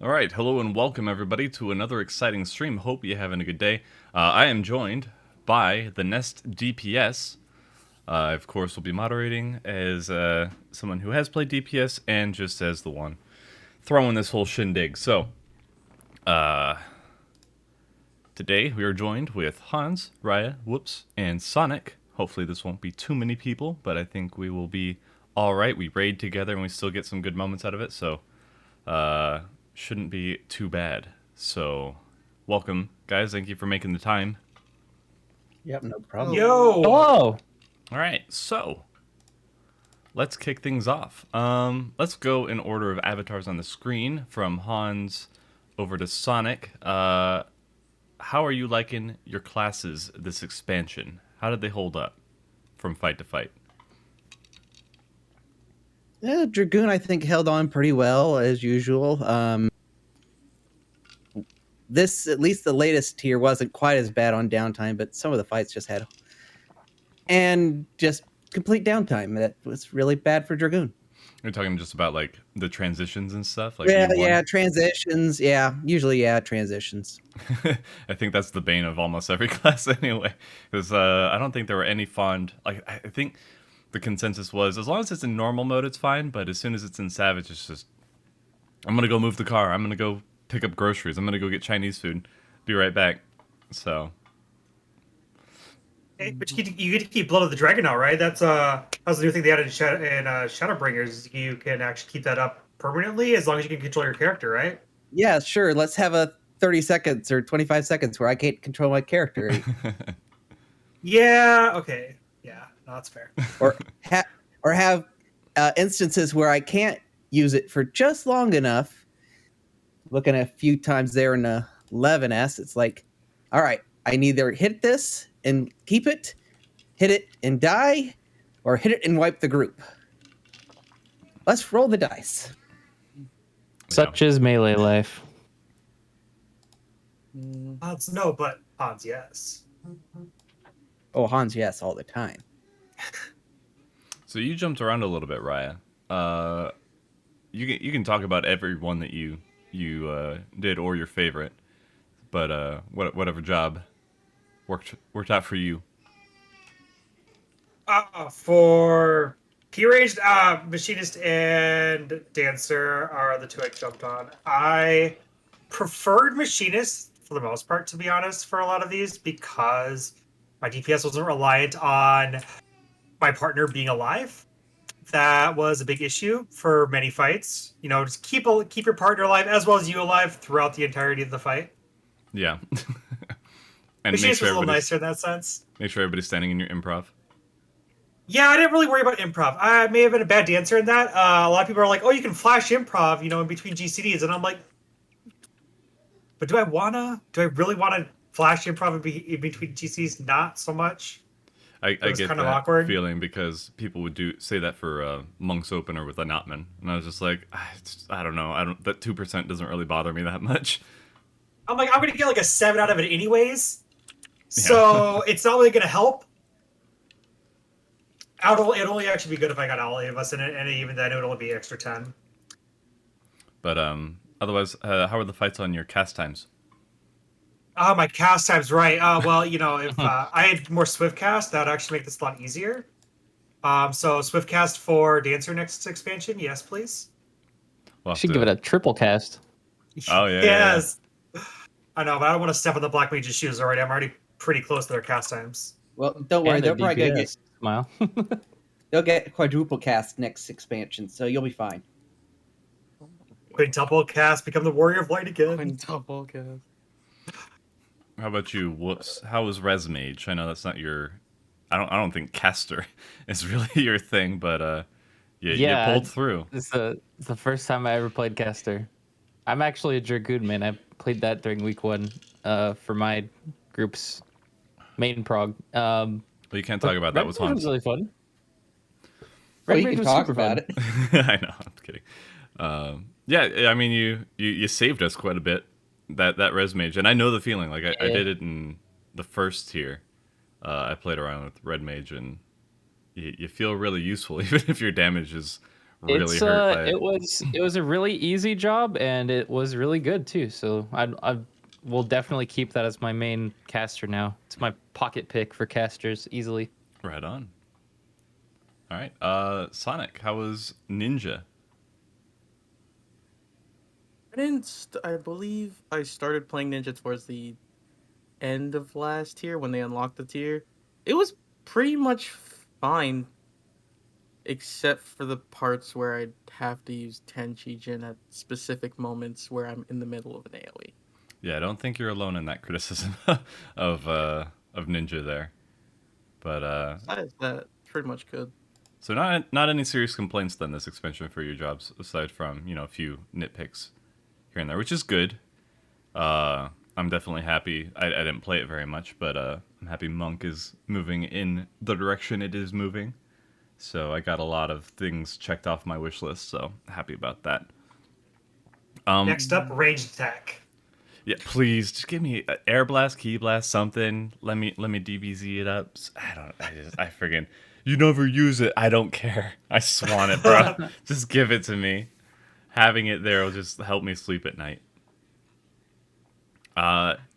All right, hello and welcome everybody to another exciting stream. Hope you're having a good day. I am joined by the Nest DPS. Of course, will be moderating as someone who has played DPS and just as the one throwing this whole shindig. So, today we are joined with Hans, Raya, Whoops, and Sonic. Hopefully this won't be too many people, but I think we will be all right. We raid together and we still get some good moments out of it, so shouldn't be too bad. So, welcome, guys. Thank you for making the time. Yep, no problem. Yo! Hello! All right, so let's kick things off. Let's go in order of avatars on the screen from Hans over to Sonic. How are you liking your classes this expansion? How did they hold up from fight to fight? Yeah, Dragoon, I think, held on pretty well as usual. This, at least the latest tier, wasn't quite as bad on downtime, but some of the fights just had, and just complete downtime. That was really bad for Dragoon. You're talking just about like the transitions and stuff, like Yeah, transitions. Yeah, usually, transitions. I think that's the bane of almost every class anyway, because I don't think there were any fond. Like I think the consensus was as long as it's in normal mode, it's fine. But as soon as it's in Savage, it's just I'm gonna go move the car. I'm gonna go pick up groceries. I'm gonna go get Chinese food. Be right back. So. Hey, but you get to keep Blood of the Dragon now, right? That's the new thing they added in Shadowbringers. You can actually keep that up permanently as long as you can control your character, right? Yeah, sure. Let's have a 30 seconds or 25 seconds where I can't control my character. Yeah. Okay. Yeah. No, that's fair. or have instances where I can't use it for just long enough. Looking a few times there in the 11S, it's like, all right, I either hit this and keep it, hit it and die, or hit it and wipe the group. Let's roll the dice. Such is melee life. Hans, no, but Hans, yes. Oh, Hans, yes, all the time. So you jumped around a little bit, Raya. You can talk about every one that you did or your favorite, but whatever job worked out for you. For P-Ranged, Machinist and Dancer are the two I jumped on. I preferred Machinist for the most part, to be honest, for a lot of these because my DPS wasn't reliant on my partner being alive. That was a big issue for many fights. You know, just keep your partner alive as well as you alive throughout the entirety of the fight. Yeah. And Machinist was a little nicer in that sense. Make sure everybody's standing in your improv. Yeah, I didn't really worry about improv. I may have been a bad dancer in that. A lot of people are like, "Oh, you can flash improv, in between GCDs," and I'm like, "But do I really wanna flash improv in between GCDs? Not so much." I get kind of that awkward feeling because people would say that for Monk's Opener with a Notman, and I was just like, I don't know, that 2% doesn't really bother me that much. I'm like, I'm gonna get like a 7 out of it anyways, so it's not really gonna help. It'd only actually be good if I got all of us in it, and even then it would only be extra 10. But otherwise, how are the fights on your cast times? Oh, my cast times, right. Well, if I had more Swift cast, that would actually make this a lot easier. So Swift cast for Dancer next expansion, yes, please. We'll Should give it a triple cast. Oh, yeah. Yes. Yeah. I know, but I don't want to step on the Black Mage's shoes already. I'm already pretty close to their cast times. Well, don't worry. They'll probably get Smile. they'll get quadruple cast next expansion, so you'll be fine. Quintuple cast, become the Warrior of Light again. Quintuple cast. How about you? Whoops. How was Res Mage? I know that's not your. I don't think caster is really your thing, but you pulled through. It's the first time I ever played caster. I'm actually a Dragoon man. I played that during week 1 for my group's main prog. Well, you can't talk about that with Hans. It was really fun. Well, you can talk about it. I know. I'm kidding. Yeah, I mean, you saved us quite a bit. That Res Mage, and I know the feeling. Like I did it in the first tier. I played around with Red Mage, and you feel really useful, even if your damage is really hurt by it. It was a really easy job, and it was really good too. So I will definitely keep that as my main caster now. It's my pocket pick for casters easily. Right on. All right. Sonic, how was Ninja? I believe I started playing Ninja towards the end of last tier when they unlocked the tier. It was pretty much fine, except for the parts where I'd have to use Tenchi Jin at specific moments where I'm in the middle of an AoE. Yeah, I don't think you're alone in that criticism of Ninja there. But Besides that, pretty much good. so not any serious complaints then this expansion for your jobs aside from a few nitpicks here and there, which is good. I'm definitely happy. I didn't play it very much, but I'm happy Monk is moving in the direction it is moving. So I got a lot of things checked off my wish list, so happy about that. Next up, ranged attack. Yeah, please just give me air blast, key blast, something. Let me DBZ it up. I friggin' you never use it. I don't care. I swan it, bro. Just give it to me. Having it there will just help me sleep at night.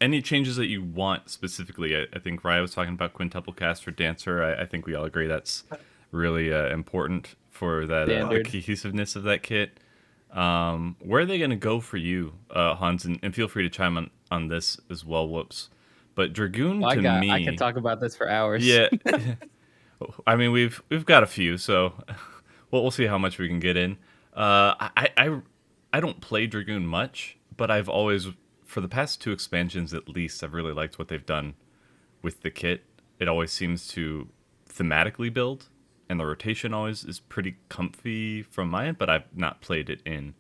Any changes that you want specifically? I think Raya was talking about quintuple cast for Dancer. I think we all agree that's really important for that the cohesiveness of that kit. Where are they going to go for you, Hans? And feel free to chime on this as well, Whoops. But Dragoon I me... can talk about this for hours. Yeah. I mean, we've got a few, so we'll see how much we can get in. I don't play Dragoon much, but I've always, for the past 2 expansions at least, I've really liked what they've done with the kit. It always seems to thematically build, and the rotation always is pretty comfy from my end, but I've not played it in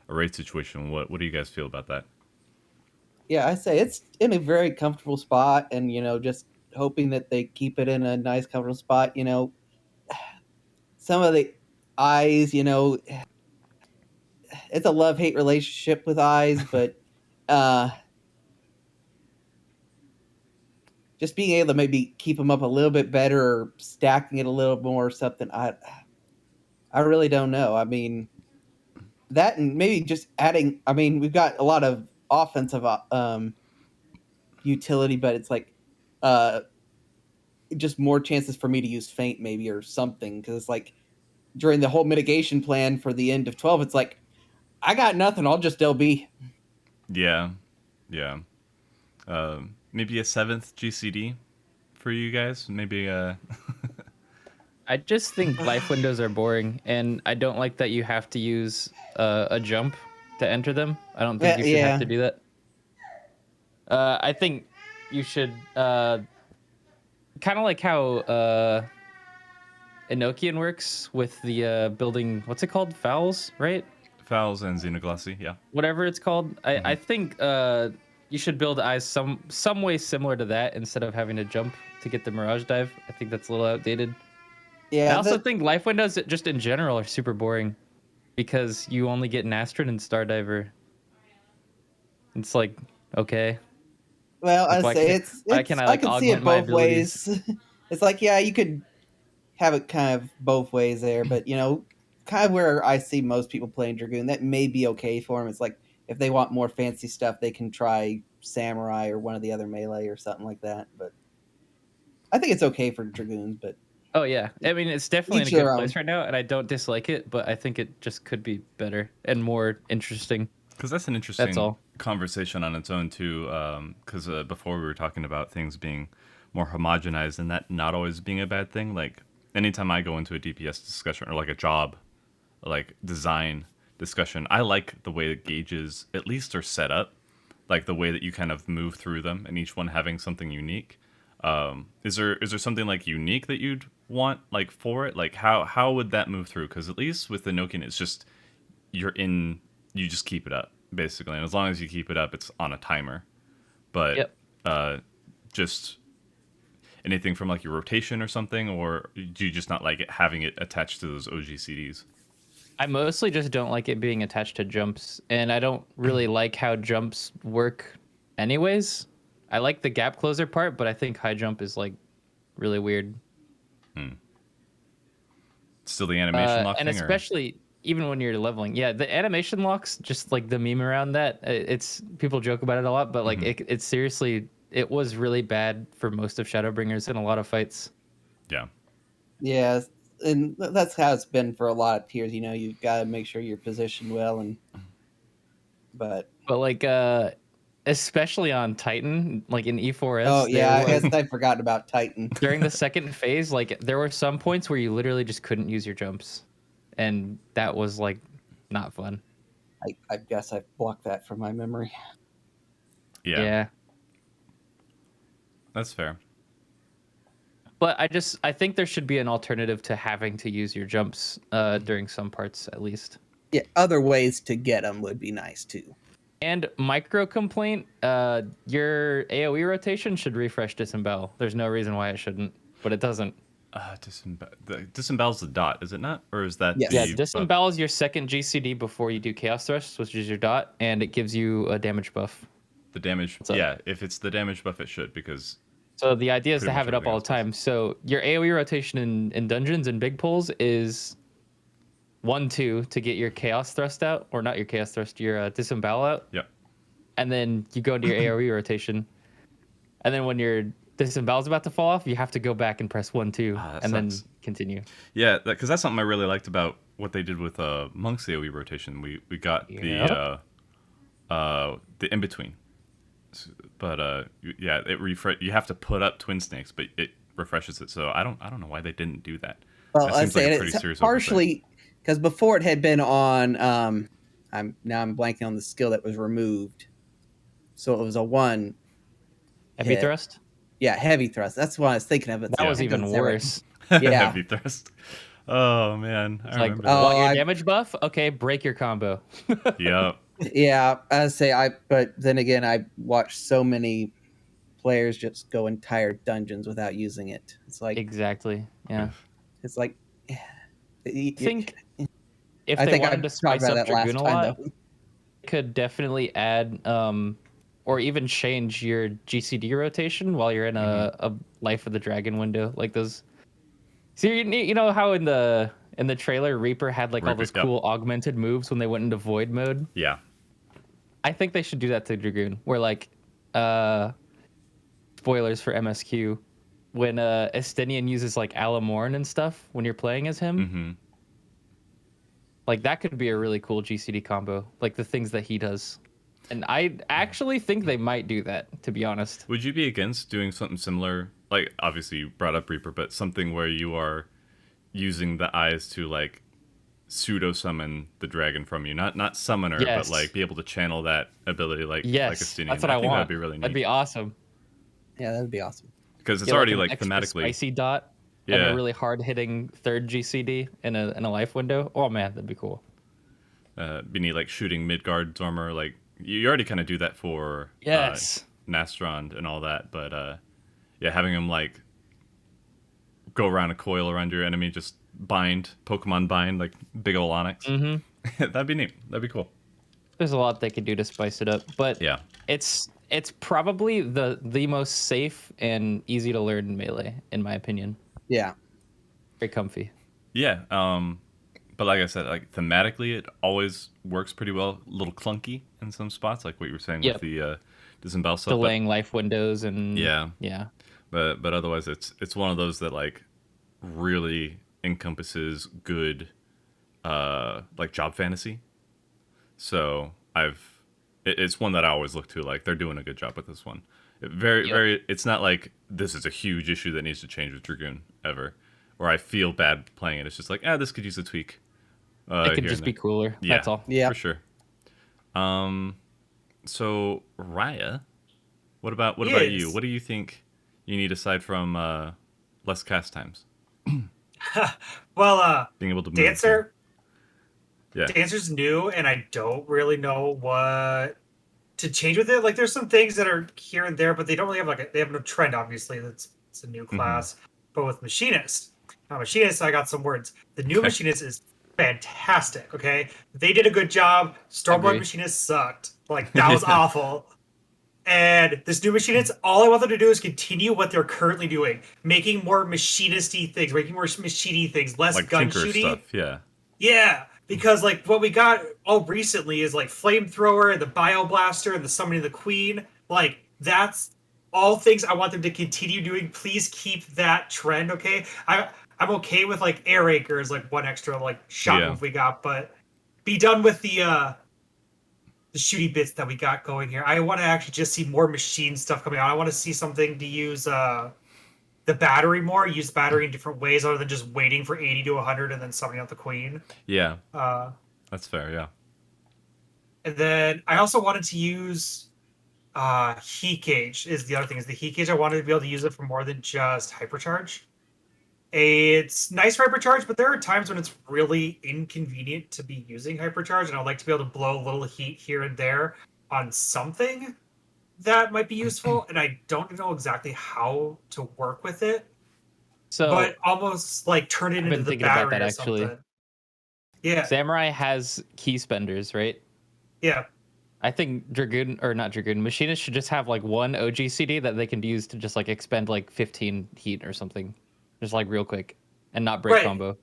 a raid situation. What do you guys feel about that? Yeah, I say it's in a very comfortable spot, and just hoping that they keep it in a nice, comfortable spot. Some of the eyes, it's a love-hate relationship with eyes, but just being able to maybe keep them up a little bit better, or stacking it a little more or something. I really don't know. I mean, that and maybe just adding. I mean, we've got a lot of offensive utility, but it's like just more chances for me to use feint maybe or something, because it's like during the whole mitigation plan for the end of 12, it's like I got nothing, I'll just LB. Yeah. Maybe a 7th GCD for you guys. Maybe I just think life windows are boring, and I don't like that you have to use a jump to enter them. I don't think you should have to do that. I think you should kind of like how Enochian works with the building. What's it called? Fowls, right? Fowls and Xenoglossy, yeah. Whatever it's called. I think you should build eyes some way similar to that instead of having to jump to get the Mirage Dive. I think that's a little outdated. Yeah. I also think life windows just in general are super boring because you only get an Astrid and Stardiver. It's like, okay. Well, Like, I say it's why can I can see it augment my both ways. It's like, yeah, you could have it kind of both ways there, but kind of where I see most people playing Dragoon, that may be okay for them. It's like if they want more fancy stuff, they can try Samurai or one of the other melee or something like that. But I think it's okay for Dragoons. But oh yeah, I mean it's definitely in a good place right now, and I don't dislike it, but I think it just could be better and more interesting. Because that's an interesting conversation on its own too. Because before we were talking about things being more homogenized and that not always being a bad thing. Like anytime I go into a DPS discussion or like a job, like design discussion, I like the way that gauges at least are set up, like the way that you kind of move through them and each one having something unique. Is there something like unique that you'd want like for it? Like how would that move through? Because at least with the Nokian, it's just you just keep it up basically, and as long as you keep it up, it's on a timer. But just anything from like your rotation or something, or do you just not like it having it attached to those OG CDs? I mostly just don't like it being attached to jumps, and I don't really like how jumps work anyways. I like the gap closer part, but I think high jump is like really weird. Still the animation lock and thing, especially even when you're leveling, yeah, the animation locks, just like the meme around that, it's people joke about it a lot, but like it's seriously, it was really bad for most of Shadowbringers in a lot of fights. Yeah. Yeah, and that's how it's been for a lot of tiers. You know, you've got to make sure you're positioned well, but like especially on Titan, like in E4S. oh yeah, I there guess I forgot about Titan. during the second phase, like there were some points where you literally just couldn't use your jumps, and that was like not fun. I guess I blocked that from my memory. Yeah. That's fair. But I think there should be an alternative to having to use your jumps during some parts at least. Yeah, other ways to get them would be nice too. And micro complaint, your AoE rotation should refresh disembowel. There's no reason why it shouldn't, but it doesn't. Disembowel's the dot, is it not? Or is that Yes. the... Yeah, disembowel is your second GCD before you do Chaos Thrust, which is your dot, and it gives you a damage buff. The damage... Yeah, if it's the damage buff, it should, because... So the idea is to Pretty have much it up all the everything else time. So your AoE rotation in dungeons and big pulls is 1-2 to get your Chaos Thrust out, or not your Chaos Thrust, your disembowel out. Yep. And then you go into your AoE rotation. And then when your disembowel's about to fall off, you have to go back and press 1-2 and then continue. Yeah, because that's something I really liked about what they did with Monk's AoE rotation. We got the in-between. But yeah, you have to put up Twin Snakes, but it refreshes it. So I don't know why they didn't do that. Well, That I seems like say a pretty it's serious partially because before it had been on. I'm blanking on the skill that was removed, so it was a 1 Heavy hit. thrust? Yeah, heavy thrust. That's what I was thinking of. That was even worse. Yeah. Heavy thrust. Oh man, I Like, remember that. want your I- damage buff? Okay, break your combo. Yep. Yeah, I say but then again, I watched so many players just go entire dungeons without using it. It's like Exactly. Yeah. it's like. I think if I they think I wanted to talked spice about up that last Dragoon a time, lot, though. could definitely add or even change your GCD rotation while you're in a Life of the Dragon window, like those. So you know how in the trailer Reaper had like all Reaper, those yep. cool augmented moves when they went into void mode? Yeah. I think they should do that to Dragoon, where like spoilers for MSQ, when Estinian uses like Alamorn and stuff when you're playing as him. Mm-hmm. Like that could be a really cool GCD combo, like the things that he does. And I actually think they might do that, to be honest. Would you be against doing something similar? Like, obviously you brought up Reaper, but something where you are using the eyes to like pseudo summon the dragon from you, not summoner, Yes. but like be able to channel that ability, like Yes, Estinian. that's what I think want. That'd be really neat. That'd be awesome. Yeah, that'd be awesome. Because it's Get, already an like extra thematically. spicy dot and Yeah. a really hard hitting third GCD in a life window. Oh man, that'd be cool. Be neat, like shooting Midgard Dormer. Like you already kind of do that for Yes. Nastrond and all that, but yeah, having him like go around a coil around your enemy, just Pokemon bind, like big ol' Onyx. Mm-hmm. That'd be neat. That'd be cool. There's a lot they could do to spice it up, but Yeah. it's probably the most safe and easy to learn in Melee, in my opinion. Yeah. Very comfy. Yeah. But like I said, like thematically, it always works pretty well. A little clunky in some spots, like what you were saying Yep. with the disembowel stuff. Delaying life windows and Yeah. yeah. But otherwise, it's one of those that like really encompasses good like job fantasy. So it's one that I always look to. Like they're doing a good job with this one. Very. It's not like this is a huge issue that needs to change with Dragoon ever, or I feel bad playing it. It's just like this could use a tweak. It could here just and be there. cooler. Yeah, That's all. Yeah. for sure. So Raya, what about you? Yes. What do you think you need aside from less cast times? Well, Being able to move. Dancer. Yeah. Dancer's new, and I don't really know what to change with it. Like, there's some things that are here and there, but they don't really have they have no trend. Obviously, it's a new class. But with Machinist, I got some words. The new Okay. Machinist is fantastic. Okay, they did a good job. Stormblood Agree. Machinist sucked. Like that was awful. And this new Machinist, all I want them to do is continue what they're currently doing, making more machinist-y things, making more machine-y things, less Like gun tinker shooty. stuff. Yeah. Yeah, because like what we got all recently is like flamethrower and the bioblaster and the summoning of the queen. Like that's all things I want them to continue doing. Please keep that trend, okay? I'm okay with like air anchors, like one extra like shot move we got, but be done with the shooty bits that we got going here. I want to actually just see more machine stuff coming out. I want to see something to use the battery more, use battery in different ways other than just waiting for 80 to 100 and then summoning out the queen. Yeah. That's fair, yeah. And then I also wanted to use heat gauge is the other thing. Is the heat gauge I wanted to be able to use it for more than just hypercharge. It's nice for hypercharge, but there are times when it's really inconvenient to be using hypercharge, and I'd like to be able to blow a little heat here and there on something that might be useful, and I don't know exactly how to work with it. So, but almost like turn it into the battery that, or actually. something. Yeah. Samurai has key spenders, right? Yeah. I think Dragoon, or not Dragoon, Machinist should just have like one OG CD that they can use to just like expend like 15 heat or something. Just like real quick and not break combo.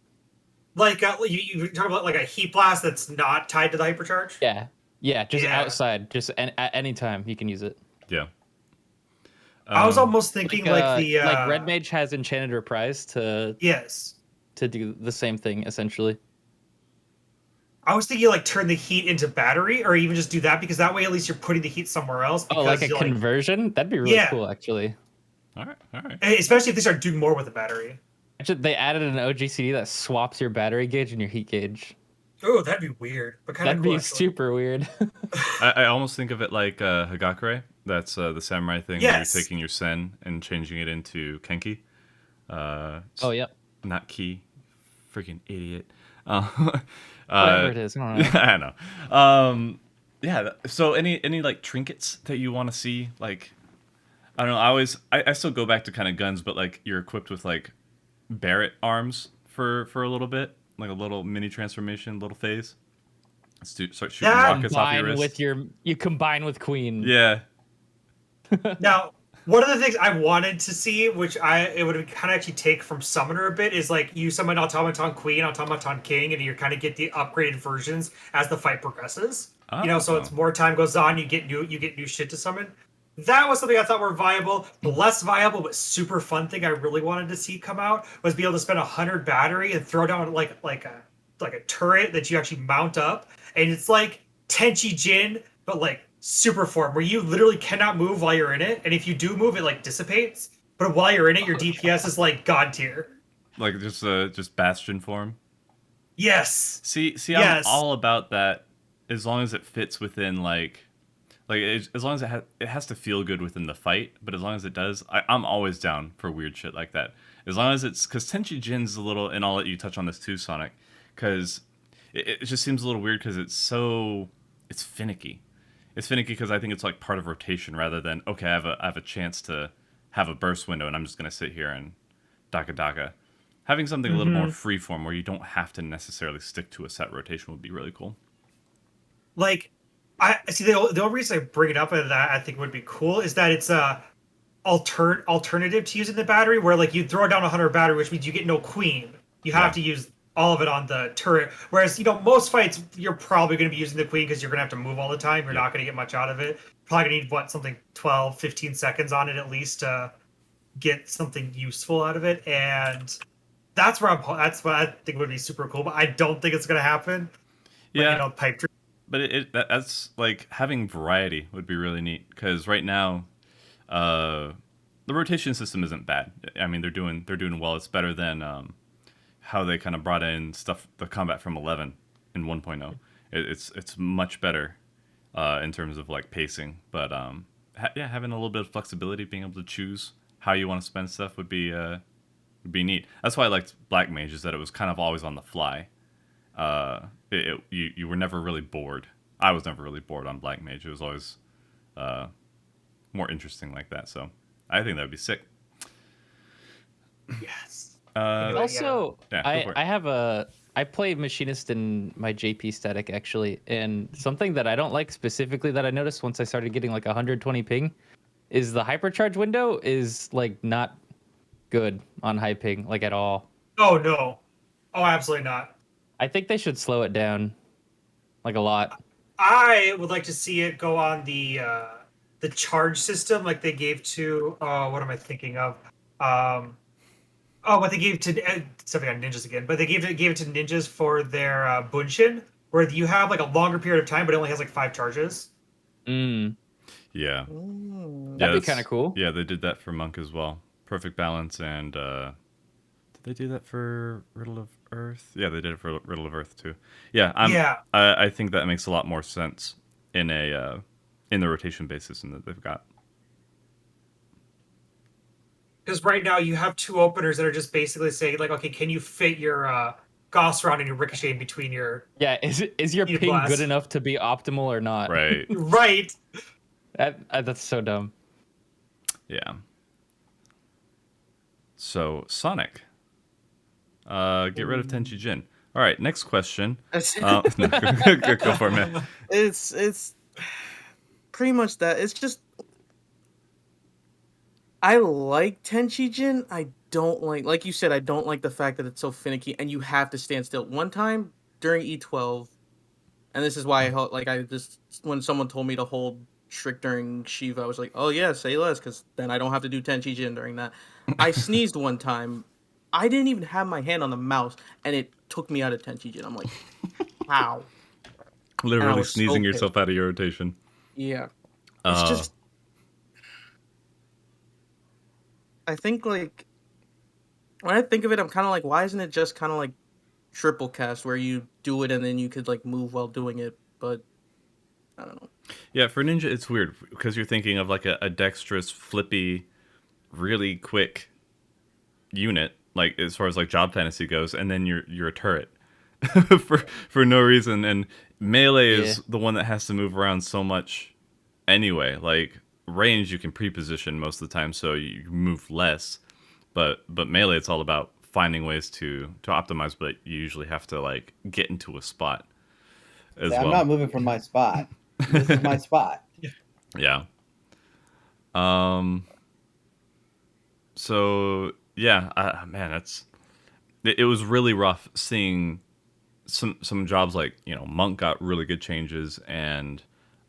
Like you talk about like a heat blast that's not tied to the hypercharge? Yeah, just outside, just at any time you can use it. Yeah. I was almost thinking like Red Mage has Enchanted Reprise to do the same thing essentially. I was thinking like turn the heat into battery, or even just do that, because that way at least you're putting the heat somewhere else. Oh, like a conversion? That'd be really cool, actually. All right. Especially if they start doing more with the battery. Actually, they added an OGCD that swaps your battery gauge and your heat gauge. Oh, that'd be weird, but kind of cool. That'd be super weird. I almost think of it like Hagakure. That's the samurai thing where you're taking your sen and changing it into Kenki. Oh, yep. Not ki. Freaking idiot. Whatever it is. I know. Yeah. So any like trinkets that you want to see? Like, I don't know. I still go back to kind of guns, but like you're equipped with like Barrett arms for a little bit, like a little mini transformation, little phase. Start shooting rockets off your wrist. You combine with Queen. Yeah. Now, one of the things I wanted to see, which it would kind of actually take from Summoner a bit, is like you summon Automaton Queen, Automaton King, and you kind of get the upgraded versions as the fight progresses. So it's more time goes on, you get new shit to summon. That was something I thought were viable. The less viable but super fun thing I really wanted to see come out was be able to spend 100 battery and throw down like a turret that you actually mount up, and it's like Tenchi Jin, but like super form, where you literally cannot move while you're in it, and if you do move, it like dissipates. But while you're in it, your DPS is like god tier. Like just Bastion form. Yes. See, I'm all about that, as long as it fits within as long as it has to feel good within the fight. But as long as it does, I'm always down for weird shit like that. As long as it's, because Tenchi Jin's a little, and I'll let you touch on this too, Sonic, because it just seems a little weird because it's finicky. It's finicky because I think it's like part of rotation rather than, okay, I have a chance to have a burst window and I'm just going to sit here and daka. Having something a little more freeform where you don't have to necessarily stick to a set rotation would be really cool. Like, I see the only reason I bring it up and that I think would be cool is that it's a alternative to using the battery, where like you throw down 100 battery, which means you get no queen. You have to use all of it on the turret. Whereas, most fights, you're probably going to be using the queen because you're going to have to move all the time. You're not going to get much out of it. Probably going to need, something 12, 15 seconds on it at least to get something useful out of it. And that's what I think would be super cool. But I don't think it's going to happen. Yeah. Pipe dream. But that's like, having variety would be really neat, because right now, the rotation system isn't bad. I mean, they're doing well. It's better than how they kind of brought in the combat from 11 in 1.0. It's much better in terms of like pacing. But having a little bit of flexibility, being able to choose how you want to spend stuff would be neat. That's why I liked Black Mage, is that it was kind of always on the fly. You were never really bored. I was never really bored on Black Mage. It was always more interesting like that. So I think that would be sick. Yes. Also, I play Machinist in my JP static actually, and something that I don't like specifically that I noticed once I started getting like 120 ping is the hypercharge window is like not good on high ping, like at all. Oh no. Oh, absolutely not. I think they should slow it down, like a lot. I would like to see it go on the charge system like they gave to what am I thinking of? What they gave to something on ninjas again, but they gave it to ninjas for their bunshin, where you have like a longer period of time, but it only has like 5 charges. Mm. Yeah. Mm. That'd be that's- kind of cool. Yeah, they did that for Monk as well. Perfect balance, and did they do that for Riddle of Earth? Yeah, they did it for Riddle of Earth too. Yeah, I think that makes a lot more sense in in the rotation based system that they've got. Because right now you have 2 openers that are just basically saying like, okay, can you fit your Gauss round and your ricochet in between your Yeah, is your Need a ping blast. good enough to be optimal or not? Right. right? That's so dumb. Yeah. So Sonic, get rid of Tenchi Jin. All right, next question. No, go for it, man. It's pretty much that. It's just I like Tenchi-Jin. I don't like you said, I don't like the fact that it's so finicky and you have to stand still. One time during E12, and this is why I just when someone told me to hold Shriek during Shiva, I was like, oh yeah, say less, because then I don't have to do Tenchi-Jin during that. I sneezed one time. I didn't even have my hand on the mouse, and it took me out of Tenchi-Jin. I'm like, how? Literally was so sneezing pissed. yourself out of your rotation. Yeah. It's just I think like when I think of it, I'm kind of like, why isn't it just kind of like triple cast where you do it and then you could like move while doing it? But I don't know. Yeah, for ninja, it's weird because you're thinking of like a dexterous, flippy, really quick unit, like as far as like job fantasy goes, and then you're a turret for no reason. And melee is the one that has to move around so much anyway. Like range, you can pre-position most of the time, so you move less. But melee, it's all about finding ways to optimize, but you usually have to like get into a spot as See, well. I'm not moving from my spot. This is my spot. Yeah. So yeah, man, it was really rough seeing some jobs like Monk got really good changes, and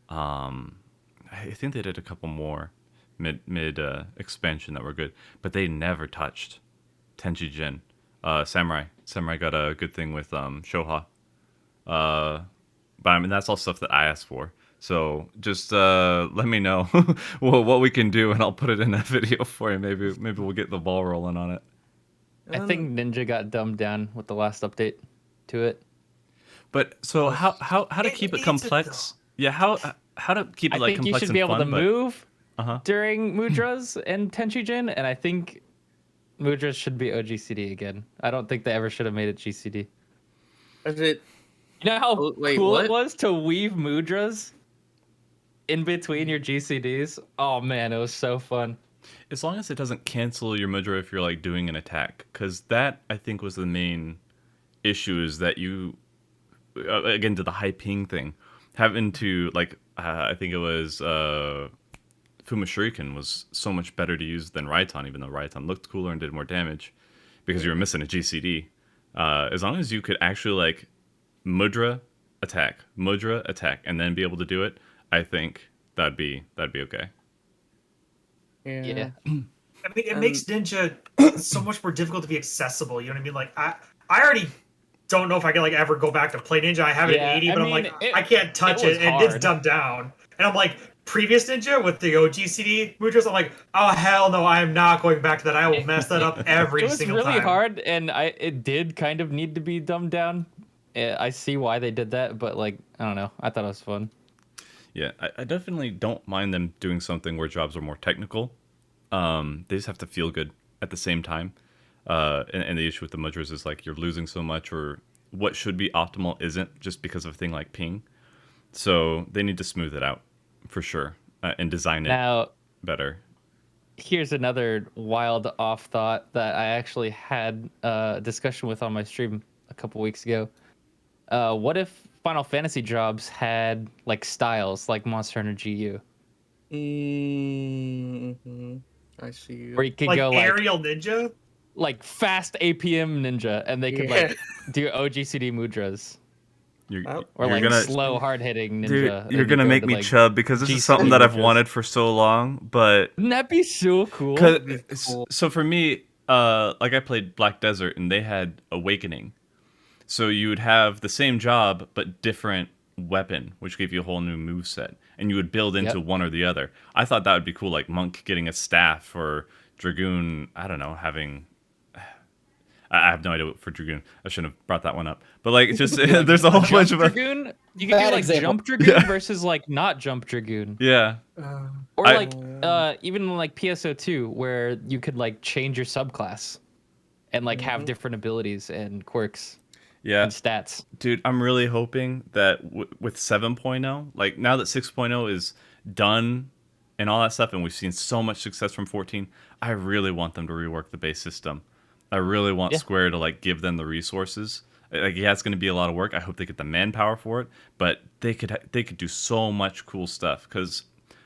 I think they did a couple more mid expansion that were good, but they never touched Tenchi Jin. Samurai got a good thing with Shoha. But I mean that's all stuff that I asked for. So just let me know what we can do, and I'll put it in that video for you. Maybe we'll get the ball rolling on it. I think Ninja got dumbed down with the last update to it. But so how to keep it complex? Yeah, how to keep it I like think you complex should and be able fun, to move Uh-huh. during Mudras and Tenchi-Jin, and I think Mudras should be OGCD again. I don't think they ever should have made it GCD. Is it? You know how Oh, wait, cool what? it was to weave Mudras in between your GCDs? Oh man, it was so fun. As long as it doesn't cancel your mudra if you're like doing an attack, because that I think was the main issue, is that you again to the high ping thing, having to like I think it was Fuma Shuriken was so much better to use than Raiton, even though Raiton looked cooler and did more damage because you were missing a GCD. As long as you could actually like mudra attack, and then be able to do it, I think that'd be okay. Yeah. I mean, it makes Ninja so much more difficult to be accessible. You know what I mean? Like, I already don't know if I can like ever go back to play Ninja. I have it Yeah, at 80, I but I'm mean, like, I can't touch it was it, and it's hard. dumbed down. And I'm like, previous Ninja with the OGCD Mudras, I'm like, oh hell no, I am not going back to that. I will mess that up every It was single really time. hard, and it did kind of need to be dumbed down. I see why they did that, but like I don't know, I thought it was fun. Yeah, I definitely don't mind them doing something where jobs are more technical. They just have to feel good at the same time. And the issue with the mudras is like you're losing so much, or what should be optimal isn't, just because of a thing like ping. So they need to smooth it out for sure, and design it Now, better. here's another wild off thought that I actually had a discussion with on my stream a couple weeks ago. What if Final Fantasy jobs had like styles like Monster Hunter GU, Mm-hmm. I see you. where you could Like go like Aerial Ninja. like fast APM ninja, and they could like do OGCD mudras, You're, or you're like gonna, slow hard hitting ninja. dude, and you're you gonna go make into, me like, chub because this is something GCD that I've mudras. wanted for so long. But Wouldn't that be so cool? Cool. so for me, like I played Black Desert and they had Awakening, so you would have the same job but different weapon, which gave you a whole new move set, and you would build into Yep. one or the other. I thought that would be cool, like Monk getting a staff or Dragoon. I don't know, having. I have no idea for Dragoon. I shouldn't have brought that one up. But like, it's just there's a whole Jump bunch of Dragoon. You can Bad do like example. jump Dragoon versus like not jump Dragoon, yeah. or I- like even like PSO2, where you could like change your subclass and like have different abilities and quirks Yeah, and stats. dude, I'm really hoping that with 7.0, like now that 6.0 is done and all that stuff, and we've seen so much success from 14, I really want them to rework the base system. I really want Yeah. Square to like give them the resources. Like, yeah, it's going to be a lot of work. I hope they get the manpower for it, but they could do so much cool stuff. Because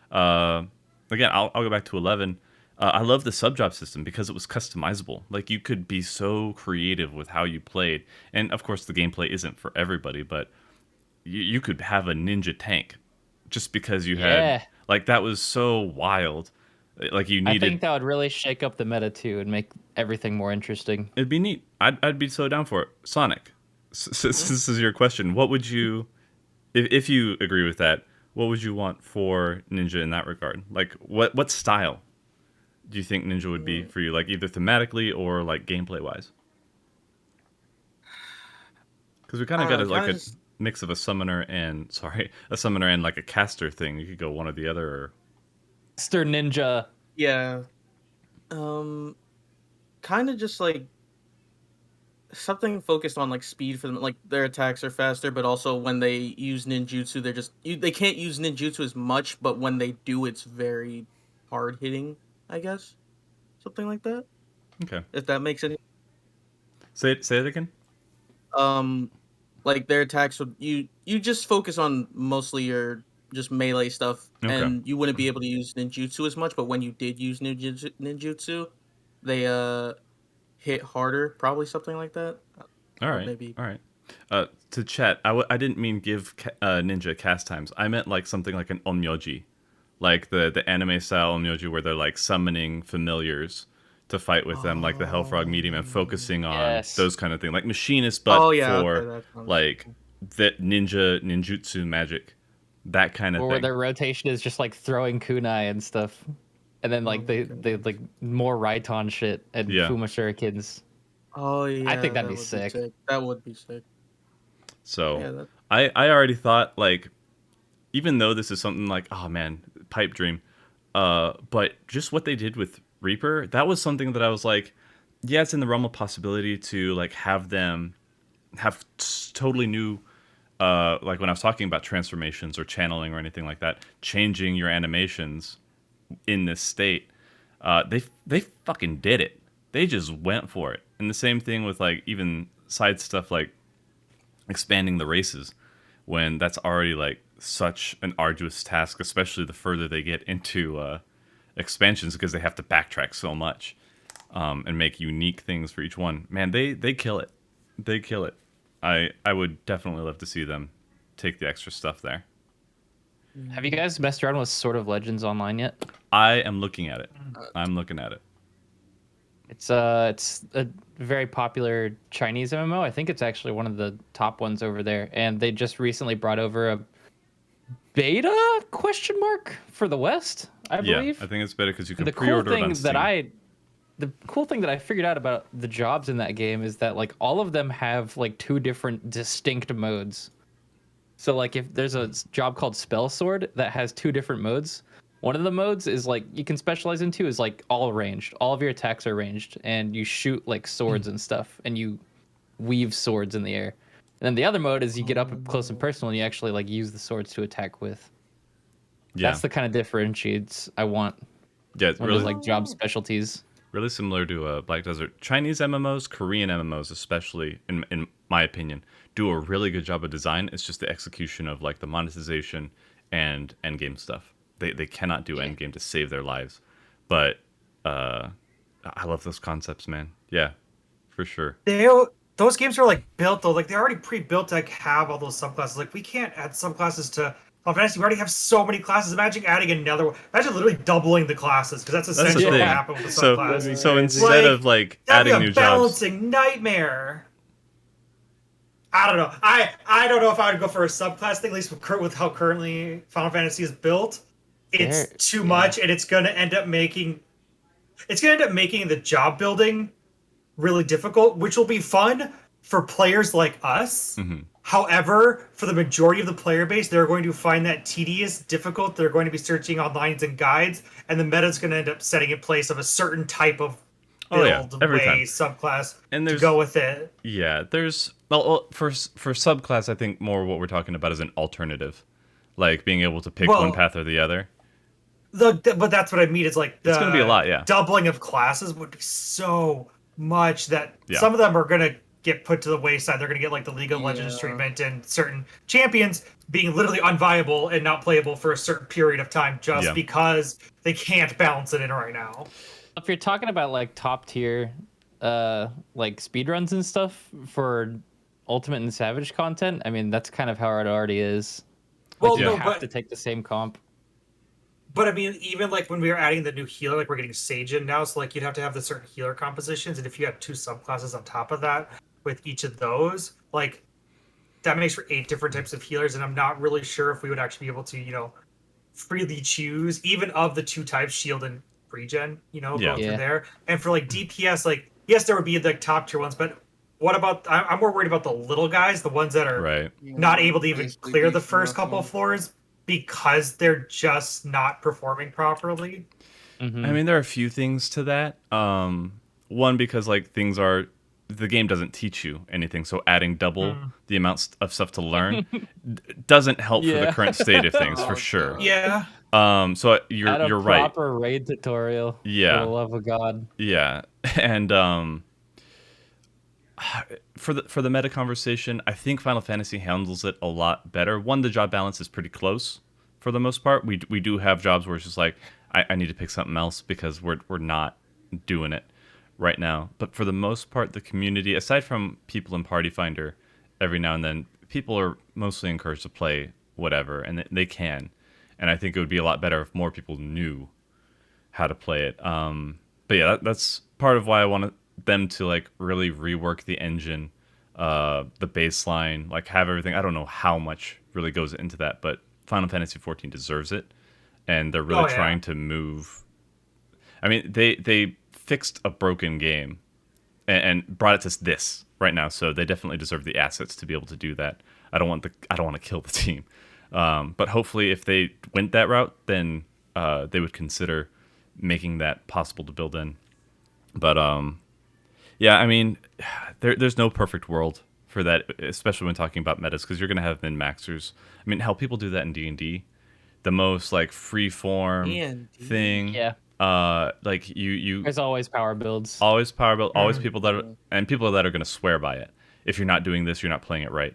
again, I'll go back to 11. I love the sub job system because it was customizable. Like, you could be so creative with how you played, and of course the gameplay isn't for everybody, but you could have a ninja tank just because you Yeah. had, like, that was so wild. Like, you I needed. think that would really shake up the meta too and make everything more interesting. It'd be neat. I'd be so down for it. Sonic, since this is your question, what would you, if you agree with that, what would you want for Ninja in that regard? Like, what style do you think Ninja would be for you? Like, either thematically or like gameplay wise? Because we kind of got like a mix of a summoner and like a caster thing. You could go one or the other. Or Master Ninja. Yeah. Kind of just like something focused on like speed for them. Like their attacks are faster, but also when they use ninjutsu, they can't use ninjutsu as much. But when they do, it's very hard hitting. I guess something like that. okay, If that makes any. say it again. Like their attacks would you just focus on mostly your just melee stuff, Okay. and you wouldn't be able to use ninjutsu as much. But when you did use ninjutsu, they hit harder, probably something like that. All right. Maybe. All right. To chat, I didn't mean give ninja cast times. I meant like something like an onmyoji, like the anime style onmyoji where they're like summoning familiars to fight with them, like the Hellfrog medium, and focusing on Yes. those kind of things, like Machinist, but Oh, yeah, for okay, that sounds like that ninjutsu magic, that kind of Or where thing. their rotation is just like throwing kunai and stuff. And then like they like more Raiton shit and Yeah. Fuma shurikens. Oh yeah, think that'd be would sick. That would be sick. So Yeah, that- I already thought, like, even though this is something like, oh man, pipe dream, but just what they did with Reaper, that was something that I was like, yeah, it's in the realm of possibility to like have them have totally new, like when I was talking about transformations or channeling or anything like that, changing your animations in this state. They fucking did it. They just went for it. And the same thing with like even side stuff like expanding the races, when that's already like such an arduous task, especially the further they get into expansions, because they have to backtrack so much and make unique things for each one. Man, they kill it. They kill it. I would definitely love to see them take the extra stuff there. Have you guys messed around with Sword of Legends online yet? I am looking at it. I'm looking at it. It's a very popular Chinese MMO. I think it's actually one of the top ones over there. And they just recently brought over a beta question mark for the West, I believe. Yeah, I think it's better because you can the cool pre-order it thing on Steam. the cool thing that I figured out about the jobs in that game is that like all of them have like two different distinct modes. So like if there's a job called Spell Sword that has two different modes, one of the modes is like you can specialize into is like all ranged. All of your attacks are ranged and you shoot like swords and stuff and you weave swords in the air. And then the other mode is you get up close and personal and you actually like use the swords to attack with. Yeah, That's the kind of differentiates I want. yeah, it's One of really those like job specialties. really similar to Black Desert. Chinese MMOs, Korean MMOs, especially in my opinion, do a really good job of design. It's just the execution of like the monetization and endgame stuff. They cannot do endgame to save their lives, but I love those concepts, man. Yeah, for sure. Those games are like built though, like they're already pre-built to like have all those subclasses. Like we can't add subclasses to Final Fantasy. We already have so many classes. Imagine adding another one. Imagine literally doubling the classes because that's That's the essentially what thing. happened with the So, subclasses. so instead of like That'd adding be new a jobs, balancing nightmare. I don't know. I don't know if I would go for a subclass thing, at least with how currently Final Fantasy is built. It's too much, and it's going to end up making the job building really difficult, which will be fun for players like us. Mm-hmm. However, for the majority of the player base, they're going to find that tedious, difficult. They're going to be searching on lines and guides, and the meta is going to end up setting in place of a certain type of build subclass and to go with it. Yeah, there's for subclass, I think more what we're talking about is an alternative, like being able to pick one path or the other. But that's what I mean. It's like it's going to be a lot. Yeah, doubling of classes would be so much that some of them are going to get put to the wayside. They're going to get like the League of Legends treatment, and certain champions being literally unviable and not playable for a certain period of time just because they can't balance it in right now. If you're talking about like top tier like speedruns and stuff for Ultimate and Savage content, I mean that's kind of how it already is. Like, you have to take the same comp. But I mean, even like when we are adding the new healer, like we're getting Sage in now, so like you'd have to have the certain healer compositions, and if you had 2 subclasses on top of that with each of those, like that makes for 8 different types of healers, and I'm not really sure if we would actually be able to, freely choose even of the 2 types, shield and regen, going through there. And for like DPS, like yes, there would be like top tier ones, but what about? I'm more worried about the little guys, the ones that are not able to even clear the first couple of floors, because they're just not performing properly. Mm-hmm. I mean, there are a few things to that. One, because like the game doesn't teach you anything, so adding double the amounts of stuff to learn doesn't help for the current state of things, for sure. Yeah. So you're right. Proper raid tutorial. Yeah. For the love of God. Yeah, and for the meta conversation, I think Final Fantasy handles it a lot better. One, the job balance is pretty close for the most part. We do have jobs where it's just like I need to pick something else because we're not doing it right now. But for the most part, the community, aside from people in Party Finder, every now and then people are mostly encouraged to play whatever, and they can. And I think it would be a lot better if more people knew how to play it. But yeah, that's part of why I want them to like really rework the engine, the baseline, like have everything. I don't know how much really goes into that, but Final Fantasy XIV deserves it, and they're really trying to move. I mean, they fixed a broken game and brought it to this right now, so they definitely deserve the assets to be able to do that. I don't want to kill the team, but hopefully, if they went that route, then they would consider making that possible to build in. But yeah, I mean, there's no perfect world for that, especially when talking about metas, because you're going to have min-maxers. I mean, hell, people do that in D&D. The most, like, free-form thing. Yeah. Like, you... There's always power builds. Always power build. Always people that are... And people that are going to swear by it. If you're not doing this, you're not playing it right.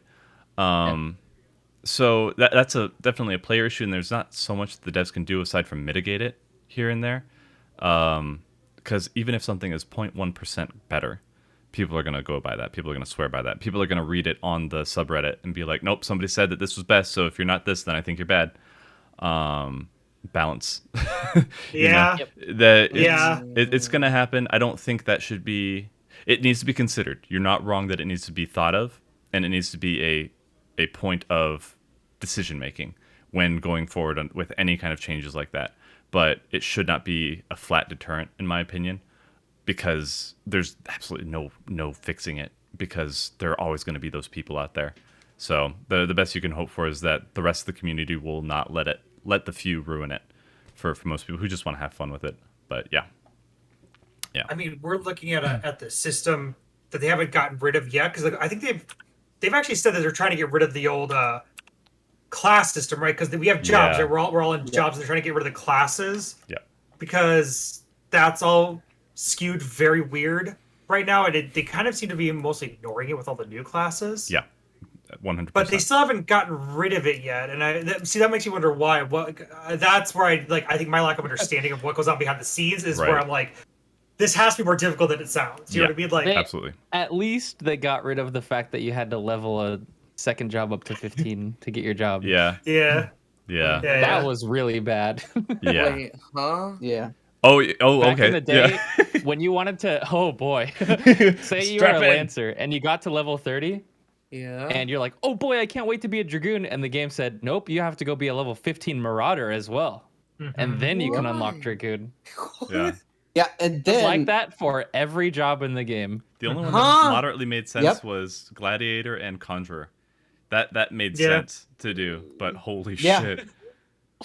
So that's definitely a player issue, and there's not so much the devs can do aside from mitigate it here and there. Because even if something is 0.1% better, people are going to go by that. People are going to swear by that. People are going to read it on the subreddit and be like, nope, somebody said that this was best, so if you're not this, then I think you're bad. Balance. It's going to happen. I don't think that should be... It needs to be considered. You're not wrong that it needs to be thought of, and it needs to be a point of decision-making when going forward with any kind of changes like that. But it should not be a flat deterrent, in my opinion, because there's absolutely no fixing it, because there are always going to be those people out there. So the best you can hope for is that the rest of the community will not let the few ruin it for most people who just want to have fun with it. But yeah. I mean, we're looking at the system that they haven't gotten rid of yet, because I think they've actually said that they're trying to get rid of the old class system, right? Because we have jobs, right? We're all in jobs, and they're trying to get rid of the classes. Yeah. Because that's all skewed very weird right now, and they kind of seem to be mostly ignoring it with all the new classes. Yeah, 100%. But they still haven't gotten rid of it yet, and that makes you wonder why. That's where I think my lack of understanding of what goes on behind the scenes is where I'm like, this has to be more difficult than it sounds. You know what I mean? Like, Absolutely. At least they got rid of the fact that you had to level a second job up to 15 to get your job. Yeah. yeah. Yeah. That was really bad. Yeah. Wait, huh? Yeah. Oh, Back okay. in the day, Yeah. when you wanted to, oh boy, say you were Strap a in. Lancer and you got to level 30, Yeah. and you're like, oh boy, I can't wait to be a Dragoon, and the game said, nope, you have to go be a level 15 Marauder as well, and then you can unlock Why? Dragoon. Yeah. Yeah, and It's then like that for every job in the game. The only one Huh? that moderately made sense Yep. was Gladiator and Conjurer. That made Yeah. sense to do, but holy Yeah. shit.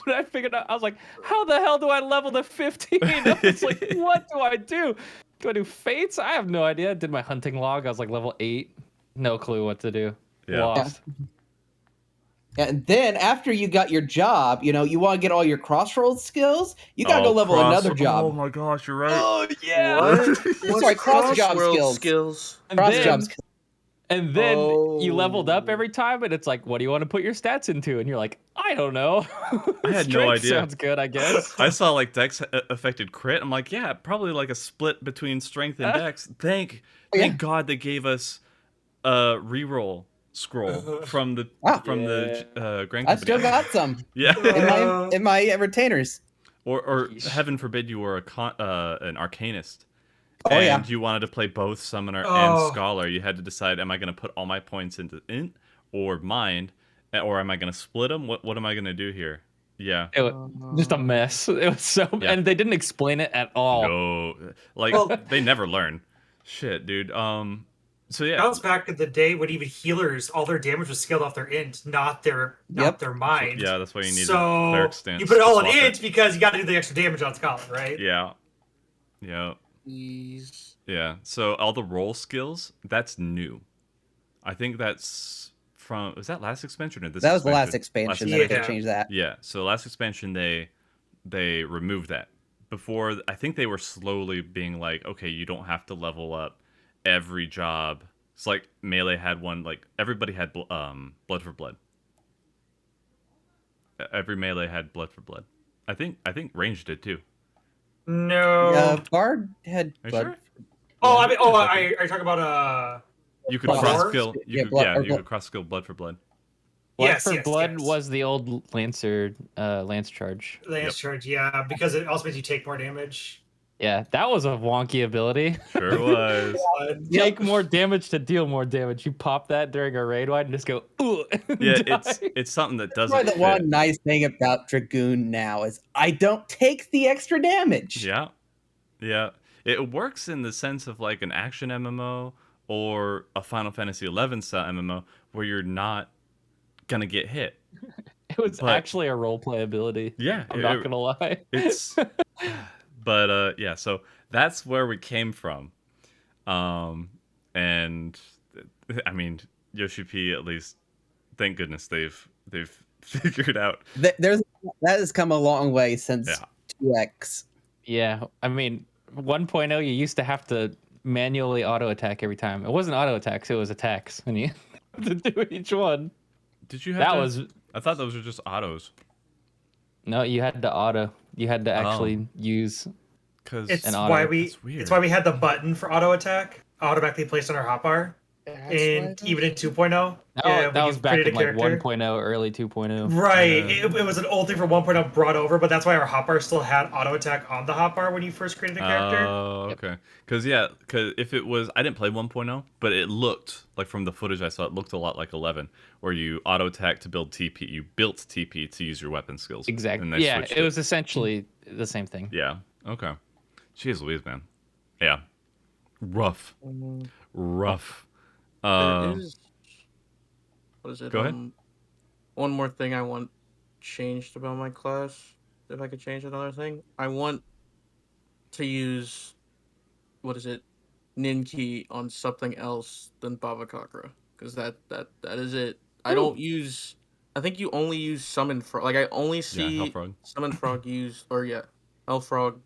When I figured out, I was like, how the hell do I level to 15? I was like, what do I do? Do I do fates? I have no idea. I did my hunting log. I was like level 8. No clue what to do. Yeah. Lost. And then after you got your job, you know, you want to get all your crossroads skills, you gotta go Oh, level another job. Oh my gosh, you're right. Oh, yeah. What? Sorry, cross job Crossworld skills. And Cross then, job skills. and then you leveled up Oh. every time, and it's like, what do you want to put your stats into? And you're like, I don't know. I had no Strength idea. Sounds good, I guess. I saw like Dex affected crit. I'm like, yeah, probably like a split between strength and Dex. Thank God they gave us a reroll scroll from the Grand I still Company. got some Yeah. in my retainers. Or heaven forbid you were an Arcanist. Oh, and yeah. you wanted to play both Summoner Oh. and Scholar. You had to decide, am I going to put all my points into Int or Mind? Or am I going to split them? What am I going to do here? Yeah. It was just a mess. It was so, Yeah. and they didn't explain it at all. No. Like, Well- they never learn. Shit, dude. So yeah. That was back in the day when even healers, all their damage was scaled off their int, not their mind. Yeah, that's why you need a So cleric stance. you put it all to in swap int because you got to do the extra damage on Scholar, right? Yeah. Yeah. Please. Yeah. So all the roll skills, that's new. I think that's from, was that last expansion or this That was the last expansion? expansion that I could change that. Yeah. So last expansion they removed that. Before, I think they were slowly being like, okay, you don't have to level up every job. It's like Melee had one, like everybody had Blood for Blood. Every Melee had Blood for Blood. I think Range did too. No. Bard had Are you blood. sure? Are you talking about You could Blood. cross skill. Yeah, You blood- or could blood. cross skill Blood for Blood. Blood Yes, for yes, Blood yes. was the old Lancer Lance charge. Lance charge? Yeah, because it also makes you take more damage. Yeah, that was a wonky ability. Sure was. Take more damage to deal more damage. You pop that during a raid wide and just go, ooh. and Yeah, die. it's something that That's doesn't why the fit. one nice thing about Dragoon now is I don't take the extra damage. Yeah. Yeah. It works in the sense of like an action MMO or a Final Fantasy XI style MMO where you're not gonna get hit. It was But- actually a roleplay ability. Yeah. I'm not gonna lie. It's but yeah, so that's where we came from. And I mean, Yoshi P, at least, thank goodness they've figured out. That has come a long way since Yeah. 2X. Yeah, I mean, 1.0, you used to have to manually auto attack every time. It wasn't auto attacks; it was attacks, and you had to do each one. Did you have That to? was I thought those were just autos. no, you had to auto. You had to actually use. Because It's An auto. why we That's weird. it's why we had the button for auto attack automatically placed on our hotbar. And even in 2.0, That was back in like character. 1.0, early 2.0. Right, Yeah. it was an old thing from 1.0 brought over, but that's why our hotbar still had auto attack on the hotbar when you first created a character. Oh, okay. Because if it was, I didn't play 1.0, but it looked like from the footage I saw, it looked a lot like 11, where you auto attack to build TP. You built TP to use your weapon skills. Exactly. And they Yeah, switched it was essentially the same thing. Yeah. Okay. Jeez Louise, man. Yeah. Rough. Rough. There is, what is it? Go ahead. One more thing I want changed about my class. If I could change another thing, I want to use, what is it, Ninki on something else than Bavakakra, because that is it. I don't use. I think you only use Summon Frog. Like I only see Hellfrog. Summon Frog used, or Hellfrog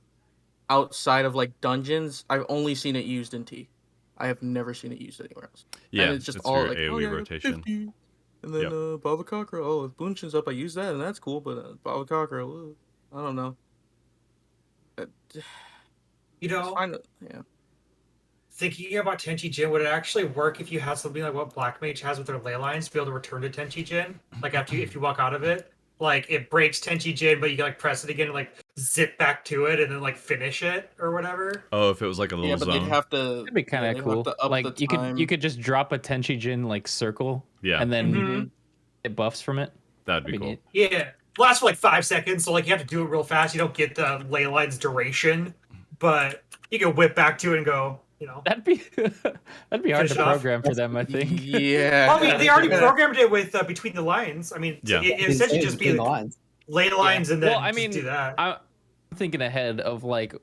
outside of like dungeons. I've only seen it used in T. I have never seen it used anywhere else. Yeah, And it's just it's all your like, AoE oh, yeah, I got rotation. 50. And then Yep. Bavakakra, oh, if Boonshin's up, I use that, and that's cool. But Bavakakra, I don't know. You It's know, fine. Yeah. thinking about Tenchi Jin, would it actually work if you had something like what Black Mage has with their ley lines to be able to return to Tenchi Jin? Like after if you walk out of it, like it breaks Tenchi Jin, but you can like press it again and like zip back to it and then like finish it or whatever. Oh, if it was like a Yeah, little but they'd zone. have to. That'd be kind of they'd have cool. to up Like the time. you could just drop a Tenchi Jin like circle, Yeah. and then Mhm. it buffs from it. That'd be That'd be cool. neat. Yeah, lasts for like 5 seconds, so like you have to do it real fast. You don't get the ley lines duration, but you can whip back to it and go. You know, That'd be that'd be hard Finish to it off? program for them. I think. Yeah. I mean, they already programmed it with Between the Lines. I mean, Yeah. it essentially just be Between the like, lines. ley lines and then Well, I just mean, do that. I'm thinking ahead of like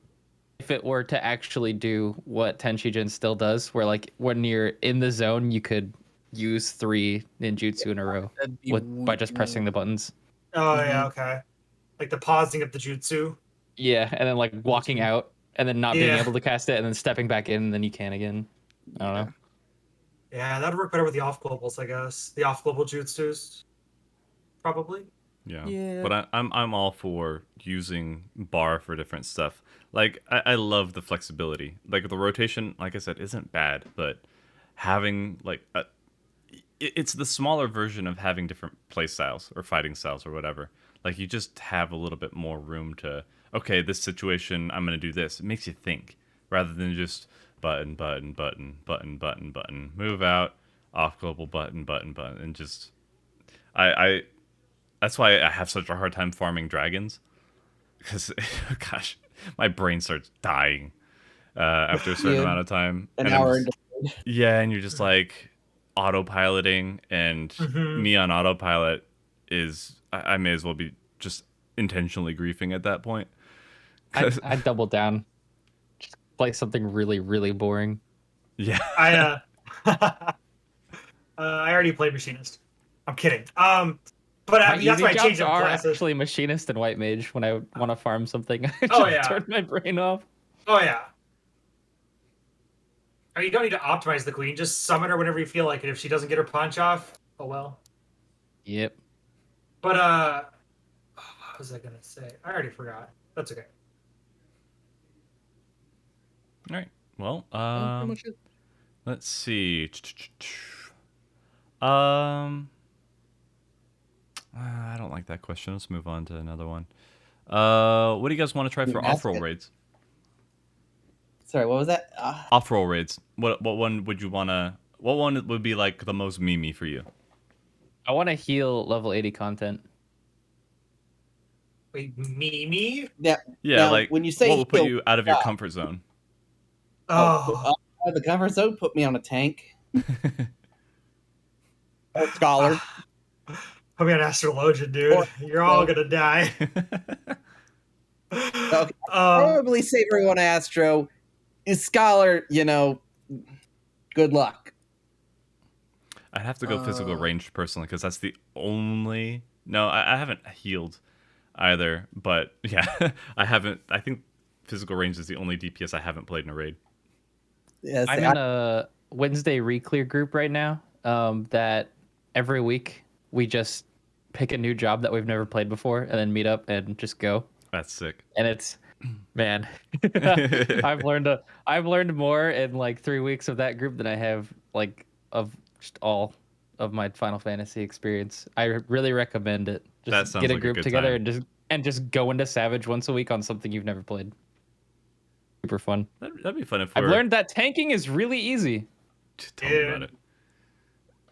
if it were to actually do what Tenchi Jin still does, where like when you're in the zone, you could use 3 ninjutsu in a row That'd be by just pressing the buttons. Oh yeah, okay. Like the pausing of the jutsu. Yeah, and then like walking out and then not being Yeah. able to cast it and then stepping back in and then you can again. I don't know. Yeah, that'd work better with the off globals, I guess. The off global jutsus, probably. Yeah. Yeah. But I'm all for using bar for different stuff. Like I love the flexibility. Like the rotation, like I said, isn't bad, but having like it's the smaller version of having different play styles or fighting styles or whatever. Like you just have a little bit more room to, okay, this situation I'm gonna do this. It makes you think rather than just button, button, button, button, button, button, move out, off global button, button, button, and just I that's why I have such a hard time farming dragons, because gosh, my brain starts dying after a certain Yeah. amount of time. An And I'm hour just- into yeah, and you're just like autopiloting, and Mhm. me on autopilot is I may as well be just intentionally griefing at that point. I'd double down. Just play something really, really boring. Yeah, I I already played Machinist. I'm kidding. But My I mean, that's easy why I jobs changed up are classes. actually Machinist and White Mage when I want to farm something. I just Oh, yeah. turn my brain off. Oh yeah. I mean, you don't need to optimize the queen. Just summon her whenever you feel like it. If she doesn't get her punch off, oh well. Yep. But what was I gonna say? I already forgot. That's okay. all right. Well, Pretty much it. let's see. I don't like that question. Let's move on to another one. What do you guys want to try for Ask off-roll it. raids? Sorry, what was that? Off-roll raids. What one would you want to? What one would be like the most memey for you? I want to heal level 80 content. Wait, me? Yeah. Yeah, Now, like when you say what would put heal- you out of your comfort zone? Oh, Out of the comfort zone, put me on a tank. Or scholar. put me on Astrologian, dude. Or- You're all gonna die. Okay. Probably save everyone Astro. Is scholar, good luck. I'd have to go physical range personally because that's the only. No, I haven't healed either, but yeah, I haven't. I think physical range is the only DPS I haven't played in a raid. Yes, I'm in a Wednesday reclear group right now. That every week we just pick a new job that we've never played before and then meet up and just go. That's sick. And it's, man, I've learned more in like 3 weeks of that group than I have like of just all of my Final Fantasy experience. I really recommend it. That Just sounds get a like a group good together time. and just go into Savage once a week on something you've never played. Super fun. That'd be fun if I've we're- learned that tanking is really easy. Tell me about it.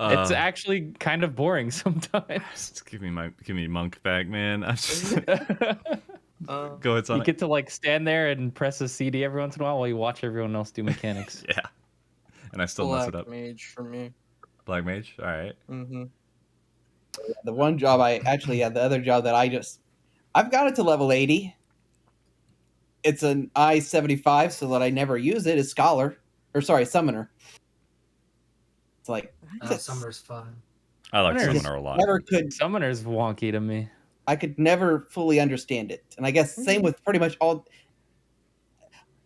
It's actually kind of boring sometimes. Just give me monk back, man. I'm just... Uh, Go ahead, You Sonic. get to like stand there and press a CD every once in a while you watch everyone else do mechanics. Yeah, and I still mess it Black up. Mage for me. Black mage. All right. Mm-hmm. the one job the other job that I've got it to level 80. It's an I-75, so that I never use it is scholar. Or sorry, summoner. It's like Summer's fun. I like Summoner. summoner a lot. never could Summoner's wonky to me. I could never fully understand it. And I guess same with pretty much all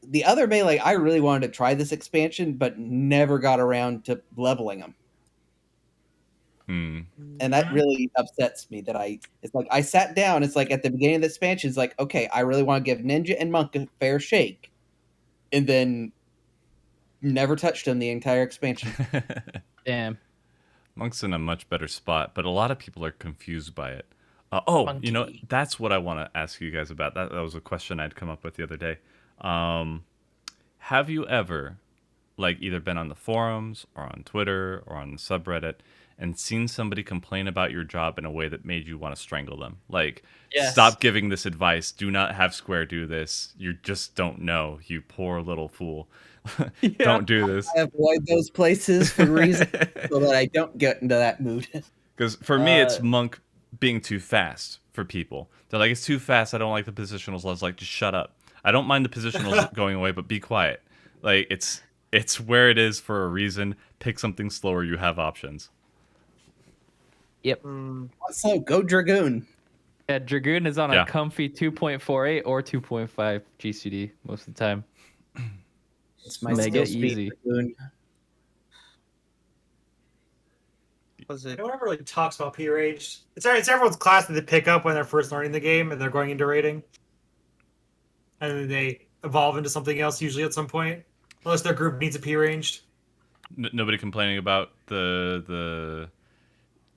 the other melee. I really wanted to try this expansion, but never got around to leveling them. Hmm. And that really upsets me that it's like I sat down, it's like at the beginning of the expansion, it's like, okay, I really want to give Ninja and Monk a fair shake. and then never touched him the entire expansion. Damn. Monk's in a much better spot, but a lot of people are confused by it. You know, Monkey. that's what I want to ask you guys about. That was a question I'd come up with the other day. Have you ever, like, either been on the forums or on Twitter or on the subreddit and seen somebody complain about your job in a way that made you want to strangle them? Like, Yes. stop giving this advice. Do not have Square do this. You just don't know, you poor little fool. Don't do this. I avoid those places for reasons so that I don't get into that mood. Because for me, it's Monk being too fast for people. They're like, it's too fast. I don't like the positionals. I was like, just shut up. I don't mind the positionals going away, but be quiet. Like, it's where it is for a reason. Pick something slower. You have options. Yep. So go Dragoon. Yeah, Dragoon is on Yeah. a comfy 2.48 or 2.5 GCD most of the time. It's my Mega skill speed. easy. Dragoon. Was it? No one ever really talks about P Rage. It's everyone's class that they pick up when they're first learning the game and they're going into raiding. And then they evolve into something else usually at some point. Unless their group needs a P ranged. Nobody complaining about the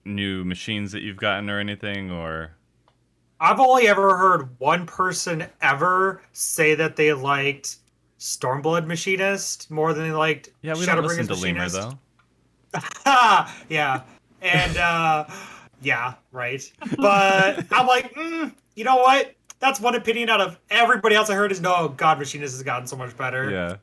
new machines that you've gotten or anything, or I've only ever heard one person ever say that they liked Stormblood Machinist more than they liked yeah, we don't listen Shadowbringers to Lemur Machinist. though. Yeah. And yeah, right. But I'm like, you know what? That's one opinion out of everybody else I heard is no, God, Machinist has gotten so much better. Yeah.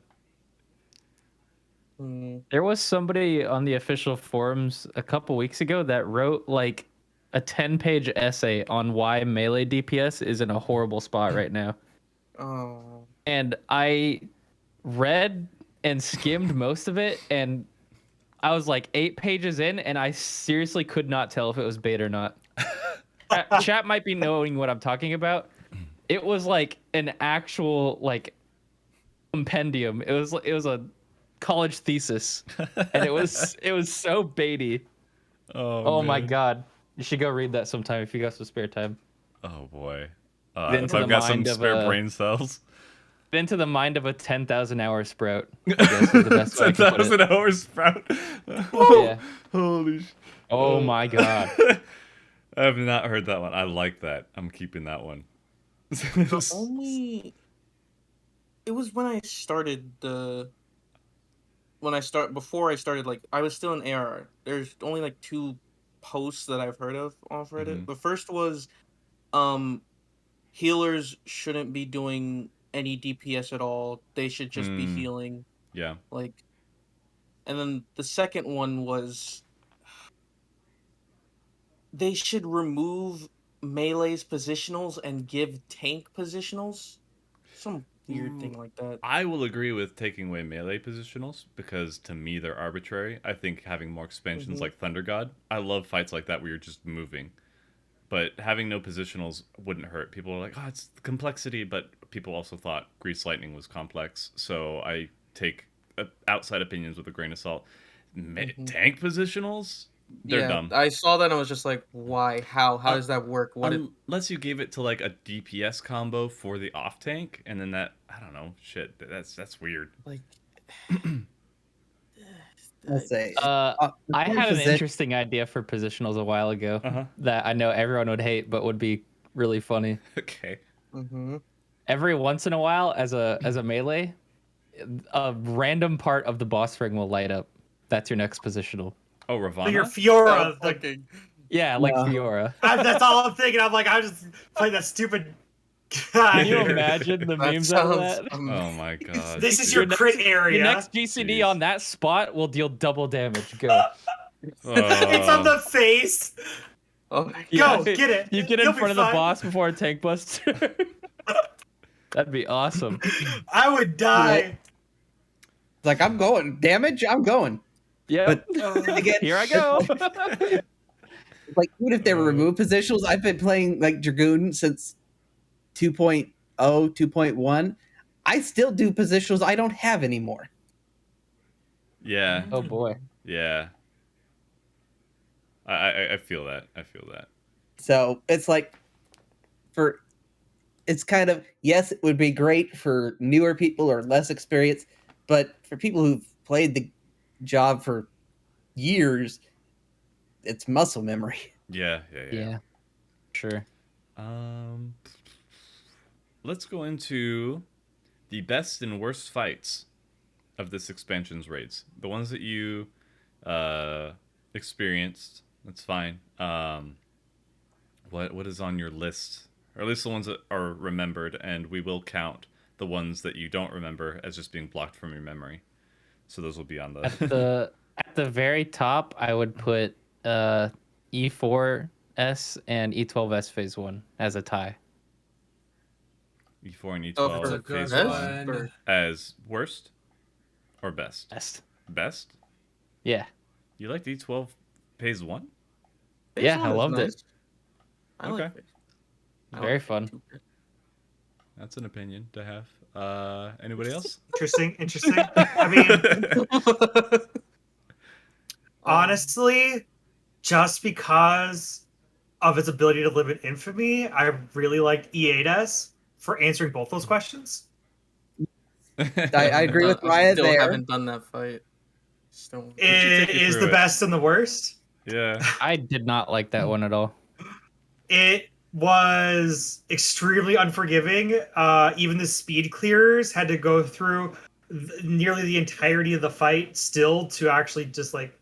There was somebody on the official forums a couple weeks ago that wrote like a 10-page essay on why melee DPS is in a horrible spot right now. Oh. And I read and skimmed most of it, and I was like 8 pages in, and I seriously could not tell if it was bait or not. Chat might be knowing what I'm talking about. It was like an actual like compendium. It was a college thesis, and it was so baity. Oh my man. god, you should go read that sometime if you got some spare time. Oh boy. Get If into I've the got some mind of spare a- brain cells. Into the mind of a 10,000 hour sprout. I guess is the best way I can put it. 10,000 hours sprout. Yeah. Holy sh... Oh my god. I have not heard that one. I like that. I'm keeping that one. Only. It was when I started before I started, like, I was still in ARR. There's only like 2 posts that I've heard of off Reddit. Mhm. The first was, healers shouldn't be doing any DPS at all. They should just be healing. Yeah. Like, and then the second one was they should remove melee's positionals and give tank positionals. Some weird thing like that. I will agree with taking away melee positionals because to me they're arbitrary. I think having more expansions like Thunder God, I love fights like that where you're just moving. But having no positionals wouldn't hurt. People are like, oh, it's the complexity, but people also thought Grease Lightning was complex. So I take outside opinions with a grain of salt. Tank positionals? They're dumb. I saw that and I was just like, why? How does that work? Unless you gave it to like a DPS combo for the off tank, and then that, I don't know, shit, that's weird. Like, Let's say. I had an interesting idea for positionals a while ago that I know everyone would hate, but would be really funny. Okay. Every once in a while, as a melee, a random part of the boss ring will light up. That's your next positional. Oh, So Ravana? your Fiora. Yeah, like Fiora. That's all I'm thinking. I'm like, I just playing that stupid. Can you imagine the memes out of that? Oh my god. This is dude. your crit area. Your next GCD on that spot will deal double damage. Go. It's on the face. Oh my Go, get it. You get in You'll be front of the fine. boss before a tank busts. That'd be awesome. I would die. It's like, I'm going. Damage? I'm going. Yeah. But again, Here I go. like, even if they remove positionals, I've been playing like Dragoon since 2.0, 2.1. I still do positionals I don't have anymore. Yeah. Oh boy. Yeah. I feel that. I feel that. So it's like, for it's kind of, yes, it would be great for newer people or less experienced, but for people who've played the job for years, it's muscle memory. Yeah. Yeah. Sure. Let's go into the best and worst fights of this expansion's raids. The ones that you experienced, that's fine. What is on your list? Or at least the ones that are remembered, and we will count the ones that you don't remember as just being blocked from your memory. So those will be on the At the very top, I would put E4S and E12S phase 1 as a tie. E4 and Oh, E12 for phase best? 1 Or- as worst or best? Best. Best? Yeah. You liked E12 phase 1? Phase Yeah, one I is loved it. nice. I Okay. like phase. I Very like fun. phase two. That's an opinion to have. Anybody else? Interesting. I mean, honestly, just because of its ability to live in infamy, I really liked E8S for answering both those questions. I agree with I Raya still there. haven't done that fight. Still. should take It you is through the it. best and the worst. Yeah. I did not like that one at all. It was extremely unforgiving. Even the speed clearers had to go through nearly the entirety of the fight still to actually just like,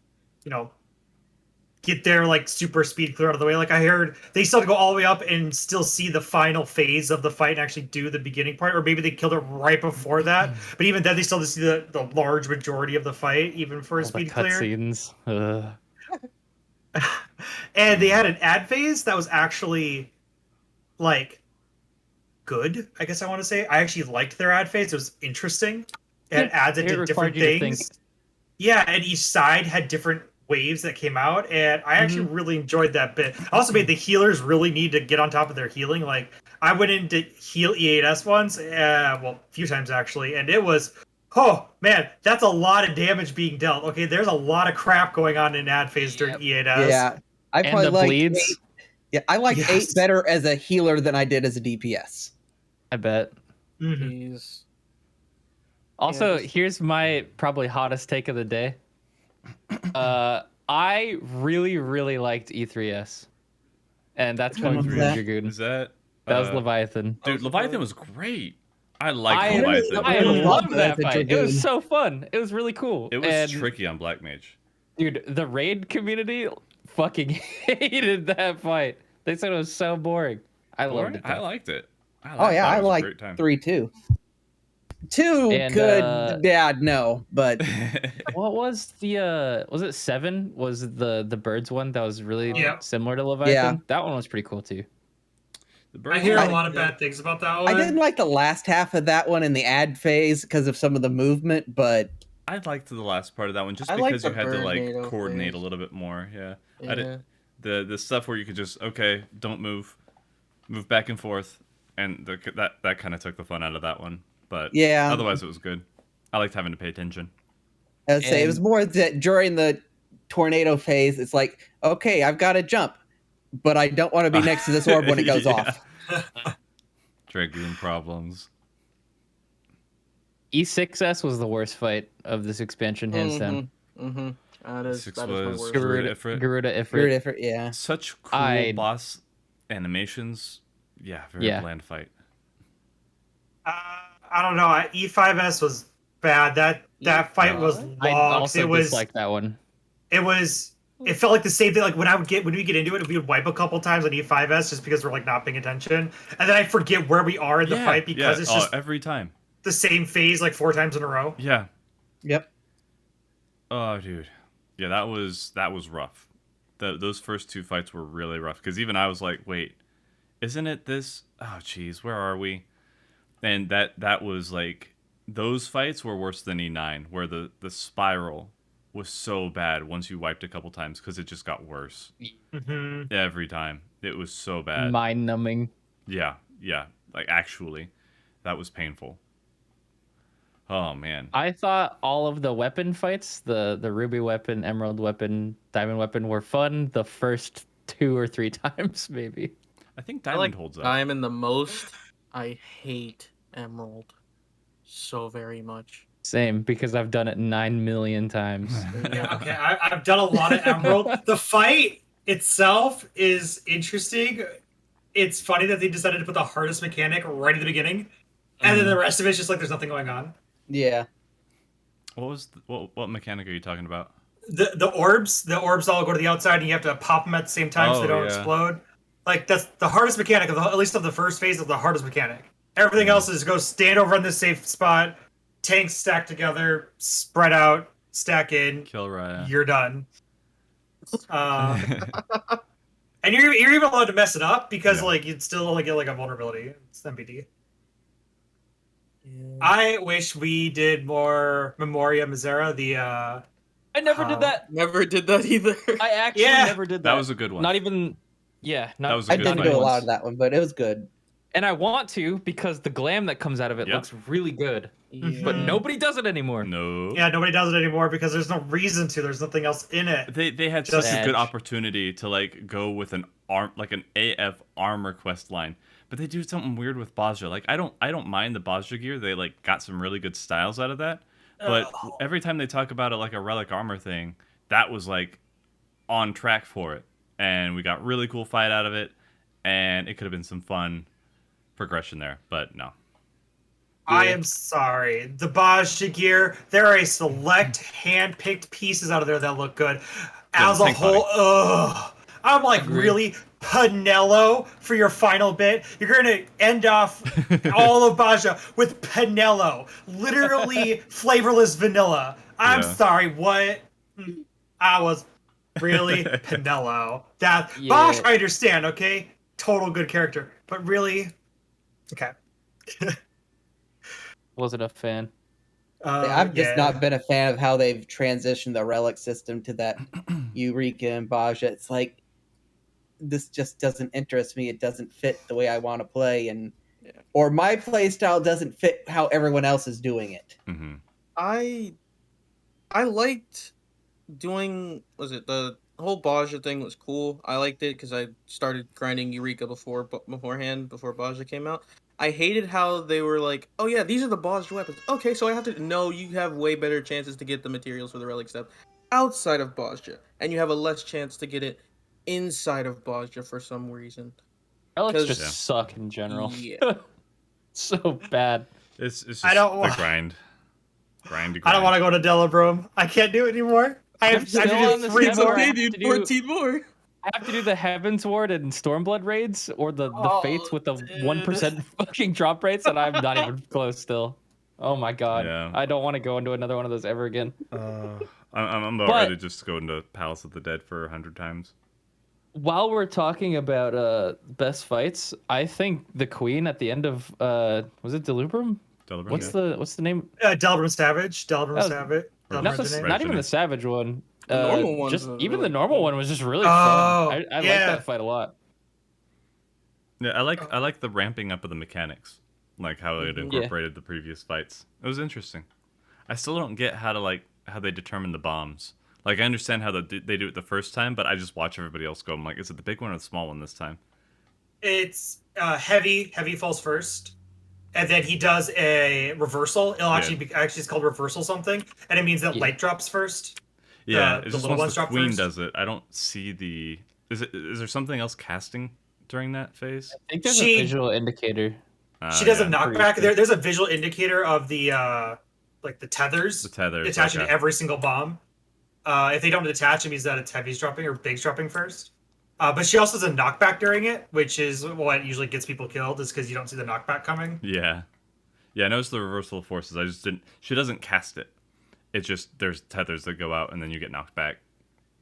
get their like super speed clear out of the way. Like I heard they still have to go all the way up and still see the final phase of the fight and actually do the beginning part, or maybe they killed it right before that. But even then, they still have to see the large majority of the fight, even for a All the speed clear. cutscenes. And they had an ad phase that was actually like good, I guess I want to say. I actually liked their ad phase. It was interesting. It had ads that It did required different you to think. things. Yeah, and each side had different waves that came out, and I actually really enjoyed that bit. I also made the healers really need to get on top of their healing. Like I went in to heal E8S once, a few times actually, and it was, oh man, that's a lot of damage being dealt. Okay, there's a lot of crap going on in ad phase during E8S. Yeah, I And probably the liked bleeds. 8. Yeah, I liked Yes. 8 better as a healer than I did as a DPS. I bet. Mhm. Jeez. Also, just- here's my probably hottest take of the day. I really, really liked E3S. And that's Which one coming was from that? Dragoon. Is that? That was Leviathan. Dude, Leviathan was great. I liked I Leviathan. I really loved loved that the fight. It Dragoon. was so fun. It was really cool. It was And, tricky on Black Mage. dude, the raid community fucking hated that fight. They said it was so boring. I loved it. I though. liked it. Oh yeah, I thought it was a like great time. 3 too. 2 And, could, yeah, no, but What was the was it 7? Was the birds one that was really Yeah. similar to Leviathan? Yeah. That one was pretty cool too. I hear I- a lot of bad things about that one. I didn't like the last half of that one in the ad phase because of some of the movement, but I liked the last part of that one just I like because you the had to like Tornado coordinate phase. a little bit more. Yeah. Yeah. I did, the stuff where you could just don't move back and forth, and that kind of took the fun out of that one. But yeah, otherwise it was good. I liked having to pay attention. I would say it was And- more that during the tornado phase, it's like, okay, I've got to jump, but I don't want to be next to this orb when it goes Yeah. off. Dragoon problems. E6S was the worst fight of this expansion, hands down. Mm-hmm. That is Six that is my was worst. Garuda. Garuda Very Ifrit. different, yeah. Such cool I- boss animations. Yeah, very Yeah. bland fight. I don't know. E5S was bad. That fight was long. I also it was. dislike that one. It was. It felt like the same thing. Like when we get into it, we would wipe a couple times on E5S just because we're like not paying attention, and then I forget where we are in the fight because it's just every time. the same phase like 4 times in a row. Yeah. Yep. Oh, dude. Yeah, that was rough. Those first 2 fights were really rough because even I was like, wait, isn't it this? Oh, geez, where are we? And that was like, those fights were worse than E9, where the spiral was so bad once you wiped a couple times because it just got worse Mm-hmm. every time. It was so bad. Mind numbing. Yeah, like actually, that was painful. Oh man. I thought all of the weapon fights, the ruby weapon, emerald weapon, diamond weapon, were fun the first 2 or 3 times, maybe. I think I Diamond like holds up. Diamond the most. I hate Emerald so very much. Same, because I've done it 9 million times. Yeah, okay. I've done a lot of Emerald. The fight itself is interesting. It's funny that they decided to put the hardest mechanic right at the beginning, and then the rest of it's just like there's nothing going on. Yeah. What mechanic are you talking about? The orbs all go to the outside, and you have to pop them at the same time so they don't explode. Like that's the hardest mechanic of at least of the first phase of the hardest mechanic. Everything else is go stand over in this safe spot, tanks stack together, spread out, stack in, Kill Raya. you're done. And you're even allowed to mess it up because like you'd still only get like a vulnerability. It's MBD. Yeah. I wish we did more Memoria Misera. I never did that. Never did that either. I actually never did that. That was a good one. Not even. Yeah, not, That was a I good didn't fight. do a lot of that one, but it was good. And I want to because the glam that comes out of it Yeah. looks really good. Yeah. But nobody does it anymore. No. Yeah, nobody does it anymore because there's no reason to. There's nothing else in it. They had Just such a good edge. opportunity to like go with an AF armor quest line, but they do something weird with Bajra. Like I don't mind the Bajra gear. They like got some really good styles out of that. But every time they talk about it like a relic armor thing, that was like on track for it, and we got really cool fight out of it, and it could have been some fun progression there. But no. I am sorry. The Bajra gear, there are a select hand-picked pieces out of there that look good. As a tank whole, ugh. I'm like, Agreed. really? Pinello for your final bit? You're going to end off all of Bajra with Pinello. Literally flavorless vanilla. I'm Yeah. sorry, what? I was really Pinello. That Yeah. Bosch, I understand, okay? Total good character. But really? Okay. Wasn't a fan. I've just Yeah. not been a fan of how they've transitioned the relic system to that Eureka and Baja. It's like this just doesn't interest me. It doesn't fit the way I want to play, and or my play style doesn't fit how everyone else is doing it. Mm-hmm. I liked doing the whole Baja thing was cool. I liked it because I started grinding Eureka before Baja came out. I hated how they were like, oh yeah, these are the Baja weapons. Okay, so I have to no, you have way better chances to get the materials for the relic stuff outside of Baja, and you have a less chance to get it inside of Baja for some reason. Relics 'Cause- just suck in general. Yeah. So bad. It's just I don't the wa- grind. I don't want to go to Delubrum. I can't do it anymore. I have still to on do the 3 step more. where I Okay, have dude, to do- 14 more. I have to do the Heaven's Ward and Stormblood raids or the Fates with the dude. 1% fucking drop rates, and I'm not even close still. Oh my god. Yeah. I don't want to go into another one of those ever again. I'm about ready to just go into Palace of the Dead for 100 times. While we're talking about best fights, I think the Queen at the end of was it Delubrum? Delubrum, What's the name? Delubrum Savage. Delubrum That was- Savage. Not Not, Delubrum the, Reginae. not even Reginae. the Savage one. The normal one's just even really the normal cool. one was just really Oh, fun. I like yeah. that fight a lot. Yeah, I like the ramping up of the mechanics, like how it Mhm. incorporated the previous fights. It was interesting. I still don't get how they determine the bombs. Like I understand how they do it the first time, but I just watch everybody else go. I'm like, is it the big one or the small one this time? It's heavy. Heavy falls first, and then he does a reversal. It'll actually it's called reversal something, and it means that light drops first. Yeah, the it's just little ones once the drop queen first? does it, I don't see the. Is there something else casting during that phase? I think there's She- a visual indicator. She does a yeah. knockback. pretty sure. There's a visual indicator of the like the tethers. The tethers, attaching okay. to every single bomb. If they don't detach, it means that it's heavy's dropping or big's dropping first. But she also does a knockback during it, which is what usually gets people killed, is because you don't see the knockback coming. Yeah. Yeah, I noticed the reversal of forces. I just didn't. She doesn't cast it. It's just there's tethers that go out and then you get knocked back.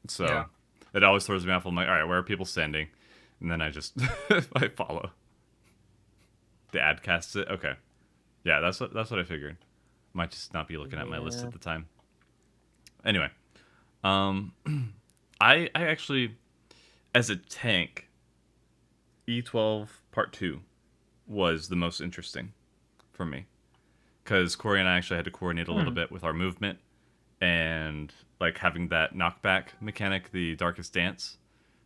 So Yeah. it always throws me off. I'm like, all right, where are people standing? And then I just I follow. The ad casts it. Okay. Yeah, that's what I figured. Might just not be looking at my list at the time. Anyway, I actually, as a tank, E12 Part 2 was the most interesting for me. Because Corey and I actually had to coordinate a little bit with our movement and like having that knockback mechanic, the Darkest Dance,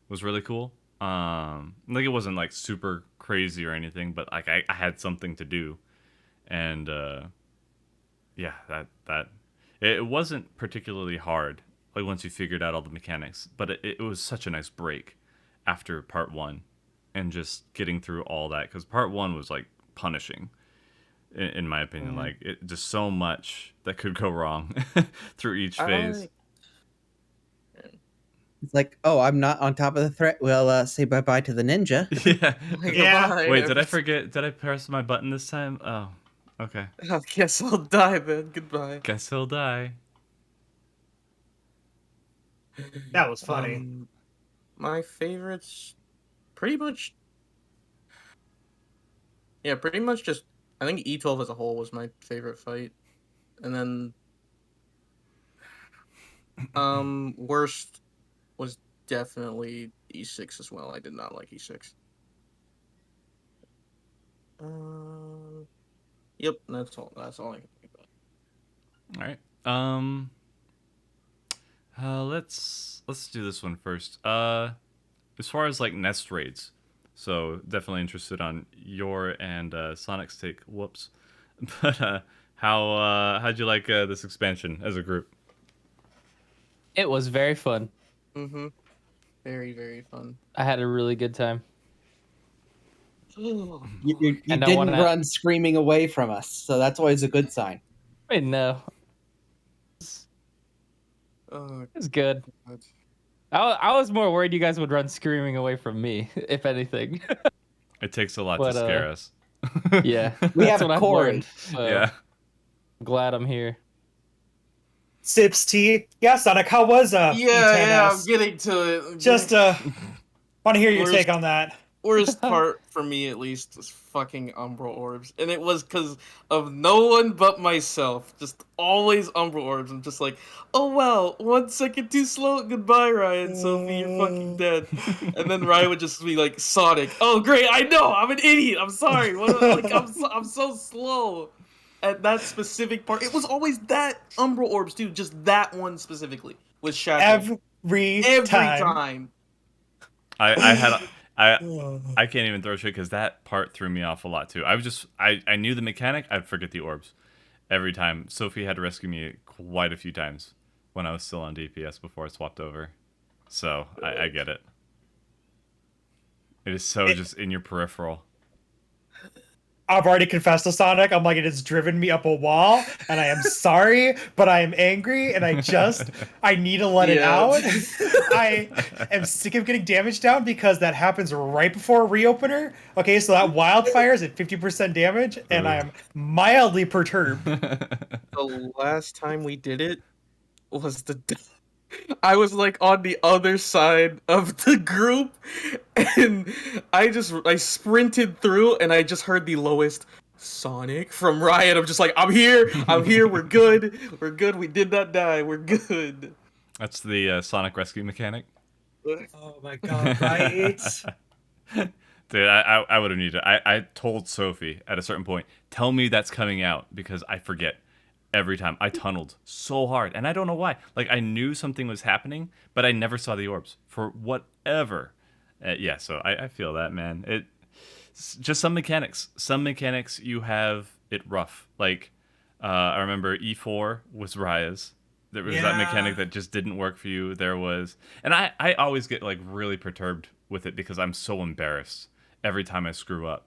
was really cool. Like it wasn't like super crazy or anything, but like I had something to do, and yeah, that it wasn't particularly hard. Like once you figured out all the mechanics, but it was such a nice break after part one, and just getting through all that because part one was like punishing, in my opinion. Like it just so much that could go wrong through each phase. It's like, oh, I'm not on top of the threat. Well, say bye-bye to the ninja. Yeah. Yeah. Wait, did I forget? Did I press my button this time? Oh, okay. I guess I'll die then. Goodbye. Guess he'll die. That was funny. My favorites, pretty much. Yeah, pretty much just. I think E12 as a whole was my favorite fight, and then, worst was definitely E6 as well. I did not like E6. Yep, that's all. That's all I can think about. All right. Let's do this one first. As far as like nest raids, so definitely interested on your and Sonic's take. Whoops. But how'd you like this expansion as a group? It was very fun. Mm-hmm. Very, very fun. I had a really good time. You And I didn't wanna- run screaming away from us, so that's always a good sign. I mean, no, Oh, it was good. God. I was more worried you guys would run screaming away from me, if anything. It takes a lot But, to scare us. Yeah, We that's have what I've Corey. learned. So Yeah. I'm glad I'm here. Sips tea. Yeah, Sonic, how was Yeah, yeah, I'm E10S? getting to it. Just want to hear your Worst- take on that. Worst part for me, at least, was fucking Umbral Orbs, and it was because of no one but myself. Just always Umbral Orbs. I'm just like, oh well, 1 second too slow. Goodbye, Ryan. Sophie, you're fucking dead. And then Ryan would just be like, Sonic. Oh great, I know, I'm an idiot. I'm sorry. I'm so slow. At that specific part, it was always that Umbral Orbs, dude. Just that one specifically with Shadow. Every Every time. time. I can't even throw shit because that part threw me off a lot too. I knew the mechanic. I'd forget the orbs every time. Sophie had to rescue me quite a few times when I was still on DPS before I swapped over. So I get it. It is so just in your peripheral. I've already confessed to Sonic. I'm like, it has driven me up a wall, and I am sorry, but I am angry, and I need to let it Yeah. out. I am sick of getting damage down because that happens right before reopener. Okay, so that wildfire is at 50% damage, and I am mildly perturbed. The last time we did it was I was like on the other side of the group, and I sprinted through, and I just heard the lowest Sonic from Riot. I'm just like, I'm here, we're good, we did not die, we're good. That's the Sonic rescue mechanic. Oh my god, right? Dude, I would have needed it. I told Sophie at a certain point, tell me that's coming out because I forget. Every time I tunneled so hard, and I don't know why. Like I knew something was happening, but I never saw the orbs for whatever. Yeah, so I feel that, man. It's just some mechanics. Some mechanics you have it rough. Like I remember E4 was Raya's. There was that mechanic that just didn't work for you. There was, and I always get like really perturbed with it because I'm so embarrassed every time I screw up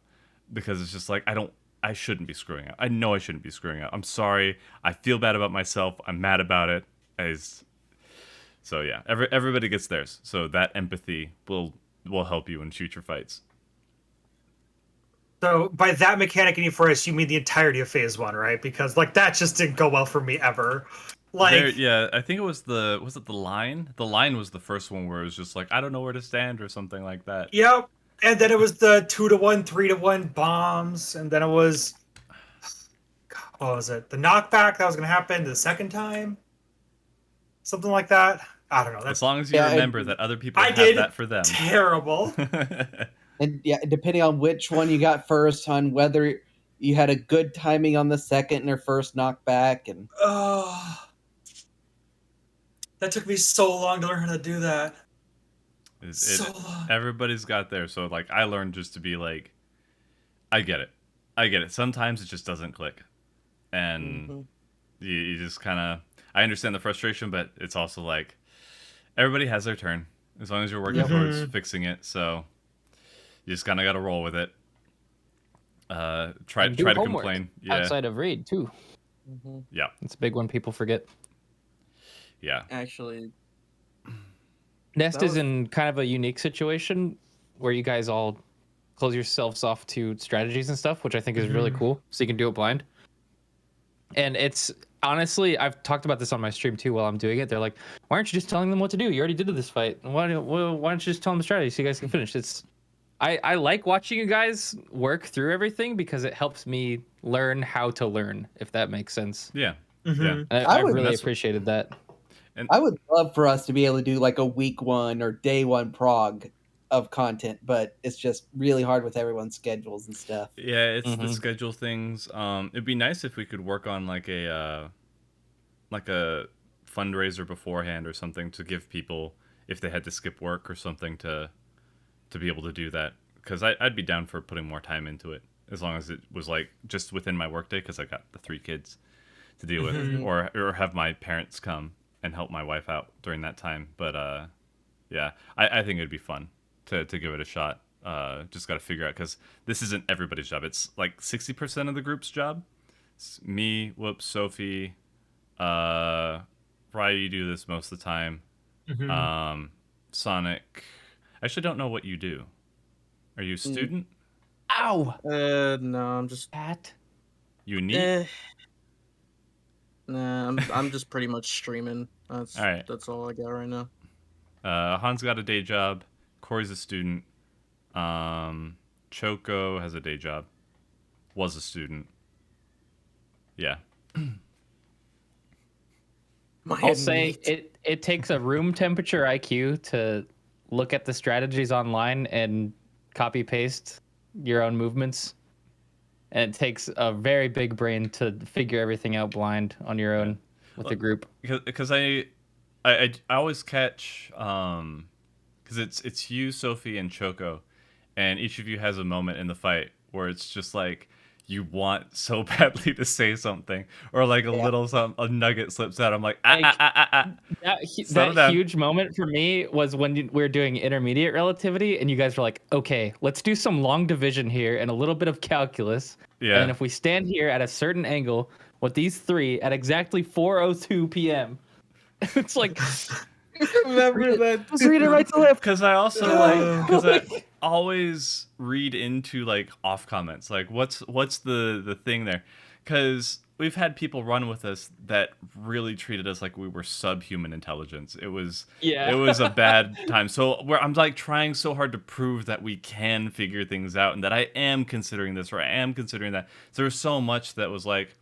because it's just like I shouldn't be screwing up. I know I shouldn't be screwing up. I'm sorry. I feel bad about myself. I'm mad about it. So yeah, everybody gets theirs. So that empathy will help you in future fights. So by that mechanic in E4S, you mean the entirety of Phase 1, right? Because like that just didn't go well for me ever. Like Yeah, I think it was the line? The line was the first one where it was just like I don't know where to stand or something like that. Yep. And then it was the 2-to-1, 3-to-1 bombs, and then it was what was it? The knockback that was gonna happen the second time? Something like that. I don't know. As long as you remember that other people I have did that for them. terrible. And yeah, depending on which one you got first, on whether you had a good timing on the second or first knockback, and That took me so long to learn how to do that. Everybody's got theirs. So like I learned just to be like I get it. I get it. Sometimes it just doesn't click, and Mm-hmm. you just kind of. I understand the frustration, but it's also like everybody has their turn as long as you're working Yep. towards Mhm. fixing it. So you just kind of got to roll with it. Try And do try to homework complain. Yeah, outside of raid too. Mm-hmm. yeah, It's a big one people forget. yeah. Actually, Nest that is was in kind of a unique situation where you guys all close yourselves off to strategies and stuff, which I think is really Mhm. cool. So you can do it blind. And it's honestly, I've talked about this on my stream too while I'm doing it. They're like, why aren't you just telling them what to do? You already did this fight. Why don't you just tell them the strategy so you guys can finish? I like watching you guys work through everything because it helps me learn how to learn, if that makes sense. Yeah, yeah. Mhm. And I I would- really That's- appreciated that. And I would love for us to be able to do like a week 1 or day 1 prog of content, but it's just really hard with everyone's schedules and stuff. yeah, it's the Mhm. schedule things. It'd be nice if we could work on like a fundraiser beforehand or something to give people if they had to skip work or something to be able to do that. Because I'd be down for putting more time into it as long as it was like just within my workday because I got the 3 kids to deal with, Mhm. or have my parents come and help my wife out during that time. But yeah, I think it'd be fun to give it a shot. Just got to figure out because this isn't everybody's job. It's like 60% of the group's job. It's me, Whoops, Sophie, Ryan, you do this most of the time. Mhm. Sonic, I actually don't know what you do. Are you a student? Ow! no, I'm just Pat. You need. eh. Nah, I'm just pretty much streaming. That's All right. that's all I got right now. Hans got a day job. Corey's a student. Choco has a day job. Was a student. Yeah. I'll say it takes a room temperature IQ to look at the strategies online and copy paste your own movements. And it takes a very big brain to figure everything out blind on your own with the group. Because I always catch because it's you, Sophie, and Choco, and each of you has a moment in the fight where it's just like you want so badly to say something or like a nugget slips out. I'm like Settle That down. huge moment for me was when we were doing intermediate relativity and you guys were like, okay, let's do some long division here and a little bit of calculus. Yeah. And then if we stand here at a certain angle with these 3 at exactly 4:02 p.m., it's like, Remember that? just read it right to left. Because I also because I always read into like off comments, like what's the thing there? Because we've had people run with us that really treated us like we were subhuman intelligence. It was a bad time. So I'm like trying so hard to prove that we can figure things out and that I am considering this or I am considering that. So there was so much that was like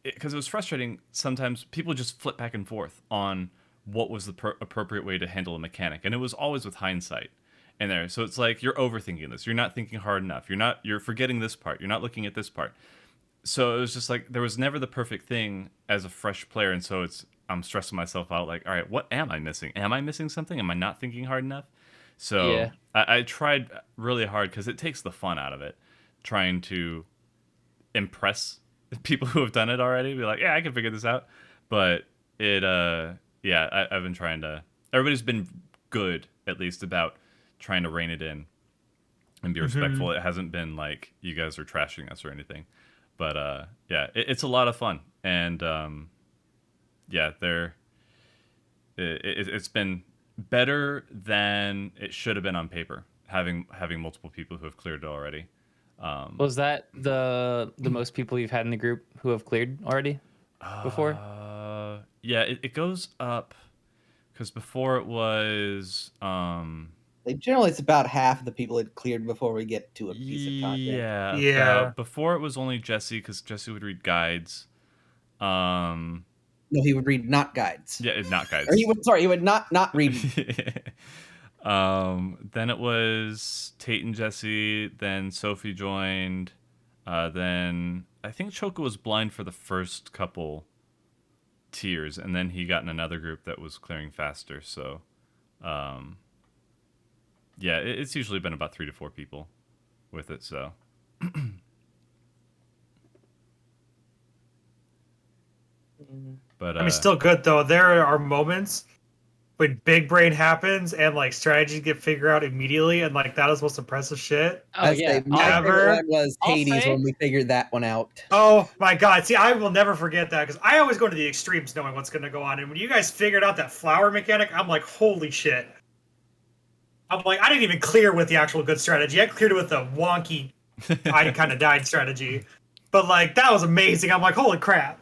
because it was frustrating. Sometimes people just flip back and forth on what was the appropriate way to handle a mechanic, and it was always with hindsight in there. So it's like you're overthinking this. You're not thinking hard enough. You're forgetting this part. You're not looking at this part. So it was just like there was never the perfect thing as a fresh player, and so I'm stressing myself out. Like, all right, what am I missing? Am I missing something? Am I not thinking hard enough? So Yeah. I tried really hard because it takes the fun out of it, trying to impress people who have done it already. Be like, yeah, I can figure this out. But it, yeah, I've been trying to. Everybody's been good, at least, about trying to rein it in and be respectful. It hasn't been like you guys are trashing us or anything. But yeah, it's a lot of fun, and yeah, it's been better than it should have been on paper. Having multiple people who have cleared it already. Was that the most people you've had in the group who have cleared already before? Yeah, it goes up because before it was Generally, it's about half of the people had cleared before we get to a piece of content. Yeah. Before it was only Jesse because Jesse would read guides. No, he would read not guides. Yeah, not guides. Or he would not read. Then it was Tate and Jesse. Then Sophie joined. Then I think Choco was blind for the first couple tiers, and then he got in another group that was clearing faster. So, yeah, it's usually been about 3 to 4 people with it. So, But I mean, still good though. There are moments when big brain happens and like strategies get figured out immediately, and like that is the most impressive shit. Oh I'd yeah. say my Ever. favorite one was I'll Hades say- when we figured that one out. Oh my god! See, I will never forget that because I always go to the extremes knowing what's going to go on, and when you guys figured out that flower mechanic, I'm like, holy shit! I'm like, I didn't even clear with the actual good strategy. I cleared it with the wonky, I kind of died strategy. But like that was amazing. I'm like, holy crap!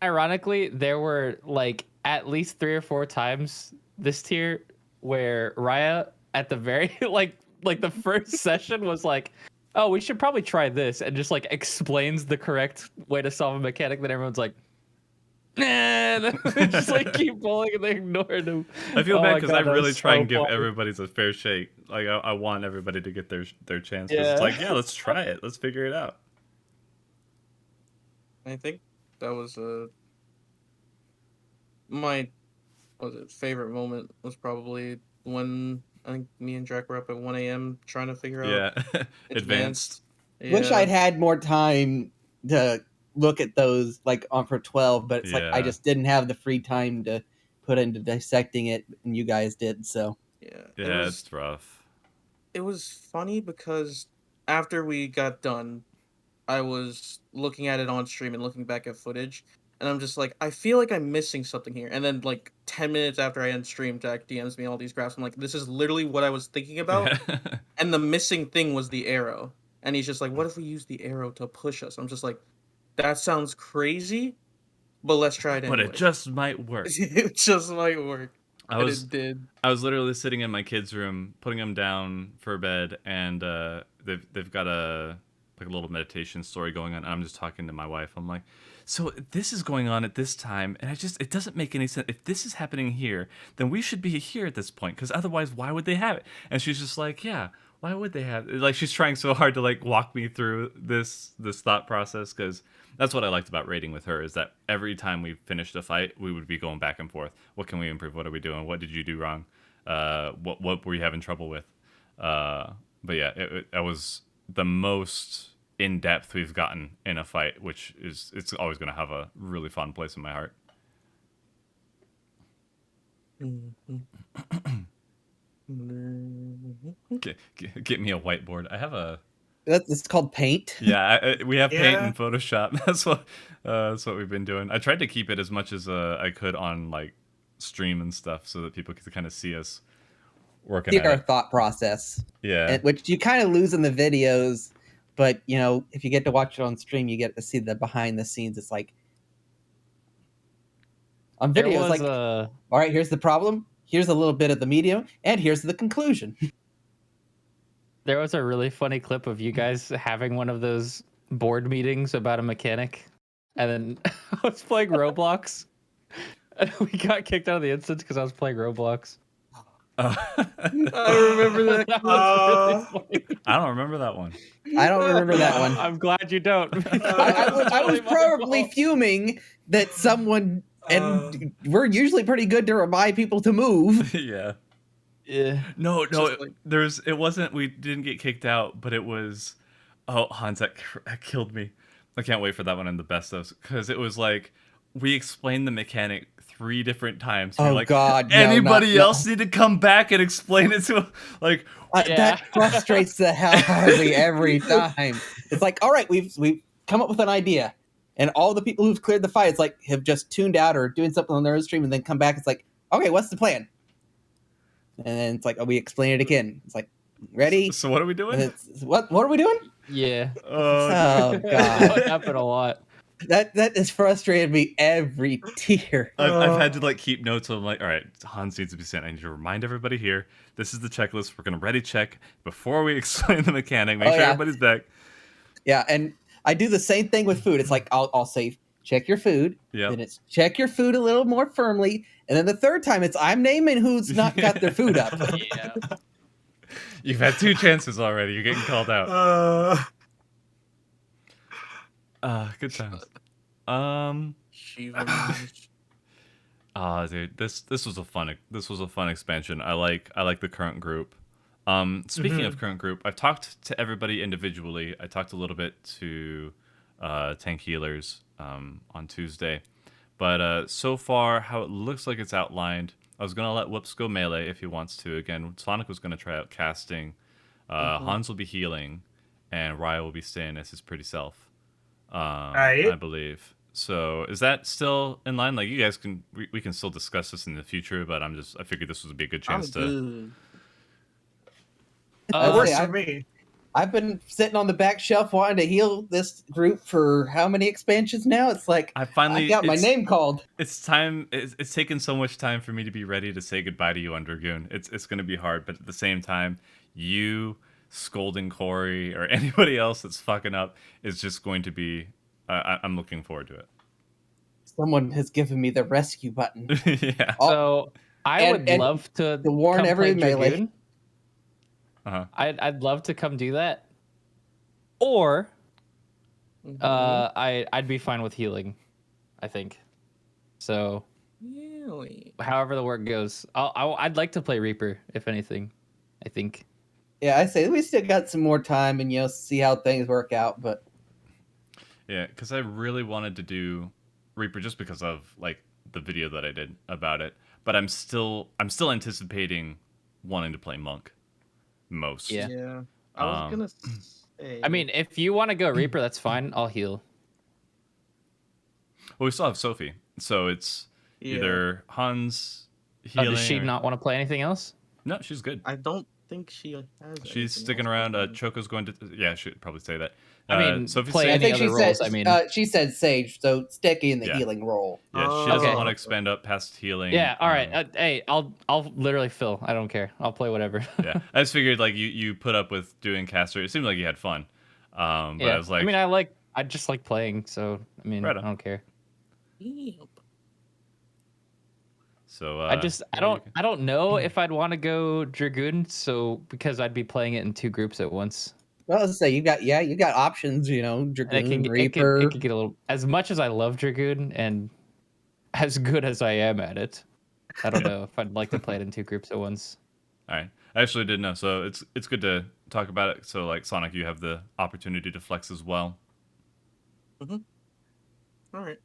Ironically, there were like at least 3 or 4 times this tier where Raya at the very like the first session was like, "Oh, we should probably try this," and just like explains the correct way to solve a mechanic. Then everyone's like, "Nah," just like keep pulling and they ignore him. I feel Oh bad my because God, I that really was try so and give funny. everybody's a fair shake. Like I want everybody to get their chance. 'Cause it's Yeah. like, yeah, let's try it. Let's figure it out. I think that was my favorite moment was probably when I think me and Drac were up at 1 a.m. trying to figure out Yeah, advanced. Wish I'd had more time to look at those like on for 12, but it's like I Yeah. just didn't have the free time to put into dissecting it, and you guys did. So Yeah, Yeah, it's rough. it was funny because after we got done, I was looking at it on stream and looking back at footage, and I'm just like, I feel like I'm missing something here. And then like 10 minutes after I end stream, Jack DMs me all these graphs. I'm like, this is literally what I was thinking about. Yeah. And the missing thing was the arrow. And he's just like, what if we use the arrow to push us? I'm just like, that sounds crazy, but let's try it anyway. But it just might work. It just might work. I And was it did. I was literally sitting in my kids' room, putting them down for bed, and they've got a little meditation story going on. And I'm just talking to my wife. I'm like, so this is going on at this time, and it doesn't make any sense. If this is happening here, then we should be here at this point, because otherwise, why would they have it? And she's just like, yeah, why would they have it? Like, she's trying so hard to like walk me through this thought process, because that's what I liked about raiding with her, is that every time we finished a fight, we would be going back and forth. What can we improve? What are we doing? What did you do wrong? What were you having trouble with? But yeah, that was the most in depth we've gotten in a fight, which is it's always going to have a really fun place in my heart. Get me a whiteboard. I have a. it's called Paint. Yeah, we have Paint Yeah. and Photoshop. That's what we've been doing. I tried to keep it as much as I could on like stream and stuff, so that people could kind of see us working See at our it. thought process, Yeah, which you kind of lose in the videos, but you know if you get to watch it on stream, you get to see the behind the scenes. It's like on There video, it's was like, a all right, here's the problem, here's a little bit of the medium, and here's the conclusion. There was a really funny clip of you guys having one of those board meetings about a mechanic, and then I was playing Roblox, and we got kicked out of the instance because I was playing Roblox. I remember that. That was really funny. I don't remember that one. I don't remember that one. I'm glad you don't. I was Totally my probably fault. fuming that someone, and we're usually pretty good to remind people to move. Yeah. Yeah. No, Just like- it wasn't, we didn't get kicked out, but it was, oh, Hans, that killed me. I can't wait for that one in the best of, because it was like, we explained the mechanic 3 different times. You're Oh, like, God, no, anybody not- else need to come back and explain it to him? Like, Yeah. That frustrates the hell out of me every time. It's like, all right, we've come up with an idea, and all the people who've cleared the fight, it's like have just tuned out or doing something on their own stream, and then come back. It's like, okay, what's the plan? And then it's like, oh, we explain it again. It's like, ready? so what are we And doing? it's, what are we doing? Yeah. Oh That God, happened a lot. that has frustrated me every tier. I've had to like keep notes. I'm like, all right, Hans needs to be sent. I need to remind everybody here. This is the checklist. We're gonna ready check before we explain the mechanic. Make Oh, sure yeah. everybody's back. Yeah, and I do the same thing with food. It's like I'll say check your food. Yeah. Then it's check your food a little more firmly, and then the third time it's I'm naming who's not got their food up. Yeah. You've had 2 chances already. You're getting called out. Good times. Shivers. Dude, this was a fun expansion. I like the current group. Speaking Mhm. of current group, I've talked to everybody individually. I talked a little bit to tank healers on Tuesday, but so far, how it looks like it's outlined, I was gonna let Whoops go melee if he wants to. Again, Sonic was gonna try out casting. Hans will be healing, and Raya will be staying as his pretty self. Alright. I believe. So is that still in line? Like you guys can, we can still discuss this in the future, but I figured this would be a good I'm chance to. good. I'd It works say for me. I've been sitting on the back shelf wanting to heal this group for how many expansions now? It's like I finally got my name called. It's time. It's taken so much time for me to be ready to say goodbye to you on Dragoon. It's going to be hard, but at the same time, you scolding Corey or anybody else that's fucking up is just going to be. I'm looking forward to Someone has given me the rescue button. it. Yeah. So I would and love to warn come every play melee. Dragoon. Uh-huh. I'd love to come do that. Or I'd be fine with healing, I think. So Really? however the work goes, I'd like to play Reaper if anything. I think. Yeah, I say we still got some more time and see how things work out, but Yeah, because I really wanted to do Reaper just because of like the video that I did about it, but I'm still anticipating wanting to play Monk most. Yeah. Yeah. I was gonna say. I mean, if you want to go Reaper, that's fine. I'll heal. Well, we still have Sophie, so it's yeah. either Hans Oh, healing. does she or... not want to play anything else? No, she's good. I don't think she has. She's anything sticking else around. open. Choco's going to. Yeah, I should probably say that. I mean, Sophie's play saying, I think other she roles, said I mean. she said Sage, so sticky in the Yeah. healing role. yeah, she doesn't Okay. want to expand up past healing. Yeah. All right. Hey, I'll literally fill. I don't care. I'll play whatever. Yeah, I just figured like you put up with doing caster. It seemed like you had fun. But I was like, I mean, I just like playing, so I mean, Right I on. don't care. Yep. so I don't know if I'd want to go Dragoon, so because I'd be playing it in two groups at once. Well, let's say you got options, And Dragoon, Reaper. it could get a little. As much as I love Dragoon and as good as I am at it, I don't know if I'd like to play it in two groups at once. All right, I actually didn't know, so it's good to talk about it. So like Sonic, you have the opportunity to flex as well. All right.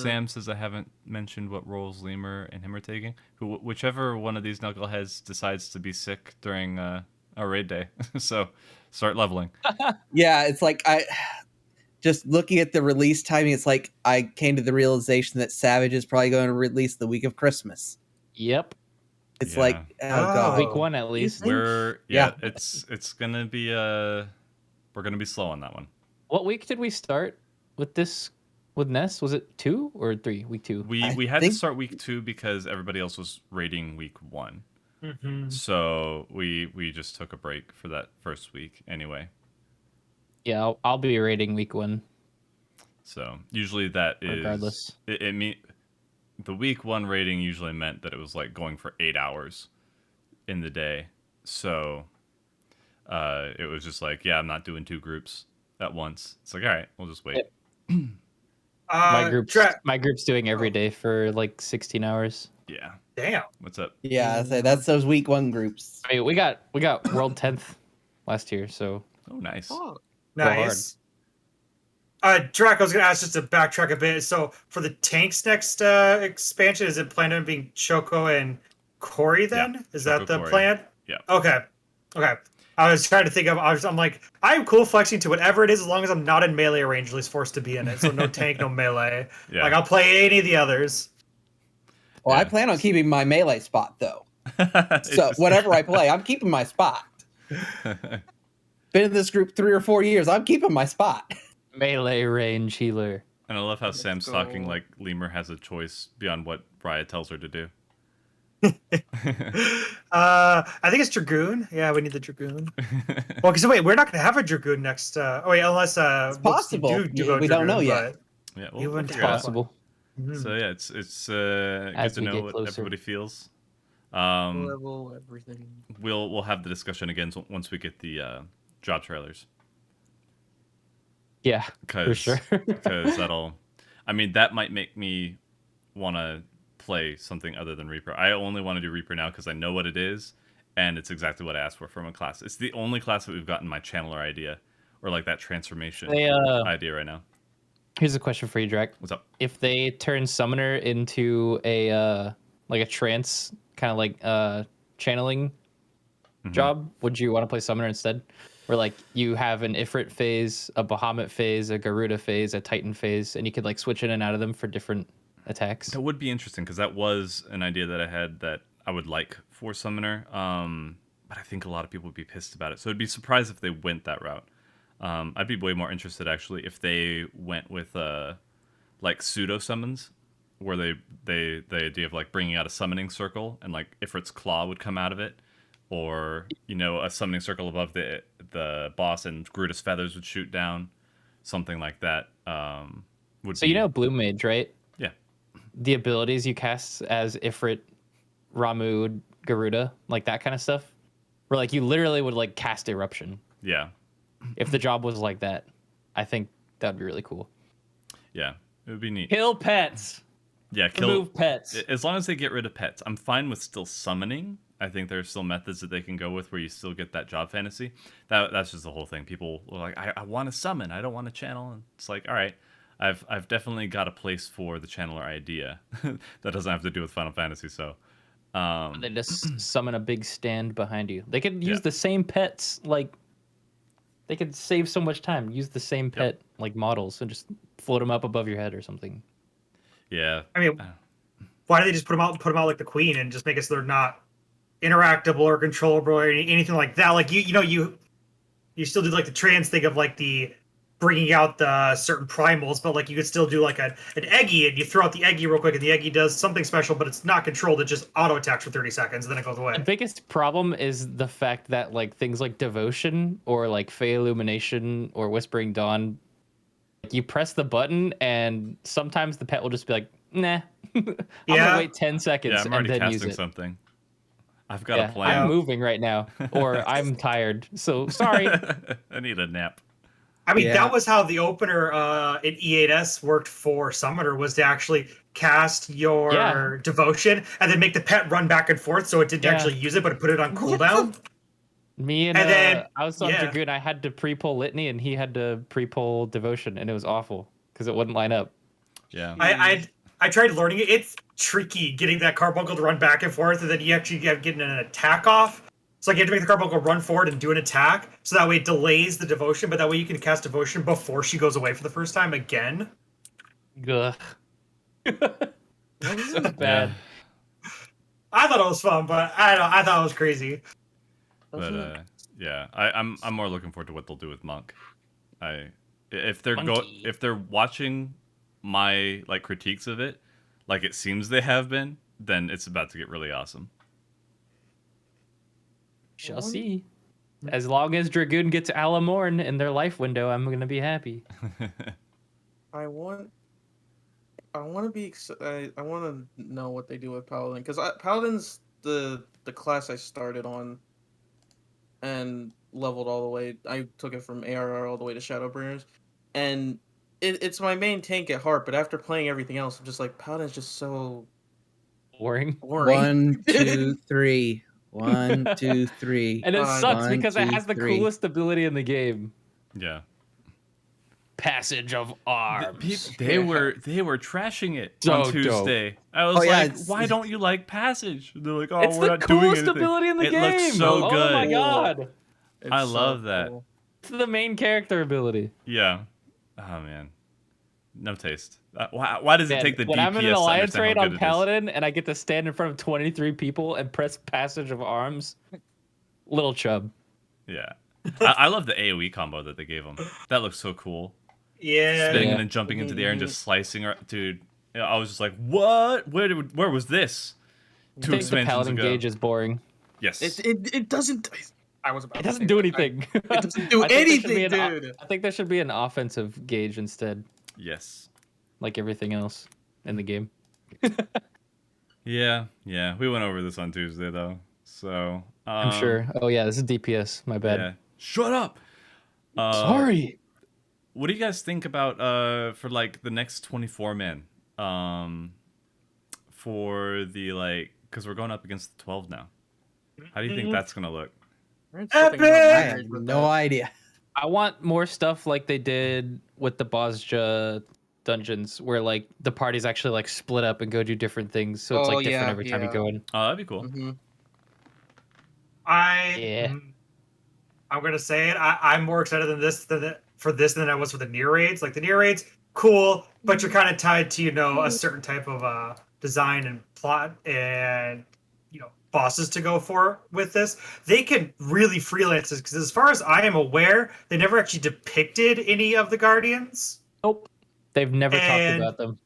Sam says I haven't mentioned what roles Lemur and him are taking. Whichever one of these knuckleheads decides to be sick during a raid day, so start leveling. Yeah, it's like I just looking at the release timing. It's like I came to the realization that Savage is probably going to release the week of Christmas. Yep, It's Yeah. like god. week one at least. Yeah. It's gonna be we're gonna be slow on that one. What week did we start with this? With Ness, was it 2 or 3? Week 2. We I had to think- start week 2 because everybody else was raiding week 1. Mm-hmm. So we just took a break for that first week anyway. Yeah, I'll be rating week 1 So usually that is regardless. The week 1 rating usually meant that it was like going for 8 hours in the day. So it was just like, yeah, I'm not doing 2 groups at once. It's like, all right, we'll just wait. My group's doing every day for like 16 hours. Yeah. Damn. What's up? Yeah, I say that's those week 1 groups. I mean, we got world 10th last year, so Oh, nice. Oh, Nice. Drac, I was going to ask just to backtrack a bit. So for the tanks next expansion, is it planned on being Choco and Corey then? Yeah, is Choco, that the Corey. plan? Yeah. Okay. I was trying to think of. I'm like, I'm cool flexing to whatever it is as long as I'm not in melee range. At least forced to be in it. So no tank, no melee. Yeah. Like I'll play any of the others. Well, I Yeah. plan on keeping my melee spot though. So whatever I play, I'm keeping my spot. Been in this group 3 or 4 years. I'm keeping my spot. melee range healer. And I love how Sam's go. talking like Lemur has a choice beyond what Raya tells her to do. I think it's Dragoon. Yeah, we need the Dragoon. Well, because wait, we're not going to have a Dragoon next. Unless It's possible. go We don't know Dragoon, yet. Yeah, You we'll wouldn't figure it out. Possible. but- Mhm. So yeah, it's good As to we know get what closer. everybody feels. level everything. We'll have the discussion again once we get the job trailers. Yeah, Cause, for sure. because that might make me want to play something other than Reaper. I only want to do Reaper now because I know what it is, and it's exactly what I asked for from a class. It's the only class that we've gotten my channeler idea, or like that transformation idea right now. Here's a question for you, Drak. What's up? If they turn summoner into a like a trance kind of like channeling job, would you want to play summoner instead? Where like you have an Ifrit phase, a Bahamut phase, a Garuda phase, a Titan phase, and you could like switch in and out of them for different attacks. That would be interesting because that was an idea that I had that I would like for summoner. But I think a lot of people would be pissed about it. So I'd be surprised if they went that route. I'd be way more interested actually if they went with like pseudo summons, where the idea of like bringing out a summoning circle and like Ifrit's claw would come out of it, or you know a summoning circle above the boss and Garuda's feathers would shoot down, something like that. So you know Blue Mage, right? Yeah. The abilities you cast as Ifrit, Ramuh, Garuda, like that kind of stuff, where like you literally would like cast Eruption. Yeah. If the job was like that, I think that'd be really cool. Yeah, it would be neat. Kill pets. Yeah, remove pets. As long as they get rid of pets, I'm fine with still summoning. I think there's still methods that they can go with where you still get that job fantasy. That's just the whole thing. People are like, I want to summon, I don't want to channel. And it's like, all right, I've definitely got a place for the channeler idea. That doesn't have to do with Final Fantasy. So they just summon a big stand behind you. They could use the same pets, like they could save so much time. Use the same pet like models and just float them up above your head or something. Yeah. I mean, why do they just put them out like the queen and just make it so they're not interactable or controllable or anything like that? Like you still do like the trans thing of like the bringing out the certain primals, but like you could still do like an Eggy and you throw out the Eggy real quick and the Eggy does something special, but it's not controlled. It just auto attacks for 30 seconds and then it goes away. The biggest problem is the fact that like things like Devotion or like Fey Illumination or Whispering Dawn, you press the button and sometimes the pet will just be like, nah, I'm gonna wait 10 seconds Yeah, I'm already and then use casting it. something. I've got a plan. I'm moving right now, or I'm tired, so sorry. I need a nap. I mean, that was how the opener in E8S worked for Summoner, was to actually cast your Devotion and then make the pet run back and forth so it didn't actually use it, but it put it on cooldown. Me and then, I was on Dragoon. I had to pre-pull Litany and he had to pre-pull Devotion, and it was awful because it wouldn't line up. Yeah. I tried learning it. It's tricky getting that carbuncle to run back and forth, and then you actually getting an attack off. So like you have to make the carbuncle run forward and do an attack, so that way it delays the Devotion, but that way you can cast Devotion before she goes away for the first time again. Ugh. That was bad. I thought it was fun, but I thought it was crazy. But yeah, I'm more looking forward to what they'll do with Monk. If they're watching my like critiques of it, like it seems they have been, then it's about to get really awesome. Shall see. As long as Dragoon gets Alamorn in their life window, I'm gonna be happy. I want to know what they do with Paladin, because Paladin's the class I started on and leveled all the way. I took it from ARR all the way to Shadowbringers, and it's my main tank at heart. But after playing everything else, I'm just like, Paladin's just so boring. 1, 2, 3. 1, 2, 3. And it sucks because it has the 3. coolest ability in the game. Yeah. Passage of Arms. They were trashing it So on Tuesday. dope. I was like, why don't you like Passage? They're like, oh, It's we're the not doing coolest anything. ability in the game. It looks so good. Oh my god. I love that. Cool. It's the main character ability. Yeah. Oh man. No taste. Why does it take the when DPS I'm in an to alliance understand raid how on good it is? Paladin and I get to stand in front of 23 people and press Passage of Arms, little chub. Yeah. I love the AoE combo that they gave him. That looks so cool. Yeah. Spinning and then jumping into the air and just slicing her. Dude, I was just like, what? Where was this? I think the Paladin gauge is boring. Yes. It doesn't. I was about. It doesn't do anything. It doesn't do anything, dude. I think there should be an offensive gauge instead, Yes. like everything else in the game. Yeah. We went over this on Tuesday though, so I'm sure. Oh yeah, this is DPS. My bad. Yeah. Shut up. Sorry. What do you guys think about for like the next 24 man? For the like, because we're going up against the 12 now. How do you think that's gonna look? I heard something about Epic! I have marriage with no that. idea. I want more stuff like they did with the Bozja dungeons, where like the parties actually like split up and go do different things, so it's Oh, like different yeah, every time you yeah. go in. Oh, that'd be cool. Mm-hmm. Yeah. I'm gonna say it. I'm more excited for this than I was for the near raids. Like the near raids, cool, but you're kind of tied to a certain type of design and plot and bosses to go for with this. They can really freelance this because as far as I am aware, they never actually depicted any of the Guardians. Nope. They've never talked And about them.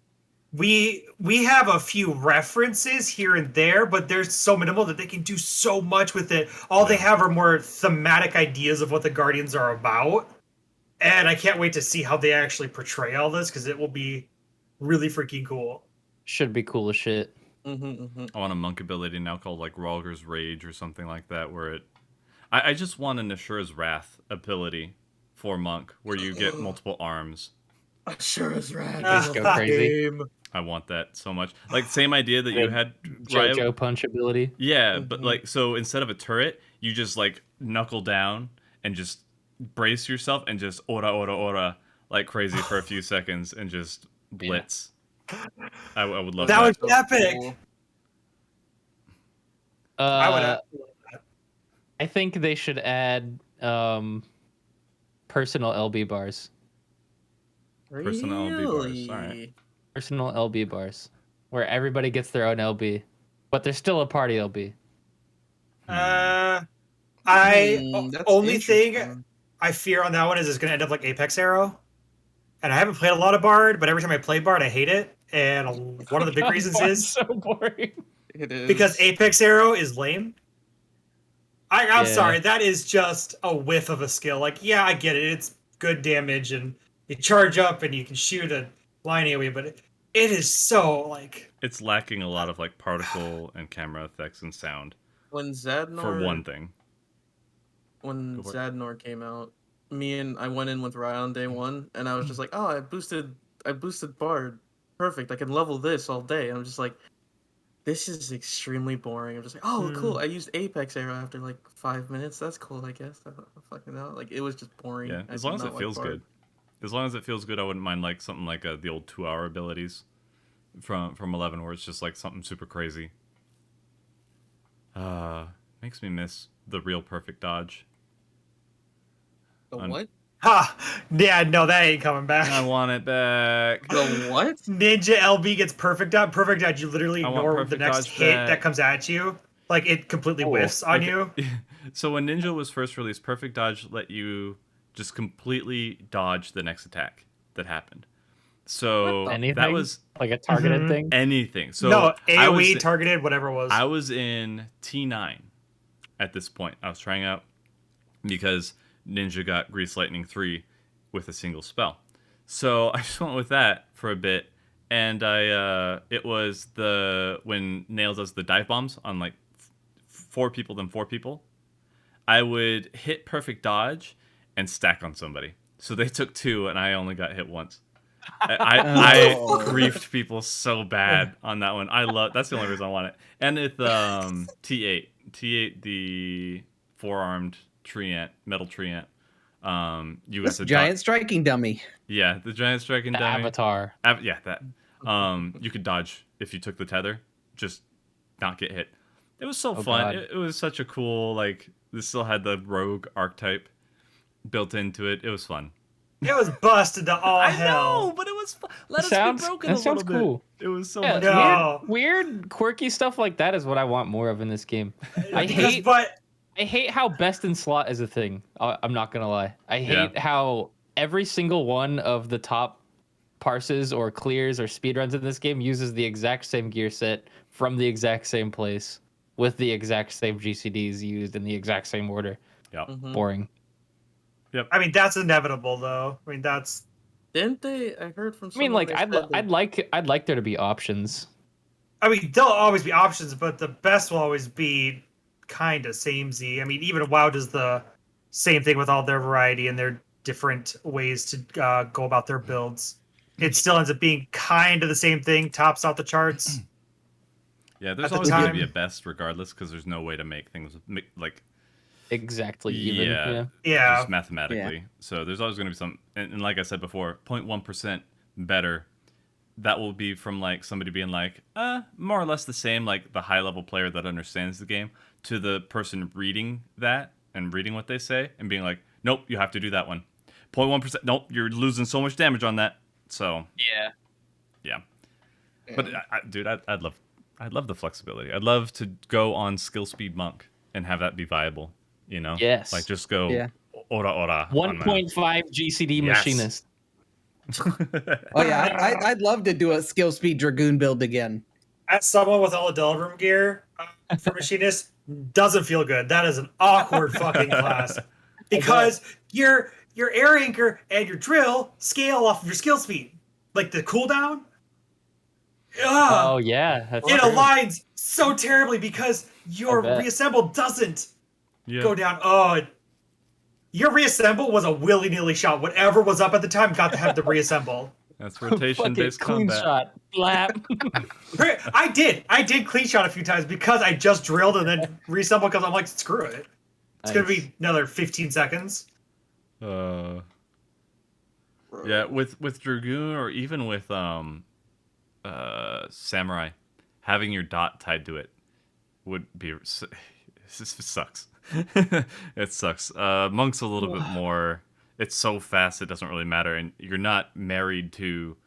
we have a few references here and there, but they're so minimal that they can do so much with it. All they have are more thematic ideas of what the Guardians are about. And I can't wait to see how they actually portray all this because it will be really freaking cool. Should be cool as shit. I want a monk ability now called like Ralger's Rage or something like that, where it. I just want an Ashura's Wrath ability for monk, where you get multiple arms. Sure is rad. Just go crazy. I want that so much. Like same idea that you had. JoJo punch ability. Yeah, but like so instead of a turret, you just like knuckle down and just brace yourself and just ora like crazy for a few seconds and just blitz. I would love that. That was epic. Cool. I would I think they should add personal LB bars. Personal LB bars, all right. Personal LB bars, where everybody gets their own LB, but there's still a party LB. I That's only thing interesting. I fear on that one is it's going to end up like Apex Arrow. And I haven't played a lot of Bard, but every time I play Bard, I hate it. And one of the big reasons is so boring. It is. because Apex Arrow is lame. I'm Yeah. sorry, that is just a whiff of a skill. Like, yeah, I get it. It's good damage, and you charge up, and you can shoot a line AoE, but it is so, like... It's lacking a lot of like particle and camera effects and sound when Zadnor for one thing. When Go for it. Zadnor came out, I went in with Rye on day one, and I was just like, oh, I boosted Bard, perfect. I can level this all day. And I'm just like, this is extremely boring. I'm just like, oh, cool. I used Apex Arrow after like 5 minutes. That's cool, I guess. I don't fucking know. Like it was just boring. Yeah, I as did long as not it like feels Bard. good. As long as it feels good, I wouldn't mind like something like the old 2-hour abilities from 11, where it's just like something super crazy. Makes me miss the real perfect dodge. The Un- what? Ha! Yeah, no, that ain't coming back. I want it back. The what? Ninja LB gets perfect dodge. Perfect dodge, you literally I want ignore the perfect next dodge hit back. that comes at you. Like, it completely whiffs on you. So when Ninja was first released, perfect dodge let you just completely dodge the next attack that happened. So Anything? that was Like a targeted Mhm. thing. anything. So No, I was- AoE, targeted, whatever it was. I was in T9 at this point. I was trying out because Ninja got Grease Lightning 3 with a single spell. So I just went with that for a bit, and it was when Nail does the dive bombs on like 4 people, then 4 people. I would hit perfect dodge and stack on somebody. So they took 2, and I only got hit once. I Oh. griefed people so bad on that one. That's the only reason I want it. And with T8, the 4-armed treant, metal treant. You This got the giant striking dummy. yeah, the giant striking The dummy. Avatar. Yeah, that. You could dodge if you took the tether, just not get hit. It was so Oh, fun. God. It was such a cool like. This still had the rogue archetype built into it. It was fun. It was busted to all I hell. know, but it was fun. Let us Sounds- be broken that a sounds little cool. bit. It was so Yeah, much. No. weird, quirky stuff like that is what I want more of in this game. I Because- hate but how best in slot is a thing. I'm not gonna lie. I hate how every single one of the top parses or clears or speedruns in this game uses the exact same gear set from the exact same place with the exact same GCDs used in the exact same order. Yeah. Boring. I mean, that's inevitable, though. I mean, that's. Didn't they? I heard from I mean, someone like they I'd said I'd like there to be options. I mean, there'll always be options, but the best will always be kind of samey. I mean, even WoW does the same thing with all their variety and their different ways to go about their builds. It still ends up being kind of the same thing, tops out the charts. Yeah, there's At the always going to be a time- best regardless, because there's no way to make things like Exactly even. yeah, Yeah. just mathematically. So there's always going to be some, and like I said before, 0.1% better. That will be from like somebody being like, more or less the same, like the high level player that understands the game, to the person reading that and reading what they say and being like, nope, you have to do that one. 0.1%. Nope, you're losing so much damage on that. So Yeah. yeah. But dude, I'd love the flexibility. I'd love to go on skill speed monk and have that be viable. You know, Yes. like just go Yeah. ora ora. 1.5 GCD Yes. machinist. Oh yeah, I'd love to do a skill speed Dragoon build again. As someone with all the Delubrum gear for Machinist, doesn't feel good. That is an awkward fucking class. Because your air anchor and your drill scale off of your skill speed. Like the cooldown. Oh yeah, that's It true. aligns so terribly because your bet. reassemble doesn't Yeah. go down. Oh, your reassemble was a willy-nilly shot. Whatever was up at the time got to have the reassemble. That's Fucking rotation-based clean combat. shot. Blap. I did clean shot a few times because I just drilled and then reassemble because I'm like, screw it. It's gonna be another 15 seconds. Yeah, with Dragoon or even with Samurai, having your dot tied to it would be it sucks. It sucks. Monk's a little bit more. It's so fast it doesn't really matter, and you're not married to.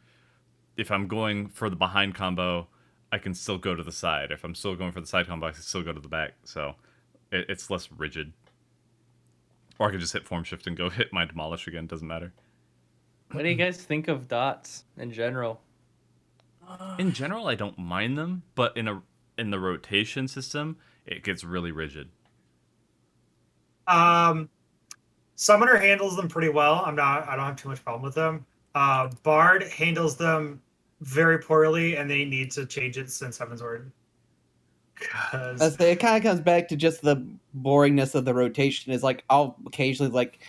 If I'm going for the behind combo, I can still go to the side. If I'm still going for the side combo, I can still go to the back. So it's less rigid. Or I could just hit form shift and go hit my demolish again. Doesn't matter. What do you guys think of dots in general? In general, I don't mind them, but in the rotation system, it gets really rigid. Summoner handles them pretty well. I don't have too much problem with them. Bard handles them very poorly, and they need to change it since Heaven's Word. Because It kind of comes back to just the boringness of the rotation. Is like I'll occasionally like,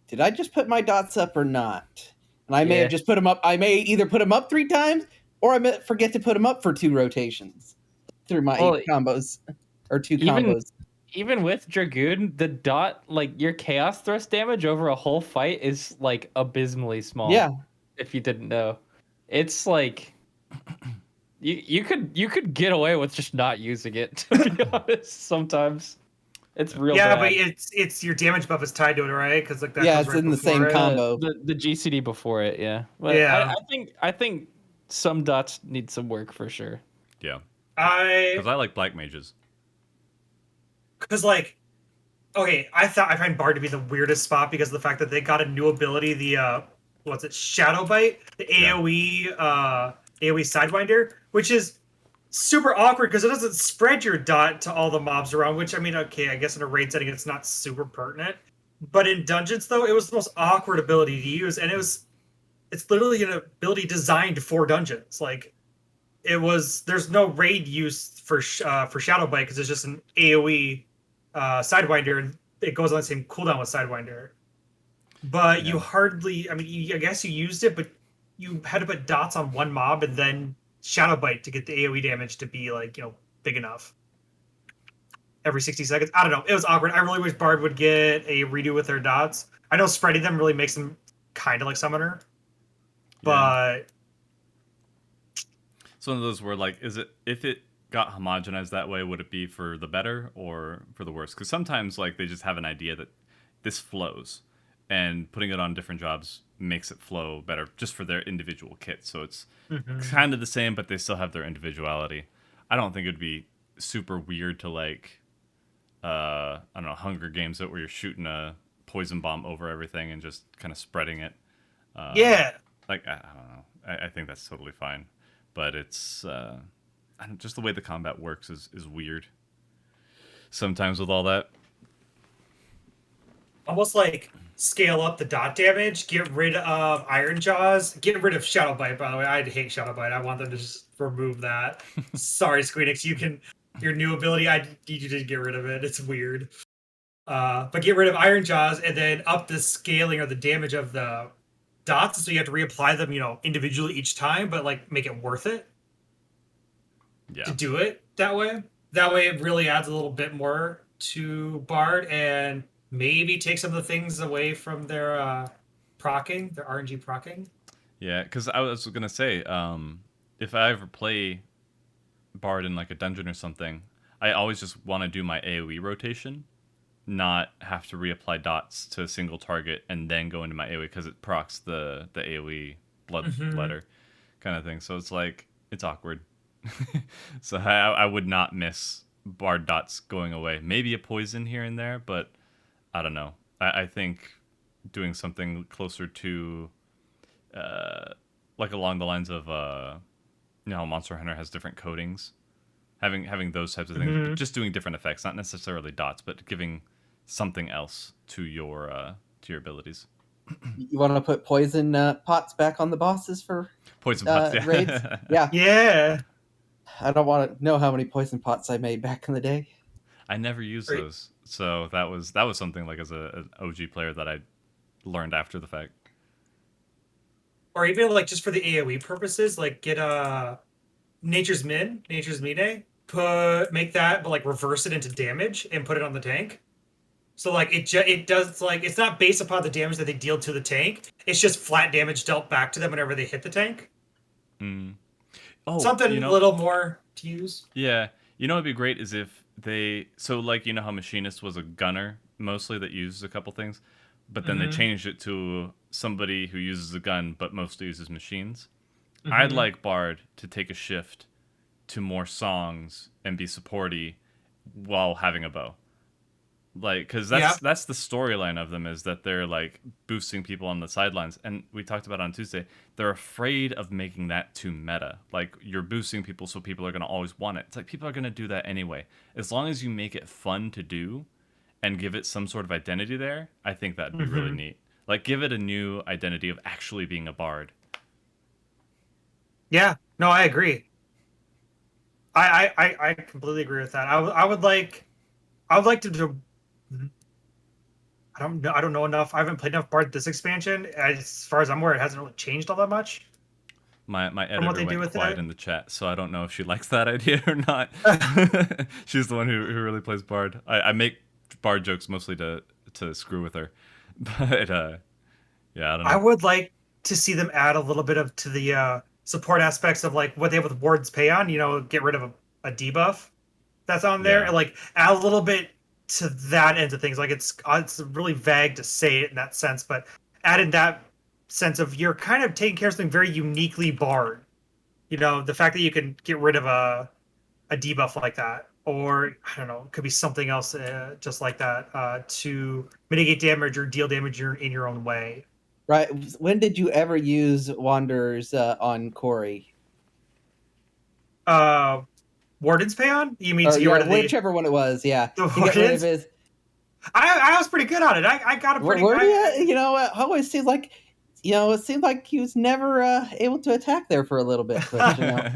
did I just put my dots up or not? And I may have just put them up. I may either put them up 3 times, or I may forget to put them up for 2 rotations through my combos or 2 combos. Even with Dragoon, the dot, like your chaos thrust damage over a whole fight is like abysmally small. Yeah. If you didn't know, it's like you could get away with just not using it. To be honest, sometimes it's real. Yeah, bad. but it's your damage buff is tied to it, right? Because like that Yeah, comes it's right in the before same it. combo. The GCD before it, yeah. But Yeah. I think some dots need some work for sure. Yeah, I because I like black mages. Because like, okay, I find Bard to be the weirdest spot because of the fact that they got a new ability, the what's it, Shadow Bite, the AOE Sidewinder, which is super awkward because it doesn't spread your dot to all the mobs around. Which I mean, okay, I guess in a raid setting it's not super pertinent, but in dungeons though, it was the most awkward ability to use, and it's literally an ability designed for dungeons. Like, there's no raid use for Shadow Bite because it's just an AOE Sidewinder, and it goes on the same cooldown with Sidewinder. But you hardly, I mean, I guess you used it, but you had to put dots on one mob and then Shadow Bite to get the AOE damage to be like, big enough. Every 60 seconds. I don't know. It was awkward. I really wish Bard would get a redo with their dots. I know spreading them really makes them kind of like Summoner. But it's one of those where like, if it got homogenized that way, would it be for the better or for the worse? Because sometimes like they just have an idea that this flows, and putting it on different jobs makes it flow better just for their individual kits. So it's kind of the same, but they still have their individuality. I don't think it'd be super weird to like, I don't know, Hunger Games it where you're shooting a poison bomb over everything and just kind of spreading it. Like, I don't know. I think that's totally fine. But it's just the way the combat works is weird. Sometimes with all that. almost like scale up the dot damage, get rid of Iron Jaws, get rid of Shadow Bite, by the way. I hate Shadow Bite. I want them to just remove that. Sorry, Squeenix, your new ability, I need you to get rid of it. It's weird. But get rid of Iron Jaws and then up the scaling or the damage of the dots, so you have to reapply them, individually each time, but like make it worth it. to do it that way. That way, it really adds a little bit more to Bard and maybe take some of the things away from their proccing, their RNG proccing. Yeah, because I was gonna say, if I ever play Bard in like a dungeon or something, I always just want to do my AoE rotation, not have to reapply dots to a single target and then go into my AoE because it procs the AoE bloodletter kind of thing. So it's like it's awkward. So I would not miss Bard dots going away. Maybe a poison here and there, but I don't know. I think doing something closer to like along the lines of you know, Monster Hunter has different coatings. Having those types of things, just doing different effects, not necessarily dots, but giving something else to your abilities. You want to put poison pots back on the bosses for Poison pots, yeah. raids? Yeah. Yeah. I don't want to know how many poison pots I made back in the day. I never used those, so that was something like as an OG player that I learned after the fact. Or even like just for the AoE purposes, like get Nature's Mine, make that, but like reverse it into damage and put it on the tank. So like it does, like, it's not based upon the damage that they deal to the tank. It's just flat damage dealt back to them whenever they hit the tank. Oh, something a little more to use. Yeah, you know what'd be great is if they, so like, you know how Machinist was a gunner mostly that uses a couple things, but then they changed it to somebody who uses a gun but mostly uses machines. I'd like Bard to take a shift to more songs and be supporty while having a bow. Like, because that's the storyline of them, is that they're like boosting people on the sidelines, and we talked about on Tuesday, they're afraid of making that too meta. Like, you're boosting people so people are going to always want it. It's like, people are going to do that anyway. As long as you make it fun to do and give it some sort of identity there, I think that'd be really neat. Like, give it a new identity of actually being a bard. Yeah, no, I agree. I completely agree with that. I would like to do. I don't know enough. I haven't played enough Bard this expansion. As far as I'm aware, it hasn't really changed all that much. My editor went quiet in the chat, so I don't know if she likes that idea or not. She's the one who really plays Bard. I make Bard jokes mostly to screw with her, but yeah, I don't know. I would like to see them add a little bit of to the support aspects of like what they have with Warden's Paean. You know, get rid of a debuff that's on there, and like add a little bit to that end of things. Like, it's really vague to say it in that sense, but add in that sense of you're kind of taking care of something very uniquely Bard. You know, the fact that you can get rid of a debuff like that, or I don't know, it could be something else just like that to mitigate damage or deal damage in your own way. Right. When did you ever use Wanderers on Corey? Warden's Paean? You mean to get rid of whichever one it was? Yeah. The to get rid of his... I was pretty good on it. I got a pretty good. You know, it always seems like, you know, it seemed like he was never able to attack there for a little bit. But, you know.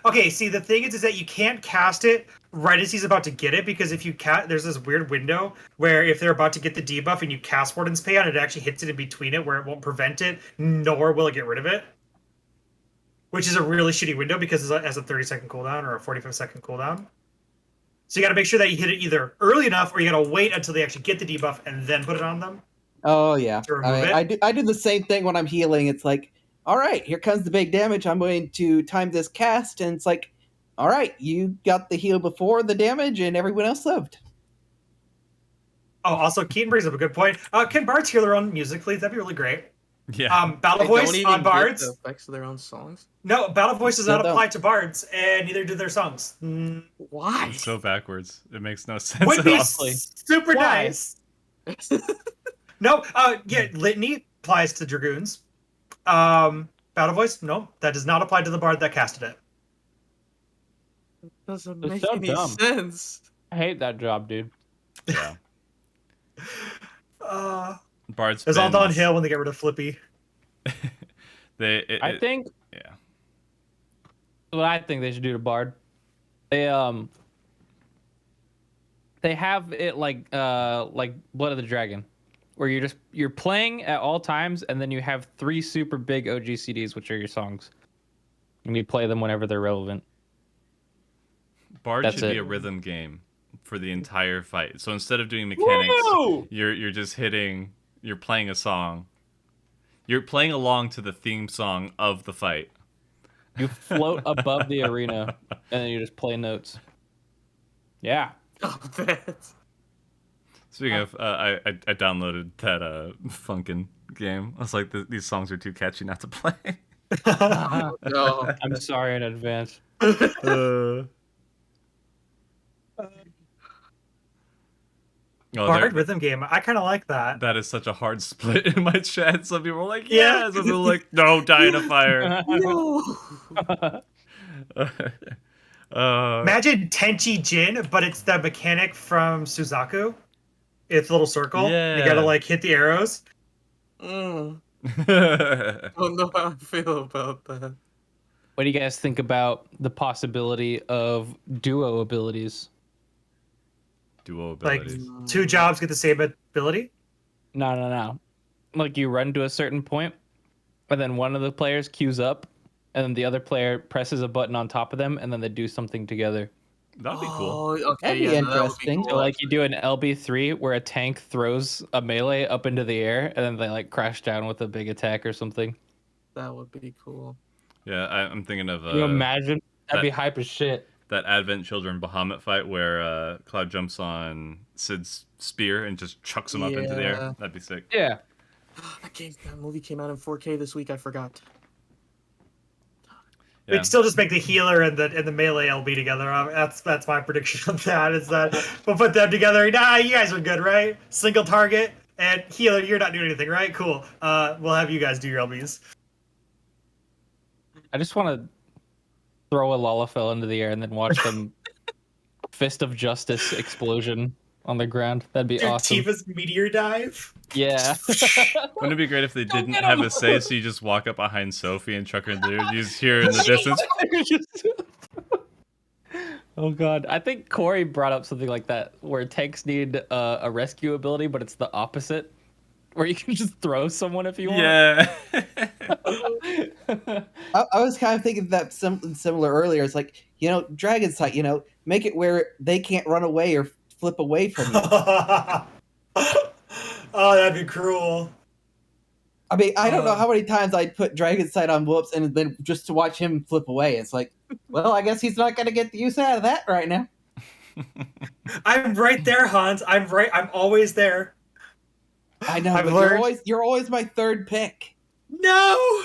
Okay. See, the thing is that you can't cast it right as he's about to get it, because if you there's this weird window where if they're about to get the debuff and you cast Warden's Paean, it actually hits it in between it, where it won't prevent it, nor will it get rid of it. Which is a really shitty window because it has a 30-second cooldown or a 45-second cooldown. So you got to make sure that you hit it either early enough, or you got to wait until they actually get the debuff and then put it on them. Oh yeah, I do the same thing when I'm healing. It's like, all right, here comes the big damage. I'm going to time this cast, and it's like, all right, you got the heal before the damage, and everyone else lived. Oh, also, Keaton brings up a good point. Can bards hear their own music, please? That'd be really great. Yeah. Battle voice on bards. The effects of their own songs. No, battle voice does not apply to bards, and neither do their songs. Why? It's so backwards. It makes no sense. Would at be all. super nice. No, yeah, litany applies to dragoons. Battle voice, no, that does not apply to the bard that casted it. It doesn't make any sense. I hate that job, dude. Yeah. Bards. It's all downhill when they get rid of Flippy. I think. Yeah. What I think they should do to Bard, they have it like Blood of the Dragon, where you're playing at all times, and then you have 3 super big OG CDs, which are your songs, and you play them whenever they're relevant. Bard That's should be it. a rhythm game for the entire fight. So instead of doing mechanics, Woo! you're just hitting. You're playing a song. You're playing along to the theme song of the fight. You float above the arena, and then you just play notes. Yeah. Oh, that. Speaking of, I downloaded that Funkin' game. I was like, these songs are too catchy not to play. No. I'm sorry in advance. Oh, Bard rhythm game. I kind of like that. that is such a hard split in my chat. Some people are like, Yeah. yeah. Some people are like, no, die in a fire. No. Imagine Tenchi Jin, but it's the mechanic from Suzaku. It's a little circle. Yeah. You gotta like hit the arrows. I don't know how I feel about that. What do you guys think about the possibility of duo abilities? Duo Like abilities. two jobs get the same ability. No. Like you run to a certain point, and then one of the players queues up, and then the other player presses a button on top of them, and then they do something together. That'd be cool. Oh, okay, That'd be yeah, no, that would be interesting. cool, So like you actually. do an LB3 where a tank throws a melee up into the air, and then they like crash down with a big attack or something. That would be cool. Yeah, I'm thinking of Can you imagine? That'd be that- hype as shit. that Advent Children Bahamut fight where Cloud jumps on Sid's spear and just chucks him up into the air. Yeah. That'd be sick. Yeah. That movie came out in 4K this week. I forgot. Yeah. We'd still just make the healer and the melee LB together. That's my prediction on that. Is that we'll put them together. Nah, you guys are good, right? Single target and healer. You're not doing anything, right? Cool. We'll have you guys do your LBs. I just want to throw a Lalafell into the air and then watch them Fist of Justice explosion on the ground. That'd be Dude, awesome. Tifa's meteor dive. Yeah. Wouldn't it be great if they didn't get have him. a say, so you just walk up behind Sophie and chuck her in the air? You just hear in the distance. Oh god, I think Corey brought up something like that where tanks need a rescue ability, but it's the opposite, where you can just throw someone if you want. Yeah. I was kind of thinking that something similar earlier. It's like, Dragon Sight, make it where they can't run away or flip away from you. Oh, that'd be cruel. I mean, I don't know how many times I'd put Dragon Sight on Whoops and then just to watch him flip away. It's like, well, I guess he's not going to get the use out of that right now. I'm right there, Hans. I'm always there. I know, I've but learned- you're always my third pick. No.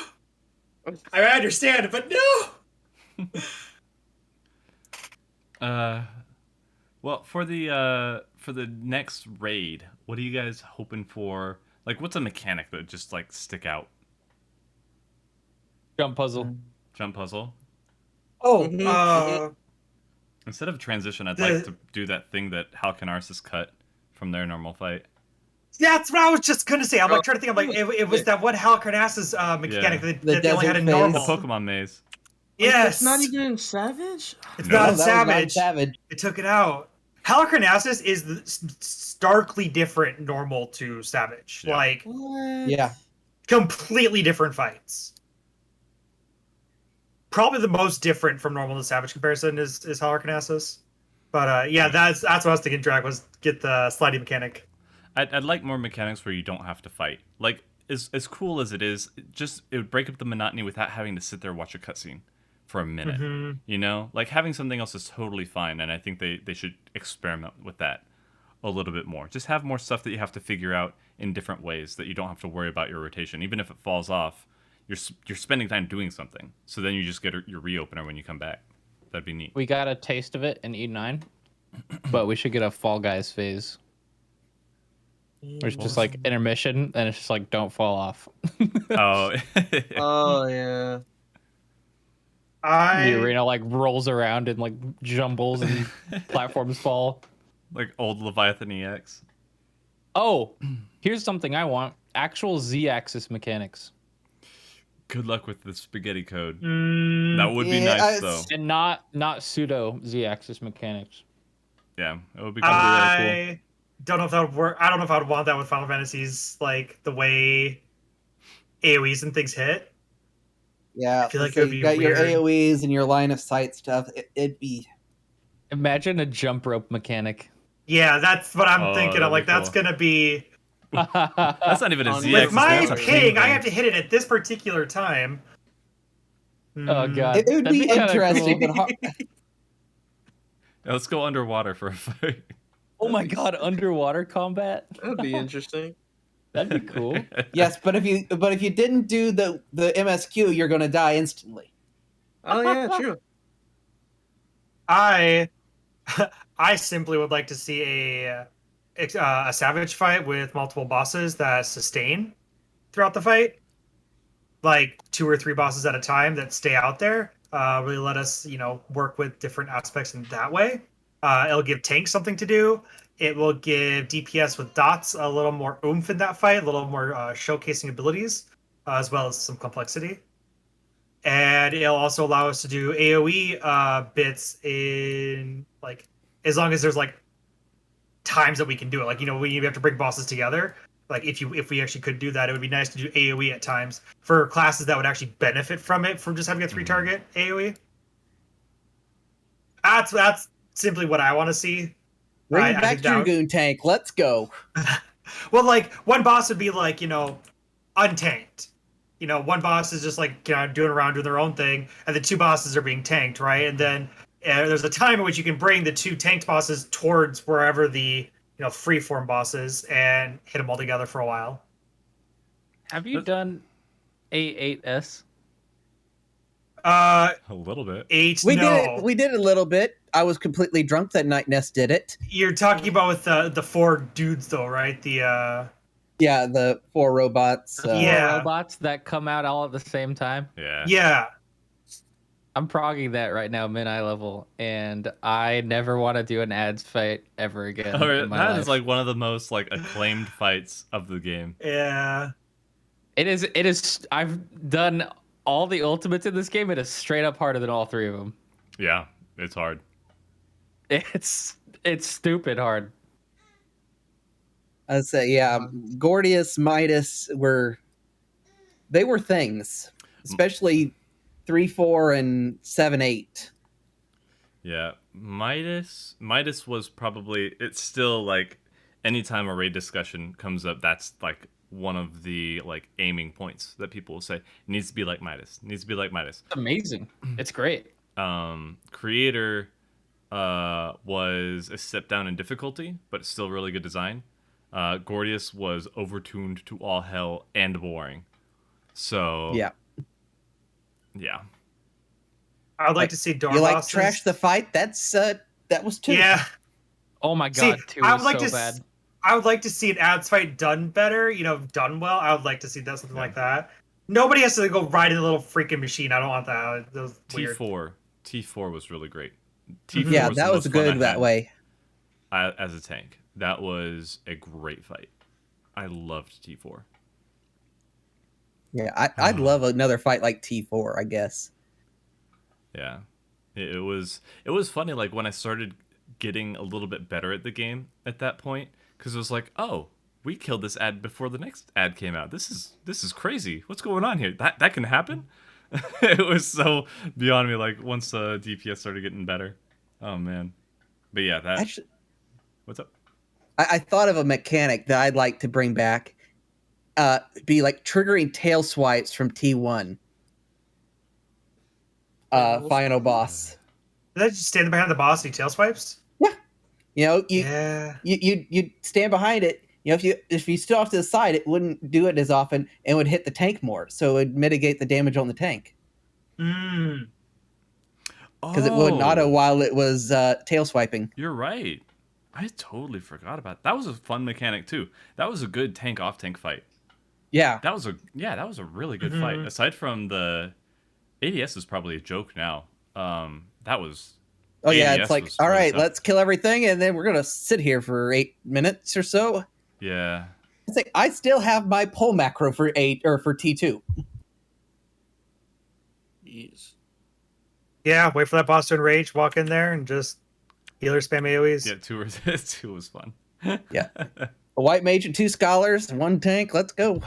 I understand, but no. Well, for the next raid, what are you guys hoping for? Like, what's a mechanic that would just like stick out? Jump puzzle. Jump puzzle. Oh, Instead of transition, I'd The- like to do that thing that Halcanarsis cut from their normal fight. that's what I was just gonna say. I'm like trying to think. I'm like, it was that one Halcarnassus mechanic Yeah. that The they only had in desert phase. The normal. Pokemon maze. Yes, It's not even in Savage? It's No. not No, in that was not Savage. Savage. They took it out. Halcarnassus is starkly different normal to Savage. Yeah. Like What? Yeah. completely different fights. Probably the most different from normal to Savage comparison is Halcarnassus. But yeah, that's what I was thinking. Drag was get the sliding mechanic. I'd like more mechanics where you don't have to fight. Like, as cool as it is, it would break up the monotony without having to sit there and watch a cutscene for a minute. Mhm. You know? Like, having something else is totally fine, and I think they should experiment with that a little bit more. Just have more stuff that you have to figure out in different ways that you don't have to worry about your rotation. Even if it falls off, you're spending time doing something. So then you just get your reopener when you come back. That'd be neat. We got a taste of it in E9, but we should get a Fall Guys phase. Where it's just like intermission, and it's just like don't fall off. Oh. Oh, yeah. The arena like rolls around and like jumbles and platforms fall. Like old Leviathan EX. Oh, here's something I want: actual Z-axis mechanics, Good luck with the spaghetti code. Mm, That would be Yeah, nice, though. and not pseudo Z-axis mechanics. Yeah, it would be cool. I don't know if that would work. I don't know if I would want that with Final Fantasies, like the way AoEs and things hit. Yeah. I feel like so it would you be got your weird. AoEs and your line of sight stuff. It'd be Imagine a jump rope mechanic. Yeah, that's what I'm Oh, thinking. that'd I'm be like, that's cool. gonna be That's not even a On ZX. with my That's a ping ping. I thing. have to hit it at this particular time. Oh Hmm. god, It would that'd be be kind of interesting, cool. but hard. Yeah, let's go underwater for a fight. Oh my god, underwater combat? That would be interesting. That'd be cool. Yes, but if you didn't do the MSQ, you're going to die instantly. Oh yeah, true. I I simply would like to see a savage fight with multiple bosses that sustain throughout the fight, like 2 or 3 bosses at a time that stay out there. Really let us, work with different aspects in that way. It'll give tanks something to do. It will give DPS with dots a little more oomph in that fight, a little more showcasing abilities, as well as some complexity. And it'll also allow us to do AoE bits in like as long as there's like times that we can do it. Like when you have to bring bosses together. Like if we actually could do that, it would be nice to do AoE at times for classes that would actually benefit from it from just having a 3-target AoE. That's simply what I want to see. Bring I back think that would- Dragoon tank. Let's go. Well, like one boss would be like untanked. One boss is just like doing around doing their own thing, and the 2 bosses are being tanked, right? And then there's a time in which you can bring the 2 tanked bosses towards wherever the freeform bosses and hit them all together for a while. Have you done A8S? Uh, A little bit. 8. We no. did it. We did it a little bit. I was completely drunk that night. Ness did it. You're talking about with the 4 dudes, though, right? The Yeah, the 4 robots. Yeah. Robots that come out all at the same time. Yeah. yeah. I'm progging that right now, mid-eye level, and I never want to do an ads fight ever again. in my That life. is like one of the most like acclaimed fights of the game. Yeah. It is. It is. I've done all the ultimates in this game. It is straight up harder than all 3 of them. Yeah, it's hard. It's stupid hard. I'd say, yeah, Gordius, Midas were things, especially 3, 4, and 7, 8. Yeah, Midas was probably, it's still like anytime a raid discussion comes up, that's like one of the like aiming points that people will say it needs to be like Midas. It needs to be like Midas. It's amazing. It's great. Creator was a step down in difficulty, but still really good design. Gordius was overtuned to all hell and boring. So Yeah. I would like Like, to see door You like bosses. trash the fight? That's that was 2. Yeah. Oh my See, god, 2 I is would like so to bad. I would like to see an ads fight done better, done well. I would like to see that something like that. Nobody has to go ride in a little freaking machine. I don't want that. That was weird. T4 was really great. Mhm. T4 Yeah, was that the was most fun I good that had, way. as a tank. That was a great fight. I loved T4. Yeah, I'd love another fight like T4, I guess. Yeah, it was funny. Like when I started getting a little bit better at the game at that point, because it was like, oh, we killed this ad before the next ad came out. This is crazy. What's going on here? That can happen. It was so beyond me. Like once DPS started getting better. Oh man, but yeah, that. Actually, What's up? I thought of a mechanic that I'd like to bring back. Be like triggering tail swipes from T1. Final boss. Did I just stand behind the boss and he tail swipes? You Yeah. you stand behind it. If you stood off to the side, it wouldn't do it as often and would hit the tank more, so it would mitigate the damage on the tank Mm. because it wouldn't auto while it was tail swiping. You're right. I totally forgot about that. That was a fun mechanic too. That was a good tank off tank fight. Yeah, That was a really good fight. Mhm. Aside from the ADS is probably a joke now. That was. oh yeah, ADS it's like, was all really right, tough. let's kill everything, and then we're gonna sit here for 8 minutes or so. Yeah. It's like I still have my pull macro for 8 or for T2. Jeez. Yeah, wait for that boss to enrage, walk in there, and just healer spam AoEs. Yeah, two was fun. Yeah. A white mage and 2 scholars, 1 tank. Let's go.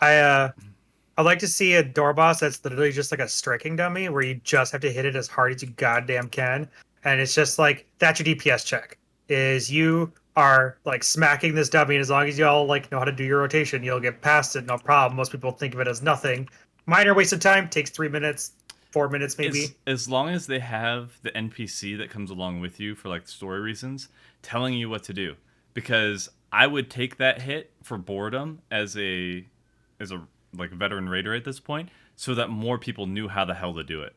I'd like to see a door boss that's literally just like a striking dummy where you just have to hit it as hard as you goddamn can. and it's just like that's your DPS check. Is you are like smacking this dummy, and as long as you all like know how to do your rotation, you'll get past it, no problem. Most people think of it as nothing. Minor waste of time, takes 3 minutes, 4 minutes maybe. As long as they have the NPC that comes along with you for like story reasons, telling you what to do. Because I would take that hit for boredom as a like veteran raider at this point, so that more people knew how the hell to do it.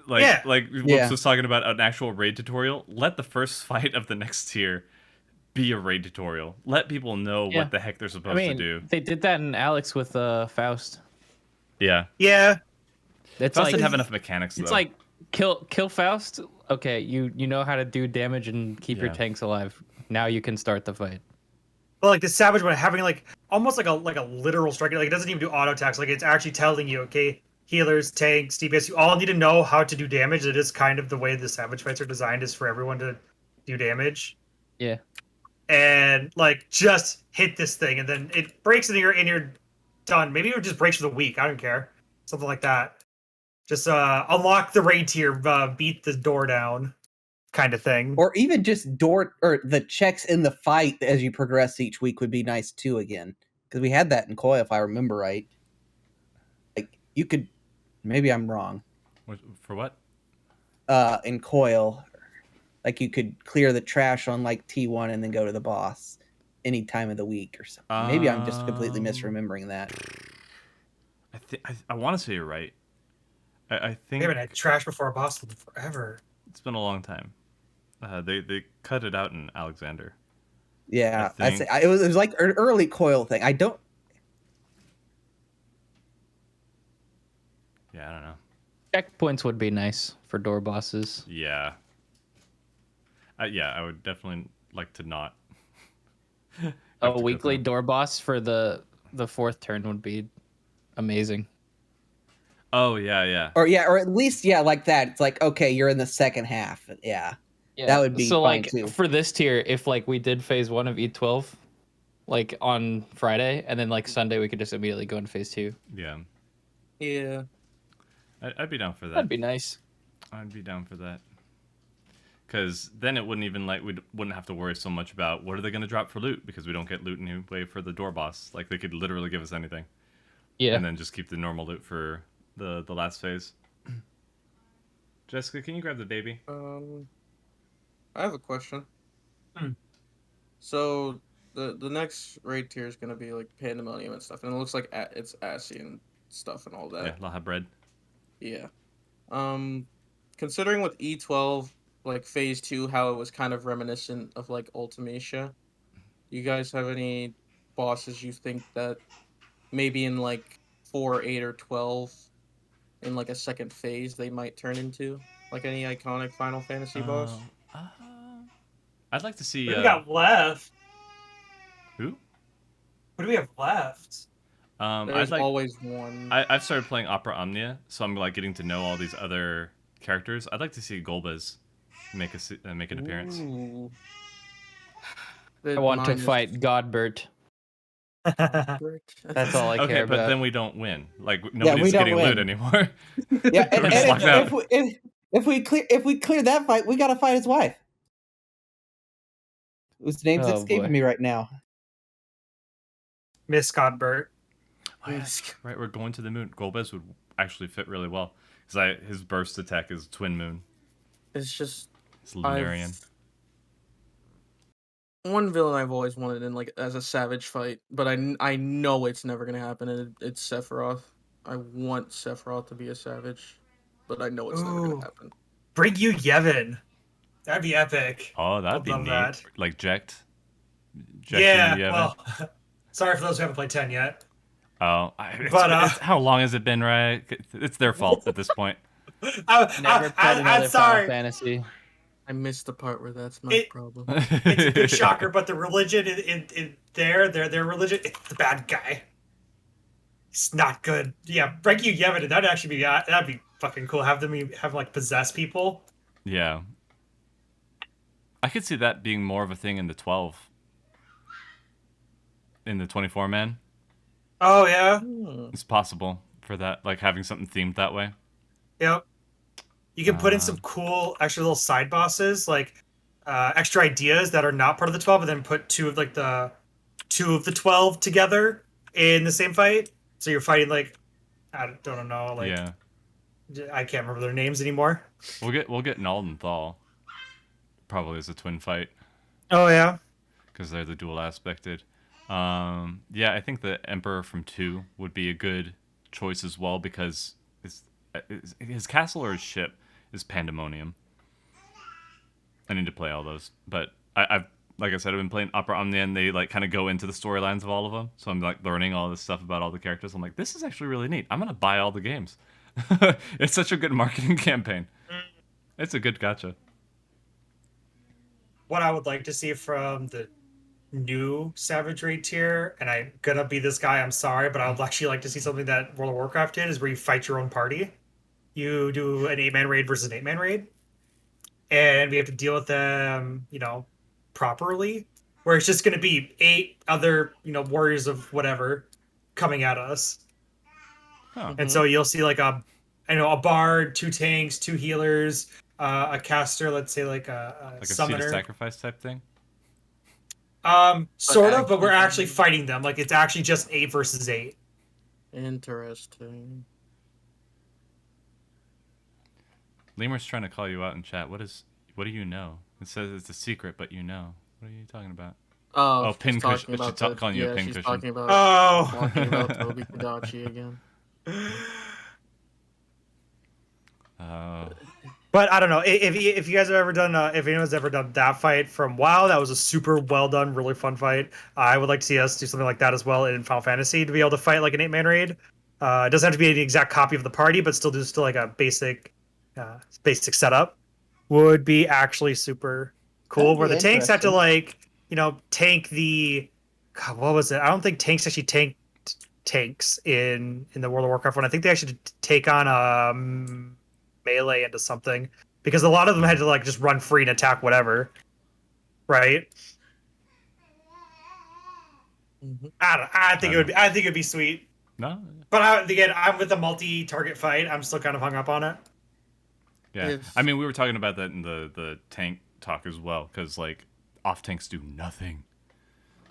Like Whoops was talking about an actual raid tutorial. Let the first fight of the next tier be a raid tutorial. Let people know what the heck they're supposed to do. They did that in Alex with Faust. Yeah. Yeah. It's Faust like, didn't have enough mechanics though. It's like kill Faust. Okay, you know how to do damage and keep your tanks alive. Now you can start the fight. But like the Savage one having like almost like a literal striker, like it doesn't even do auto attacks. Like it's actually telling you, okay, healers, tanks, DPS, you all need to know how to do damage. It is kind of the way the Savage fights are designed, is for everyone to do damage. Yeah. And like just hit this thing, and then it breaks and you're done. Maybe it just breaks for the week. I don't care. Something like that. Just unlock the raid tier, beat the door down, kind of thing. Or even just door or the checks in the fight as you progress each week would be nice too. Again, because we had that in Koi, if I remember right. Like you could, maybe I'm wrong. For what? In Coil, like you could clear the trash on like T1 and then go to the boss any time of the week or something. Maybe I'm just completely misremembering that. I want to say you're right. I think We haven't had trash before a boss in forever. It's been a long time. They cut it out in Alexander. Yeah, it was like an early Coil thing. I don't know. Checkpoints would be nice for door bosses. Yeah. I would definitely like to not. A weekly door boss for the fourth turn would be amazing. Oh yeah. or at least like that. It's like, okay, you're in the second half. Yeah. That would be so fine like too. For this tier, if like we did phase 1 of E12 like on Friday, and then like Sunday we could just immediately go in phase 2. Yeah. I'd be down for that. That'd be nice. I'd be down for that. Because then it wouldn't even we wouldn't have to worry so much about what are they going to drop for loot, because we don't get loot anyway for the door boss. Like they could literally give us anything. Yeah. And then just keep the normal loot for the last phase. Jessica, can you grab the baby? I have a question. So the next raid tier is gonna be like Pandemonium and stuff, and it looks like it's assy and stuff and all that. Yeah, I'll have bread. Yeah. Considering with E12 like phase 2 how it was kind of reminiscent of like Ultimatia, you guys have any bosses you think that maybe in like 4, 8, or 12 in like a second phase they might turn into? Like any iconic Final Fantasy boss? I'd like to see. What do we got left? Who? What do we have left? There's always one. I've started playing Opera Omnia, so I'm like getting to know all these other characters. I'd like to see Golbez make an appearance. Ooh. I want to fight Godbert. That's all I care Okay, about. but then we don't win. Like nobody's getting loot anymore. Yeah, and if we clear that fight, we gotta fight his wife, whose name's escaping me right now. Miss Godbert. Oh, yeah. Right, we're going to the moon. Golbez would actually fit really well because his burst attack is Twin Moon. It's just it's Lunarian. One villain I've always wanted in like as a savage fight, but I know it's never gonna happen, and it's Sephiroth. I want Sephiroth to be a savage, but I know it's never gonna happen. Bring you Yevon. That'd be epic. Oh, that'd be neat. That. Like Jekt. Yeah. Well, sorry for those who haven't played 10 yet. Oh, how long has it been, right? It's their fault at this point. Never played another Final Fantasy. I missed the part where that's not a problem. It's a big shocker, but the religion in their religion, it's the bad guy. It's not good. Yeah, bring you Yevon. That'd be fucking cool. Have like possess people. Yeah. I could see that being more of a thing in the 12. In the 24 man. Oh yeah. It's possible for that, like having something themed that way. Yep. You can put in some cool extra little side bosses, like extra ideas that are not part of the 12, and then put two of the 12 together in the same fight. So you're fighting like I don't know, like Yeah. I can't remember their names anymore. We'll get Naldenthal probably as a twin fight Oh yeah. because they're the dual aspected. Yeah, I think the Emperor from 2 would be a good choice as well because his castle or his ship is Pandemonium. I need to play all those, but I've like I said, I've been playing Opera Omnia, and they like kind of go into the storylines of all of them. So I'm like learning all this stuff about all the characters. I'm like, this is actually really neat. I'm gonna buy all the games. It's such a good marketing campaign. It's a good gacha. What I would like to see from the new Savage Raid tier, and I'm gonna be this guy, I'm sorry, but I would actually like to see something that World of Warcraft did, is where you fight your own party. You do an 8-man raid versus an 8-man raid, and we have to deal with them, properly. Where it's just gonna be 8 other, warriors of whatever coming at us. Huh. And so you'll see like a bard, 2 tanks, 2 healers, a caster, let's say like a Like a summoner. seat of sacrifice type thing. Sort of, but we're actually fighting them. Like it's actually just 8 versus 8. Interesting. Lemur's trying to call you out in chat. What do you know? It says it's a secret, but you know. What are you talking about? Oh, pin she's cushion. talking She's about calling you a pin she's cushion. talking about talking about Toby Kadachi again. But I don't know if you guys have ever done if anyone's ever done that fight from WoW. That was a super well done, really fun fight. I would like to see us do something like that as well in Final Fantasy to be able to fight like an 8-man raid. It doesn't have to be an exact copy of the party, but still like a basic setup would be actually super cool. Where the tanks have to like tank the God, what was it? I don't think tanks actually tanked tanks in the World of Warcraft one. I think they actually take on melee into something because a lot of them had to like just run free and attack whatever, right? Mm-hmm. I think it'd be sweet. No. But again, I'm with the multi-target fight. I'm still kind of hung up on it. Yeah, I mean, we were talking about that in the tank talk as well, because like off tanks do nothing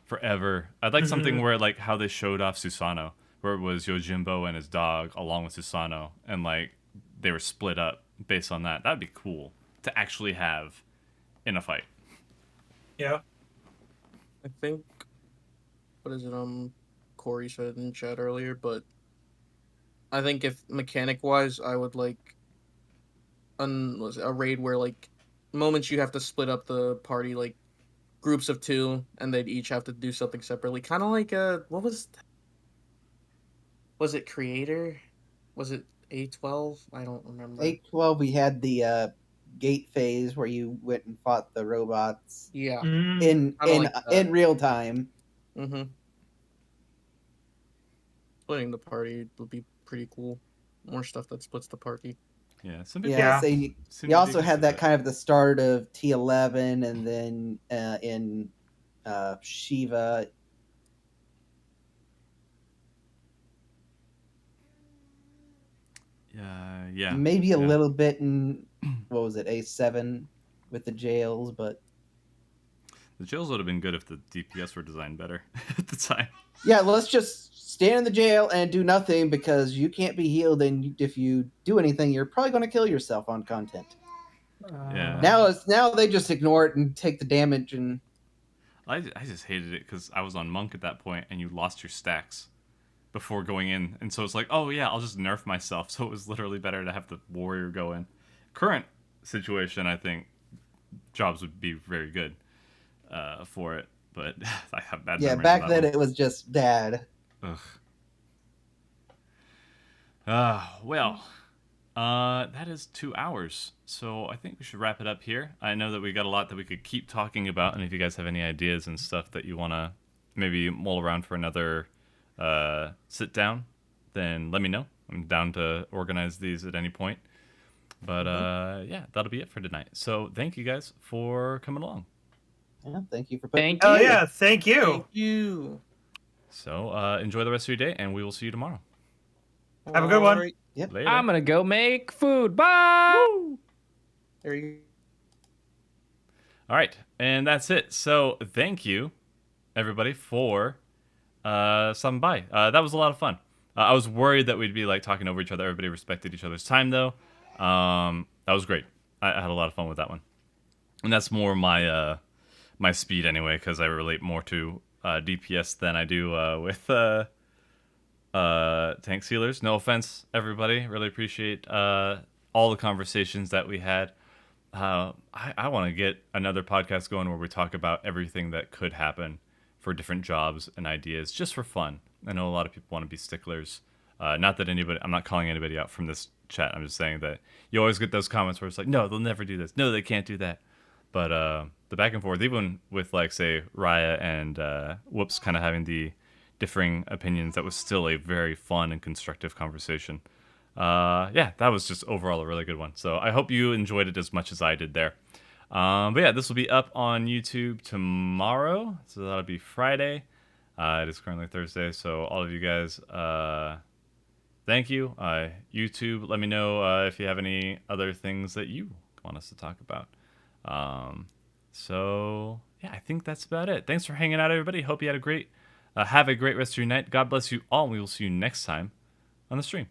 forever. I'd like something where like how they showed off Susanoo, where it was Yojimbo and his dog along with Susanoo, and like they were split up based on that. That'd be cool to actually have in a fight. Yeah. I think what is it? Corey said in chat earlier, but I think if mechanic wise, I would like was it a raid where like moments you have to split up the party like groups of 2, and they'd each have to do something separately. Kind of like what was it Creator? Was it A12? I don't remember. 812, we had the gate phase where you went and fought the robots. Yeah. In real time. Mm-hmm. Splitting the party would be pretty cool. More stuff that splits the party. Yeah. So you also had that kind of the start of T11, and then in Shiva. Yeah. Maybe a little bit in what was it, A7 with the jails, but the jails would have been good if the DPS were designed better at the time. Yeah, let's just stand in the jail and do nothing because you can't be healed, and if you do anything, you're probably going to kill yourself on content. Yeah. Now they just ignore it and take the damage, and I just hated it because I was on monk at that point, and you lost your stacks before going in, and so it's like, oh yeah, I'll just nerf myself. So it was literally better to have the warrior go in. Current situation, I think jobs would be very good for it, but I have bad memories. Back then it was just bad. Ugh. Well, that is 2 hours, so I think we should wrap it up here. I know that we got a lot that we could keep talking about, and if you guys have any ideas and stuff that you want to maybe mull around for another sit down, then let me know. I'm down to organize these at any point. But yeah, that'll be it for tonight. So thank you guys for coming along. Yeah, thank you for putting. Oh yeah, thank you. Thank you. So enjoy the rest of your day, and we will see you tomorrow. Have a good one. Alright. Yep. Later. I'm gonna go make food. Bye. There you All right, and that's it. So thank you, everybody, for stopping by. That was a lot of fun. I was worried that we'd be like talking over each other. Everybody respected each other's time, though. That was great. I had a lot of fun with that one, and that's more my my speed anyway, because I relate more to DPS than I do with tank sealers. No offense, everybody. Really appreciate all the conversations that we had. I want to get another podcast going where we talk about everything that could happen for different jobs and ideas, just for fun. I know a lot of people want to be sticklers. Not that anybody, I'm not calling anybody out from this chat. I'm just saying that you always get those comments where it's like, no, they'll never do this. No, they can't do that. But the back and forth, even with like say Raya and Whoops kind of having the differing opinions, that was still a very fun and constructive conversation. Yeah, that was just overall a really good one. So I hope you enjoyed it as much as I did there. But yeah, this will be up on YouTube tomorrow. So that'll be Friday. It is currently Thursday. So all of you guys, thank you. YouTube, let me know if you have any other things that you want us to talk about. So yeah, I think that's about it. Thanks for hanging out, everybody. Hope you had a great, have a great rest of your night. God bless you all. We will see you next time on the stream.